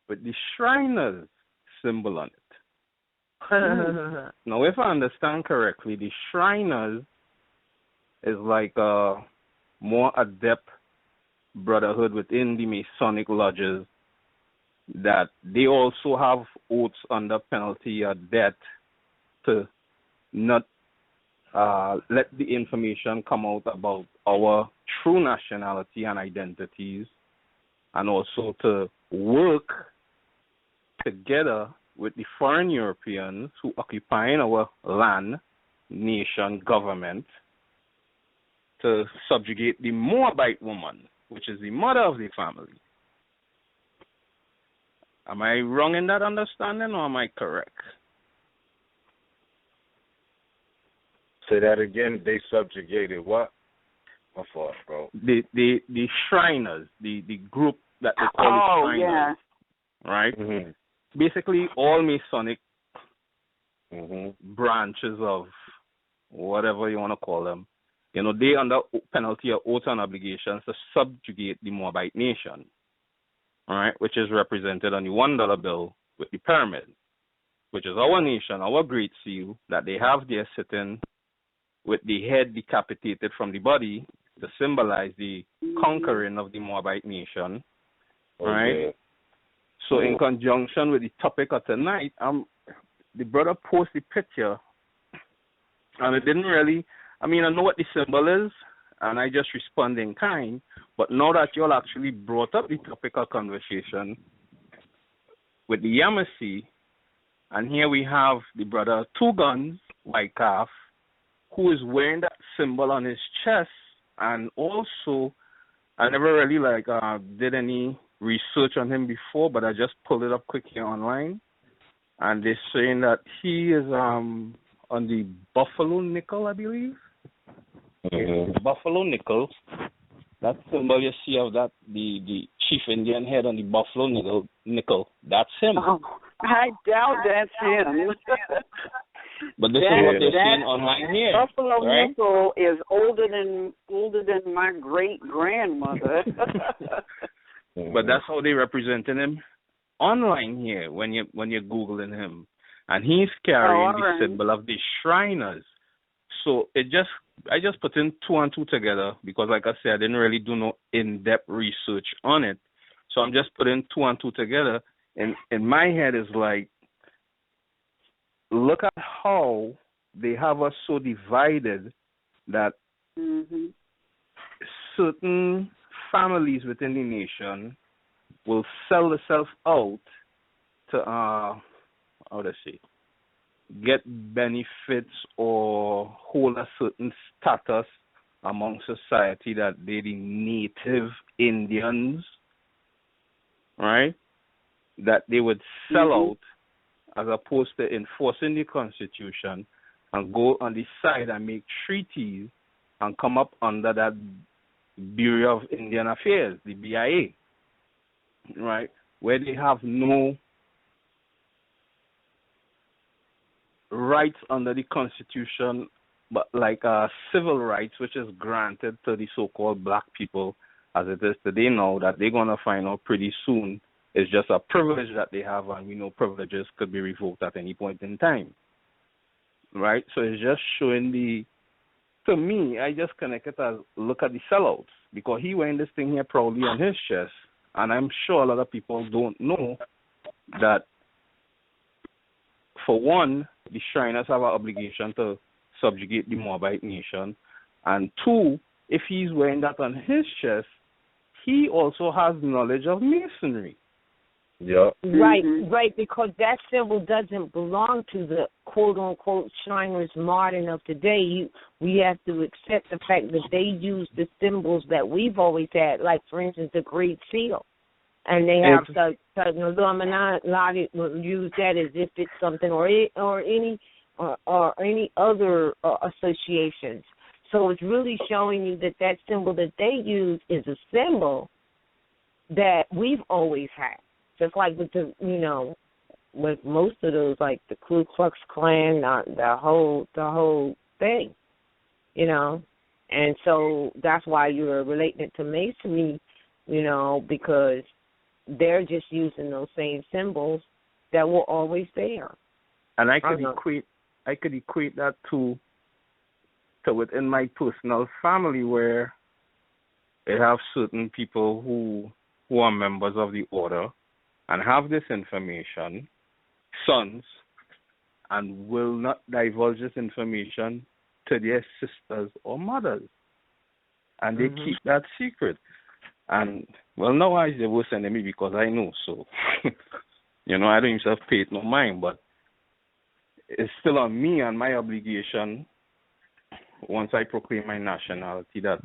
with the Shriners symbol on it. Now, if I understand correctly, the Shriners is like a more adept brotherhood within the Masonic lodges that they also have oaths under penalty of death to not let the information come out about our true nationality and identities, and also to work together with the foreign Europeans who occupy our land, nation, government, to subjugate the Moabite woman, which is the mother of the family. Am I wrong in that understanding, or am I correct? Say that again. They subjugated what? My fault, bro. The Shriners, the group that they call the Shriners, right? Mm-hmm. Basically, all Masonic branches of whatever you want to call them, they under penalty of oath and obligations to subjugate the Moabite nation, all right, which is represented on the $1 bill with the pyramid, which is our nation, our great seal that they have there sitting with the head decapitated from the body to symbolize the conquering of the Moabite nation, right? So in conjunction with the topic of tonight, the brother posted the picture And it didn't really, I mean, I know what the symbol is, and I just respond in kind, but now that you all actually brought up the topic of conversation with the Yamasee, and here we have the brother Two Guns, White Calf, who is wearing that symbol on his chest, and also, I never really did any research on him before, but I just pulled it up quick here online, and they're saying that he is on the Buffalo nickel, I believe. The Buffalo nickel. That symbol you see of that, the chief Indian head on the Buffalo nickel, that's him. Oh, I doubt that's him. But this is what they're saying online here. Buffalo right? nickel is older than my great grandmother. But that's how they represented him online here when you're googling him, and he's carrying the symbol of the Shriners. So I just put in two and two together because, like I said, I didn't really do no in-depth research on it. So I'm just putting two and two together, and in my head is like, look at how they have us so divided that certain families within the nation will sell themselves out to how to say, get benefits or hold a certain status among society that they're the native Indians, right? That they would sell out as opposed to enforcing the Constitution and go on the side and make treaties and come up under that Bureau of Indian Affairs, the BIA, right? Where they have no rights under the Constitution, but like civil rights, which is granted to the so-called black people as it is today now, that they're going to find out pretty soon is just a privilege that they have, and we know privileges could be revoked at any point in time, right? So it's just showing to me, I just connect it as, look at the sellouts, because he wearing this thing here proudly on his chest, and I'm sure a lot of people don't know that, for one, the Shriners have an obligation to subjugate the Moabite nation, and two, if he's wearing that on his chest, he also has knowledge of masonry. Yeah. Right, because that symbol doesn't belong to the quote-unquote Shriners modern of today. We have to accept the fact that they use the symbols that we've always had, like, for instance, the Great Seal. And they have certain Illuminati will use that as if it's something, or any other associations. So it's really showing you that symbol that they use is a symbol that we've always had. Just like with with most of those, like the Ku Klux Klan, the whole thing, and so that's why you're relating it to Masonry, because they're just using those same symbols that were always there. And I could equate that to within my personal family, where they have certain people who are members of the order and have this information, sons, and will not divulge this information to their sisters or mothers. And they keep that secret. And, well, now I the worst enemy because I know, so, I don't even pay it no mind, but it's still on me and my obligation, once I proclaim my nationality, that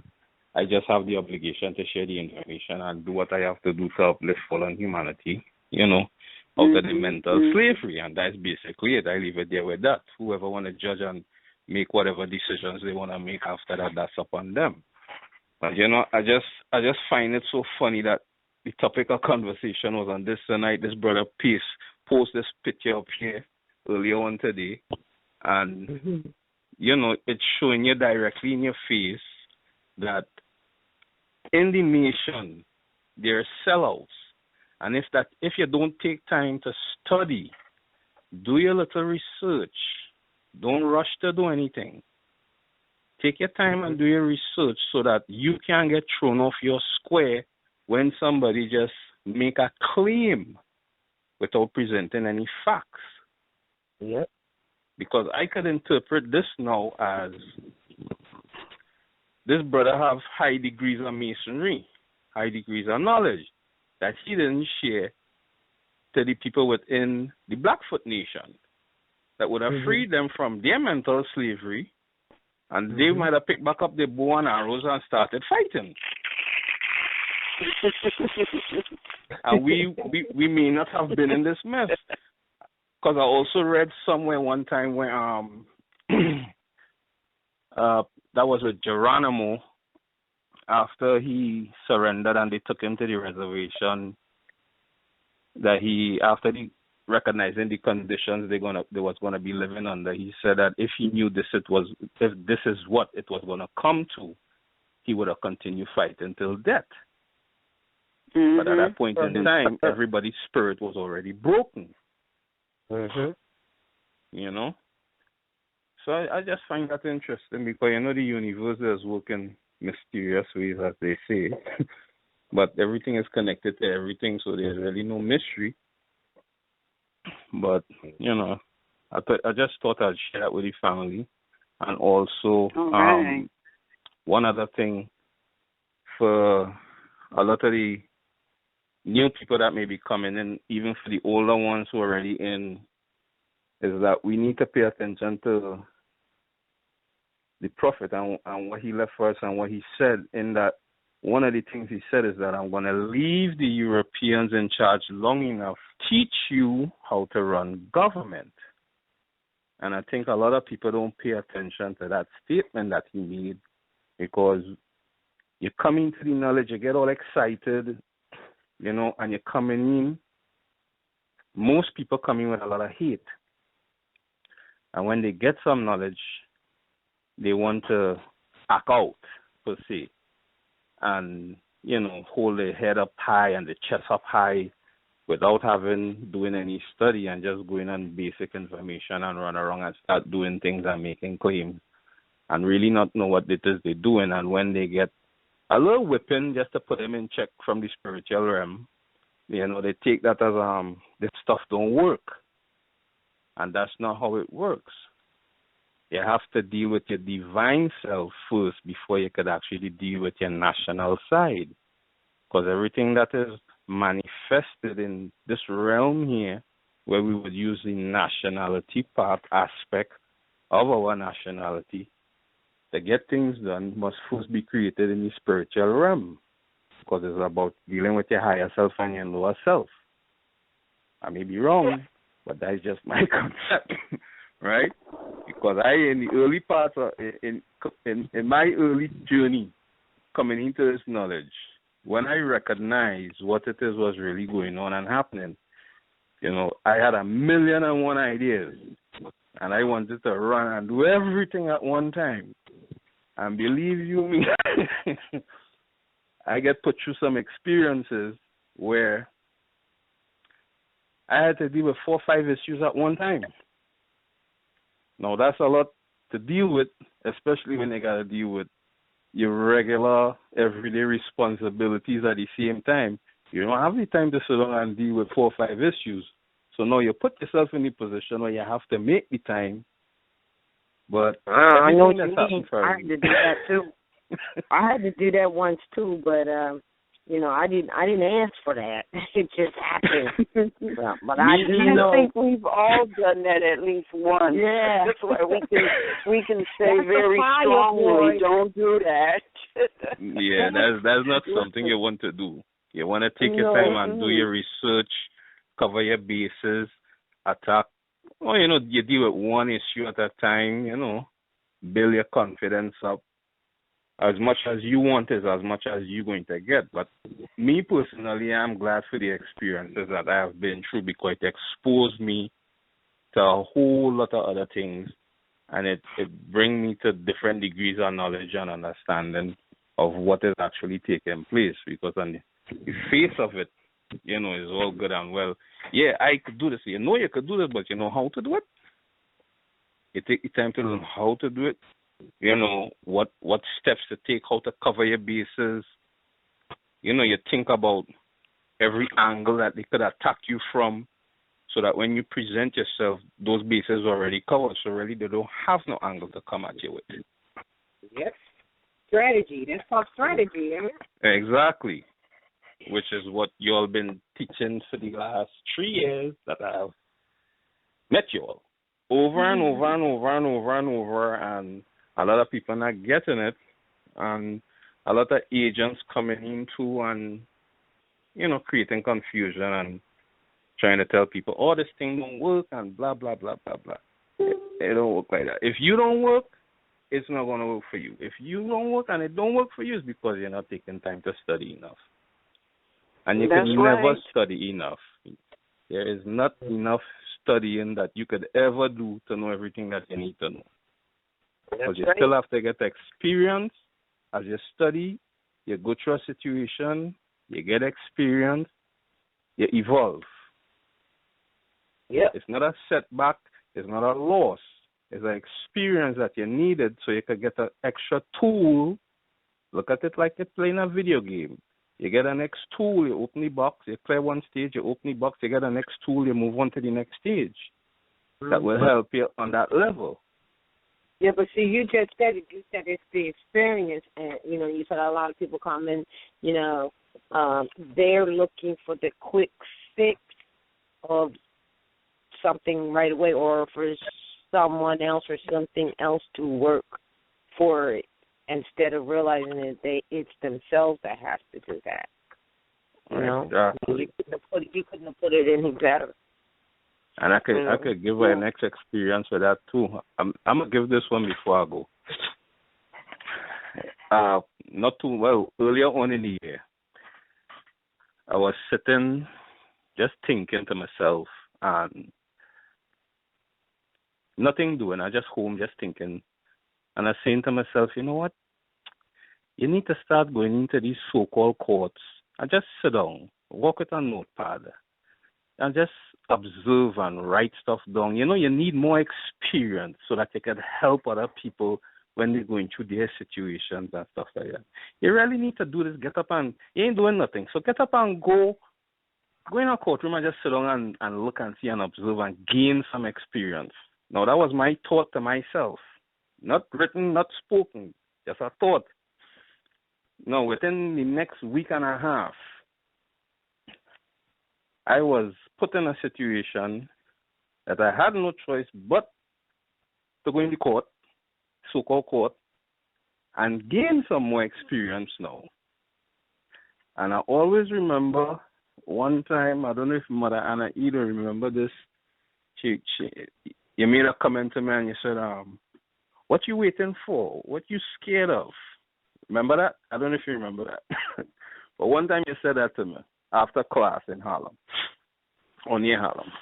I just have the obligation to share the information and do what I have to do to uplift fallen humanity, out of the mental slavery. And that's basically it. I leave it there with that. Whoever want to judge and make whatever decisions they want to make after that, that's upon them. But, I just find it so funny that the topic of conversation was on this tonight. This brother Peace posted this picture up here earlier on today. And, it's showing you directly in your face that in the nation, there are sellouts. And if you don't take time to study, do your little research, don't rush to do anything. Take your time and do your research so that you can get thrown off your square when somebody just make a claim without presenting any facts. Yep. because I could interpret this now as this brother have high degrees of masonry, high degrees of knowledge that he didn't share to the people within the Blackfoot Nation that would have freed them from their mental slavery, and they might have picked back up their bow and arrows and started fighting. And we may not have been in this mess. Because I also read somewhere one time where that was with Geronimo after he surrendered and they took him to the reservation, that after recognizing the conditions they was gonna be living under, he said that if he knew if this is what it was gonna come to, he would have continued fighting till death. But at that point in time, everybody's spirit was already broken. You know? So I just find that interesting because, the universe is working mysterious ways, as they say. But everything is connected to everything, so there's really no mystery. But, I just thought I'd share that with the family. And also, one other thing for a lot of the new people that may be coming in, even for the older ones who are already in, is that we need to pay attention to the Prophet and what he left for us and what he said, in that one of the things he said is that I'm going to leave the Europeans in charge long enough, teach you how to run government. And I think a lot of people don't pay attention to that statement that he made, because you come into the knowledge, you get all excited, and you're coming in. Most people come in with a lot of hate. And when they get some knowledge, they want to act out, per se. And, hold their head up high and the chest up high without doing any study, and just going on basic information and run around and start doing things and making claims and really not know what it is they're doing. And when they get a little whipping just to put them in check from the spiritual realm, they take that as this stuff don't work. And that's not how it works. You have to deal with your divine self first before you could actually deal with your national side. Because everything that is manifested in this realm here, where we would use the nationality part aspect of our nationality, to get things done must first be created in the spiritual realm. Because it's about dealing with your higher self and your lower self. I may be wrong, but that's just my concept, right? Because in the early parts of, in my early journey coming into this knowledge, when I recognized what it is was really going on and happening, I had 1,000,001 ideas, and I wanted to run and do everything at one time. And believe you me, I get put through some experiences where I had to deal with 4 or 5 issues at one time. Now, that's a lot to deal with, especially when you got to deal with your regular, everyday responsibilities at the same time. You don't have the time to sit down and deal with 4 or 5 issues. So now you put yourself in the position where you have to make the time. But I know what you mean. I had to do that too. I had to do that once too, but I didn't ask for that. It just happened. But I think we've all done that at least once. Yeah. That's why we can say very strongly, don't do that. Yeah, that's not something you want to do. You want to take your time and do your research, cover your bases, attack. Or, you deal with one issue at a time, build your confidence up. As much as you want is as much as you're going to get. But me personally, I'm glad for the experiences that I have been through, because it exposed me to a whole lot of other things. And it brings me to different degrees of knowledge and understanding of what is actually taking place. Because on the face of it, it's all good and well. Yeah, I could do this. You could do this, but you know how to do it? You take the time to learn how to do it. What steps to take, how to cover your bases. You think about every angle that they could attack you from, so that when you present yourself, those bases are already covered. So really, they don't have no angle to come at you with. Yep. Strategy. That's called strategy, isn't it? Exactly. Which is what you all been teaching for the last 3 years that I've met you all. Over and over and over and over and over, and a lot of people not getting it, and a lot of agents coming in too and, creating confusion and trying to tell people, oh, this thing don't work and blah, blah, blah, blah, blah. It don't work like that. If you don't work, it's not going to work for you. If you don't work and it don't work for you, it's because you're not taking time to study enough. And you can never study enough. There is not enough studying that you could ever do to know everything that you need to know. Because you still have to get experience. As you study, you go through a situation, you get experience, you evolve. Yeah. It's not a setback, it's not a loss. It's an experience that you needed so you could get an extra tool. Look at it like you're playing a video game. You get a next tool, you open the box, you clear one stage, you open the box, you get a next tool, you move on to the next stage. That will help you on that level. Yeah, but see, you just said it. You said it's the experience, and, you said a lot of people come in, they're looking for the quick fix of something right away, or for someone else or something else to work for it, instead of realizing that it's themselves that has to do that. Exactly. You couldn't have put it any better. And I could give her an next experience with that too. I'm gonna give this one before I go. Not too well. Earlier on in the year, I was sitting, just thinking to myself, and nothing doing. I just home, just thinking, and I saying to myself, you know what? You need to start going into these so-called courts and just sit down, walk with a notepad, and just observe and write stuff down. You need more experience so that you can help other people when they're going through their situations and stuff like that. You really need to do this. Get up and, you ain't doing nothing. So get up and go in a courtroom and just sit down and look and see and observe and gain some experience. Now, that was my thought to myself. Not written, not spoken, just a thought. Now, within the next week and a half, I was put in a situation that I had no choice but to go in the court, so-called court, and gain some more experience now. And I always remember one time, I don't know if Mother Anna either remember this, you made a comment to me and you said, what you waiting for? What you scared of? Remember that? I don't know if you remember that. But one time you said that to me after class in Harlem, or near Harlem.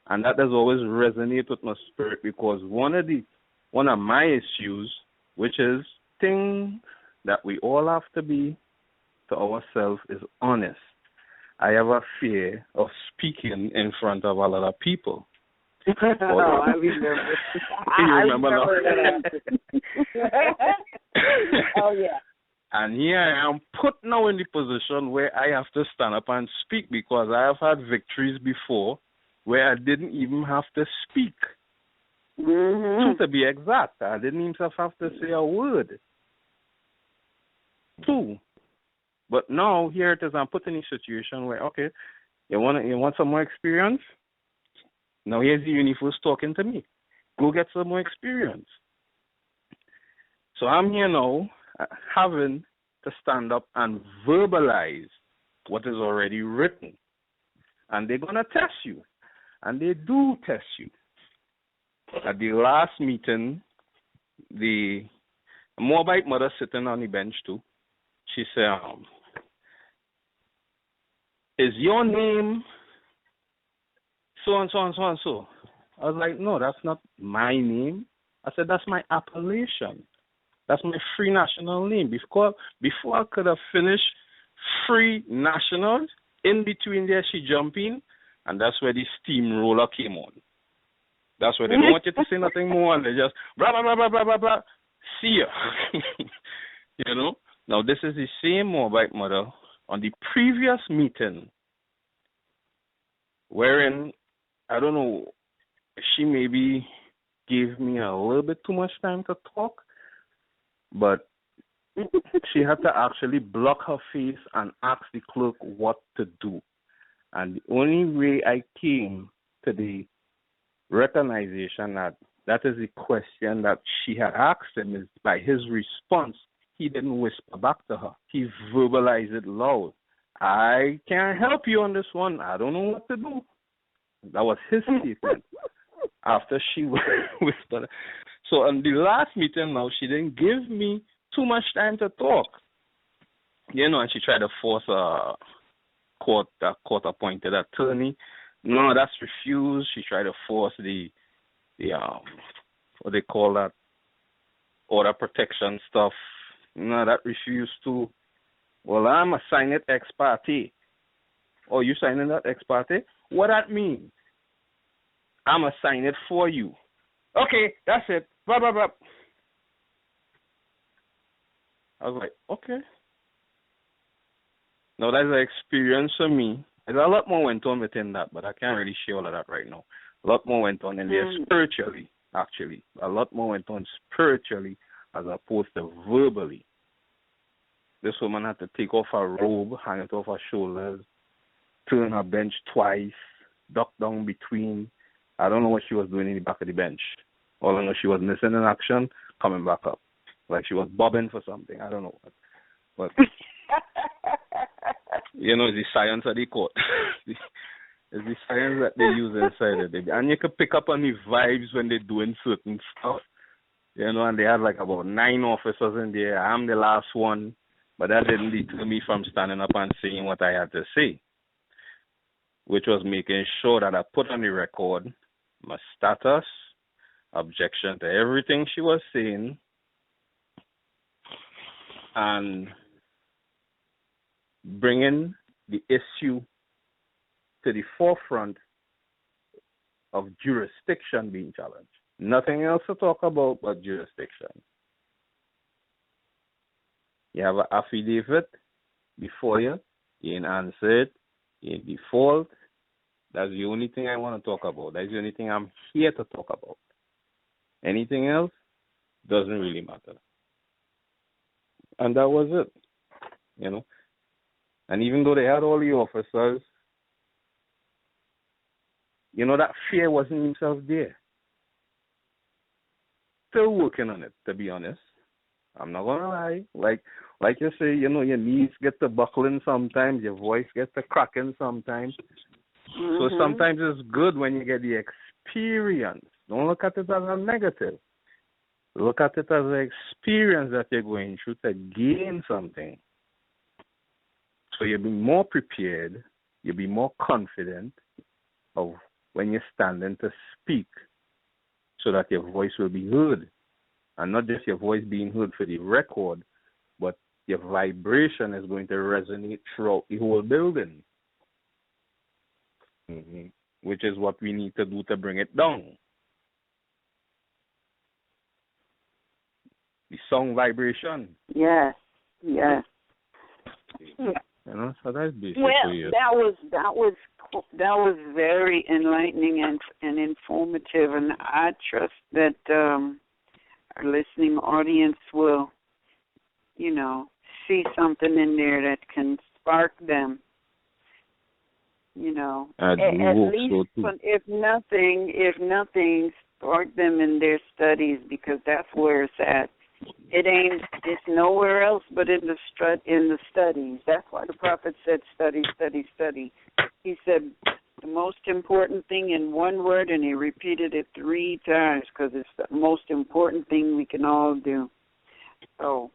And that has always resonated with my spirit, because one of my issues, which is things that we all have to be to ourselves, is honest. I have a fear of speaking in front of a lot of people. I remember. You remember that. Oh, yeah. And here I am put now in the position where I have to stand up and speak, because I have had victories before where I didn't even have to speak. Mm-hmm. To be exact, I didn't even have to say a word. 2. But now here it is, I'm put in a situation where, okay, you want some more experience? Now here's the universe talking to me. Go get some more experience. So I'm here now having to stand up and verbalize what is already written. And they're going to test you. And they do test you. At the last meeting, the Moabite mother sitting on the bench too, she said, is your name so and so and so and so? I was like, no, that's not my name. I said, that's my appellation. That's my free national name. Before I could have finished free national, in between there she jumped in, and that's where the steamroller came on. That's where they don't want you to say nothing more, and they just blah, blah, blah, blah, blah, blah, blah. See ya. Now this is the same Moabite mother on the previous meeting, wherein I don't know, she maybe gave me a little bit too much time to talk, but she had to actually block her face and ask the clerk what to do. And the only way I came to the recognition that is the question that she had asked him is by his response. He didn't whisper back to her. He verbalized it loud. I can't help you on this one. I don't know what to do. That was his statement after she whispered. So on the last meeting now, she didn't give me too much time to talk. And she tried to force a court-appointed attorney. No, that's refused. She tried to force the what they call that, order protection stuff. No, that refused too. Well, I'm a sign it ex parte. Oh, you signing that ex parte? What that mean? I'm a sign it for you. Okay, that's it. Blah, blah, blah. I was like, okay. Now, that's an experience for me. There's a lot more went on within that, but I can't really share all of that right now. A lot more went on in there spiritually, actually. A lot more went on spiritually as opposed to verbally. This woman had to take off her robe, hang it off her shoulders, turn her bench twice, duck down between. I don't know what she was doing in the back of the bench. All I know, she was missing in action, coming back up. Like she was bobbing for something. I don't know. But it's the science of the court. It's the science that they use inside of it. And you can pick up on the vibes when they're doing certain stuff. And they had like about 9 officers in there. I'm the last one. But that didn't deter me from standing up and saying what I had to say, which was making sure that I put on the record my status, objection to everything she was saying, and bringing the issue to the forefront of jurisdiction being challenged. Nothing else to talk about but jurisdiction. You have an affidavit before you. You ain't answer it. You ain't default. That's the only thing I want to talk about. That's the only thing I'm here to talk about. Anything else doesn't really matter. And that was it. And even though they had all the officers, that fear wasn't himself there. Still working on it, to be honest. I'm not gonna lie. Like you say, your knees get to buckling sometimes, your voice gets to cracking sometimes. So sometimes it's good when you get the experience. Don't look at it as a negative. Look at it as an experience that you're going through to gain something. So you'll be more prepared, you'll be more confident of when you're standing to speak so that your voice will be heard. And not just your voice being heard for the record, but your vibration is going to resonate throughout the whole building, which is what we need to do to bring it down. The song vibration. Yes. So that's basically it. That was very enlightening and informative, and I trust that our listening audience will, see something in there that can spark them. At least, if nothing, spark them in their studies, because that's where it's at. It's nowhere else but in the studies. That's why the prophet said, study, study, study. He said the most important thing in one word, and he repeated it 3 times because it's the most important thing we can all do. So,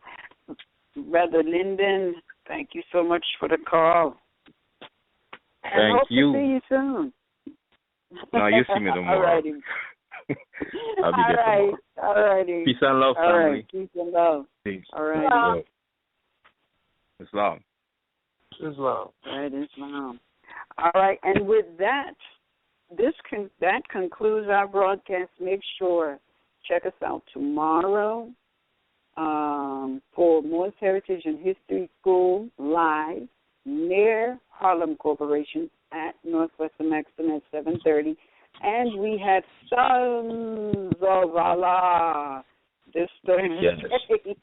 Brother Lyndon, thank you so much for the call. And hope to see you soon. No, you see me tomorrow. All righty. I'll be there tomorrow. All righty. Peace and love, family. All right. Peace and love. Peace. All right. Islam. Islam. Right, Islam. All right, and with that, that concludes our broadcast. Make sure check us out tomorrow for Moor's Heritage and History School live near Harlem Corporation at Northwestern Maxim at 7:30. And we had Sons of Allah this Thursday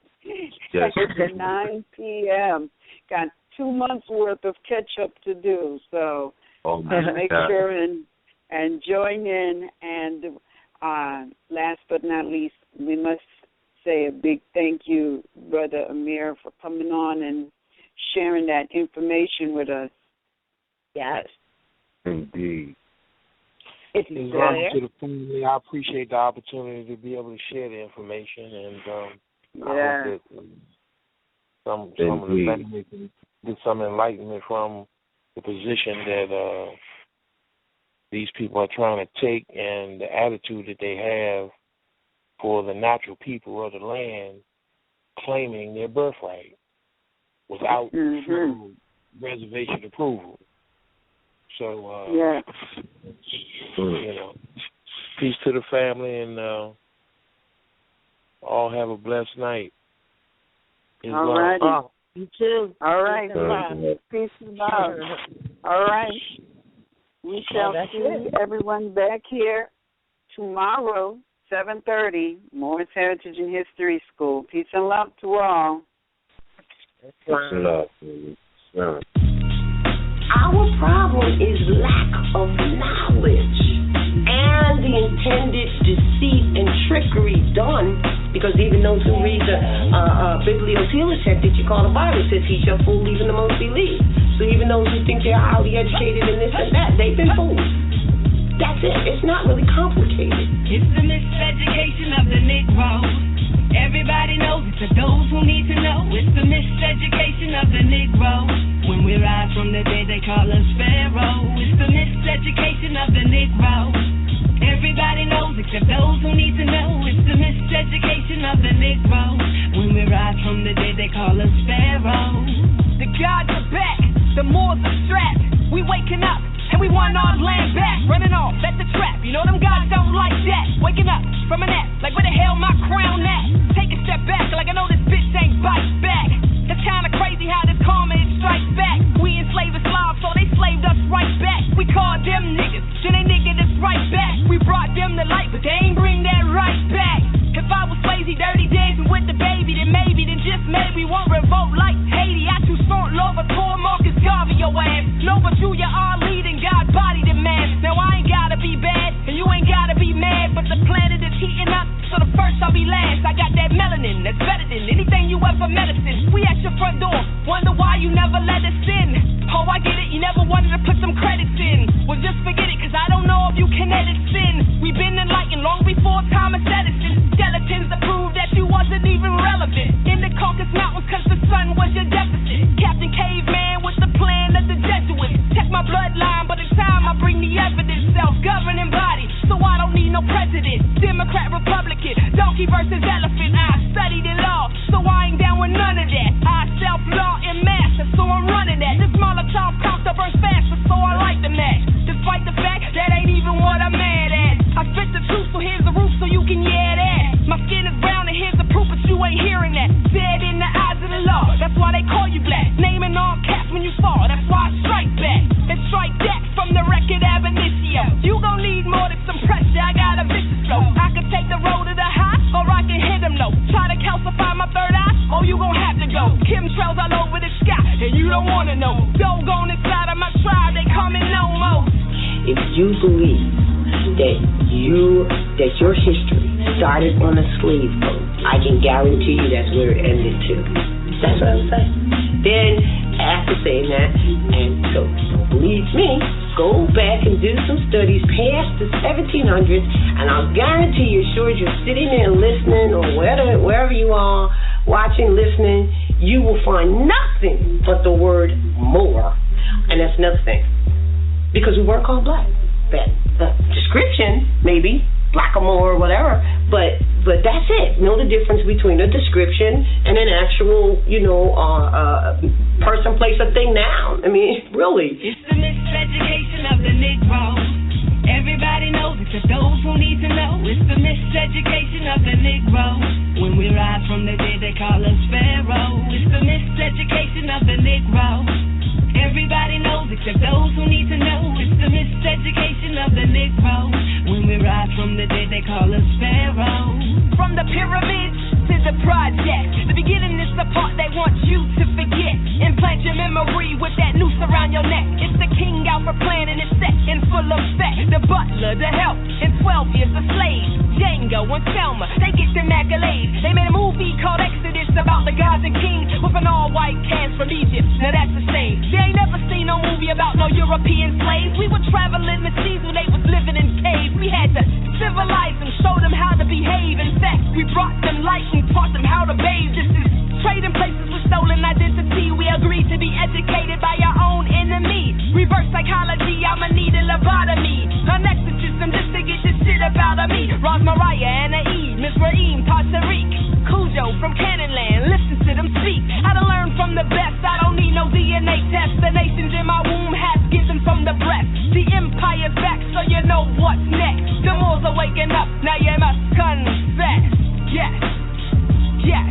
at 9 p.m. Got 2 months worth of catch-up to do, so make sure and join in. And last but not least, we must say a big thank you, Brother Amir, for coming on and sharing that information with us. Yes. Indeed. To the family, I appreciate the opportunity to be able to share the information, and I hope that some of the family can get some enlightenment from the position that these people are trying to take and the attitude that they have for the natural people of the land claiming their birthright without reservation approval. So, peace to the family, and all have a blessed night. All right. Oh, you too. All right. Peace and love. All right. We shall see everyone back here tomorrow, 7:30, Moor's Heritage and History School. Peace and love to all. Peace and love. Yeah. Our problem is lack of knowledge and the intended deceit and trickery done, because even those who read the bibliophile check that you call the Bible says he shall fool even the most elite. So even those who think they're highly educated and this and that, they've been fooled. That's it. It's not really complicated. It's the miseducation of the Negro. Everybody knows it. To those who need to know, it's the miseducation of the Negro. When we rise from the dead, they call us Pharaoh. It's the miseducation of the Negro. Everybody knows except those who need to know. It's the miseducation of the Negro. When we rise from the dead, they call us Pharaoh. The gods are back. The Moors are strapped. We waking up. And we want our land back, running off, that's a trap. You know them guys don't like that. Waking up from a nap, like where the hell my crown at? Take a step back, like I know this bitch ain't bite back. That's kinda crazy how this karma it strikes back. We enslaved Islam, so they slaved us right back. We called them niggas, then they niggered us right back. We brought them the light, but they ain't bring that right back. If I was lazy, dirty dancing with the baby, then just maybe we won't revolt like Haiti. I too smart, Lova, Tor, Marcus Garvey, your ass. Nova, Julia, our leading God body the man. Now I ain't gotta be bad, and you ain't gotta be mad, but the planet is heating up, so the first I'll be last. I got that melanin that's better than anything you ever medicine. We at your front door, wonder why you never let us in. Oh, I get it, you never wanted to put some credits in. Well, just forget it, cause I don't know if you can edit sin. We've been enlightened long before Thomas Edison. Skeletons to prove that you wasn't even relevant. In the Caucasus Mountains, cause the sun was your deficit. Captain Caveman with the plan of the Jesuits. Check my bloodline, but in time I bring the evidence. Self-governing body, so I don't need no president. Democrat, Republican, donkey versus elephant. I studied in law, so I ain't down with none of that. I self-law and master, so I'm running that. This Molotov cocktail burns faster, so I like the match. Despite the fact that ain't even what I'm mad at. I spit the truth, so here's the roof, so you can that. My skin is brown, and here's the proof, but you ain't hearing that. Dead in the eyes of the law, that's why they call you black. Naming all caps when you fall, that's why I strike back. And strike that from the record ab initio. You gon' need more than some pressure, I got a vicious flow. I can take the road to the high, or I can hit them low. Try to calcify my third eye, oh you gon' have to go. Chemtrails all over the sky, and you don't wanna know. Doggone inside of my tribe, they coming no more. If you believe that your history started on a slave boat, I can guarantee you that's where it ended too. That's what I'm saying. Then, after saying that, and so believe me, go back and do some studies past the 1700s, and I'll guarantee you, sure as you're sitting there listening, or wherever you are, watching, listening, you will find nothing but the word Moor. And that's another thing. Because we weren't called black. That description, maybe, black or more or whatever, but that's it. Know the difference between a description and an actual, person, place, or thing, noun. I mean, really. It's the miseducation of the Negro. Everybody knows it, to those who need to know. It's the miseducation of the Negro. When we rise from the dead, they call us Pharaoh. It's the miseducation of the Negro. Everybody knows except those who need to know. It's the miseducation of the Negro. call us Pharaoh. From the pyramids to the project, the beginning is the part they want you to forget. Implant your memory with that noose around your neck. It's the King Alpha plan and it's set in full effect. The butler, the help, in 12 years a slave. Django and Selma, they get them accolades. They made a movie called Exodus about the gods and kings with an all-white cast from Egypt. Now that's the same. They ain't never seen no movie about no European slaves. We were traveling the seas when they was living in caves. We had to civilize them, show them how to behave. In fact, we brought them light and taught them how to bathe. This is trading places with stolen identity. We agreed to be educated by our own enemy. Reverse psychology, I'ma need a lobotomy. An exorcism just to get this shit about me. Roz Mariah, Anna E, Miss Raheem, Tariq, Cujo from Cannonland. Listen to them speak. How to learn from the best. I don't need no DNA test. The nations in my womb has given from the breast. The empire's back, so you know what's next. The Moors are waking up, now you must confess. Yes, yes.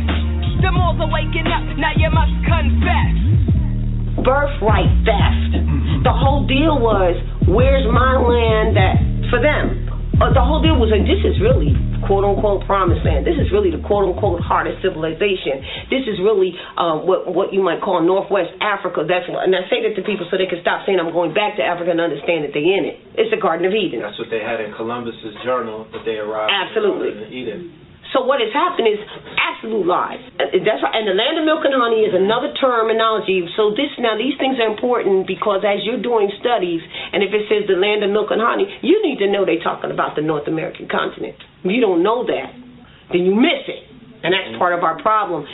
The Moors are waking up, now you must confess. Birthright theft. The whole deal was, where's my land that, for them, the whole deal was like, this is really quote-unquote promised land. This is really the quote-unquote heart of civilization. This is really what you might call Northwest Africa. And I say that to people so they can stop saying I'm going back to Africa and understand that they're in it. It's the Garden of Eden. That's what they had in Columbus's journal that they arrived Absolutely. in Eden. So what has happened is absolute lies. That's right. And the land of milk and honey is another terminology. So these things are important because as you're doing studies, and if it says the land of milk and honey, you need to know they're talking about the North American continent. If you don't know that, then you miss it. And that's part of our problem.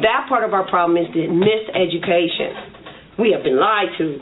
That part of our problem is the miseducation. We have been lied to.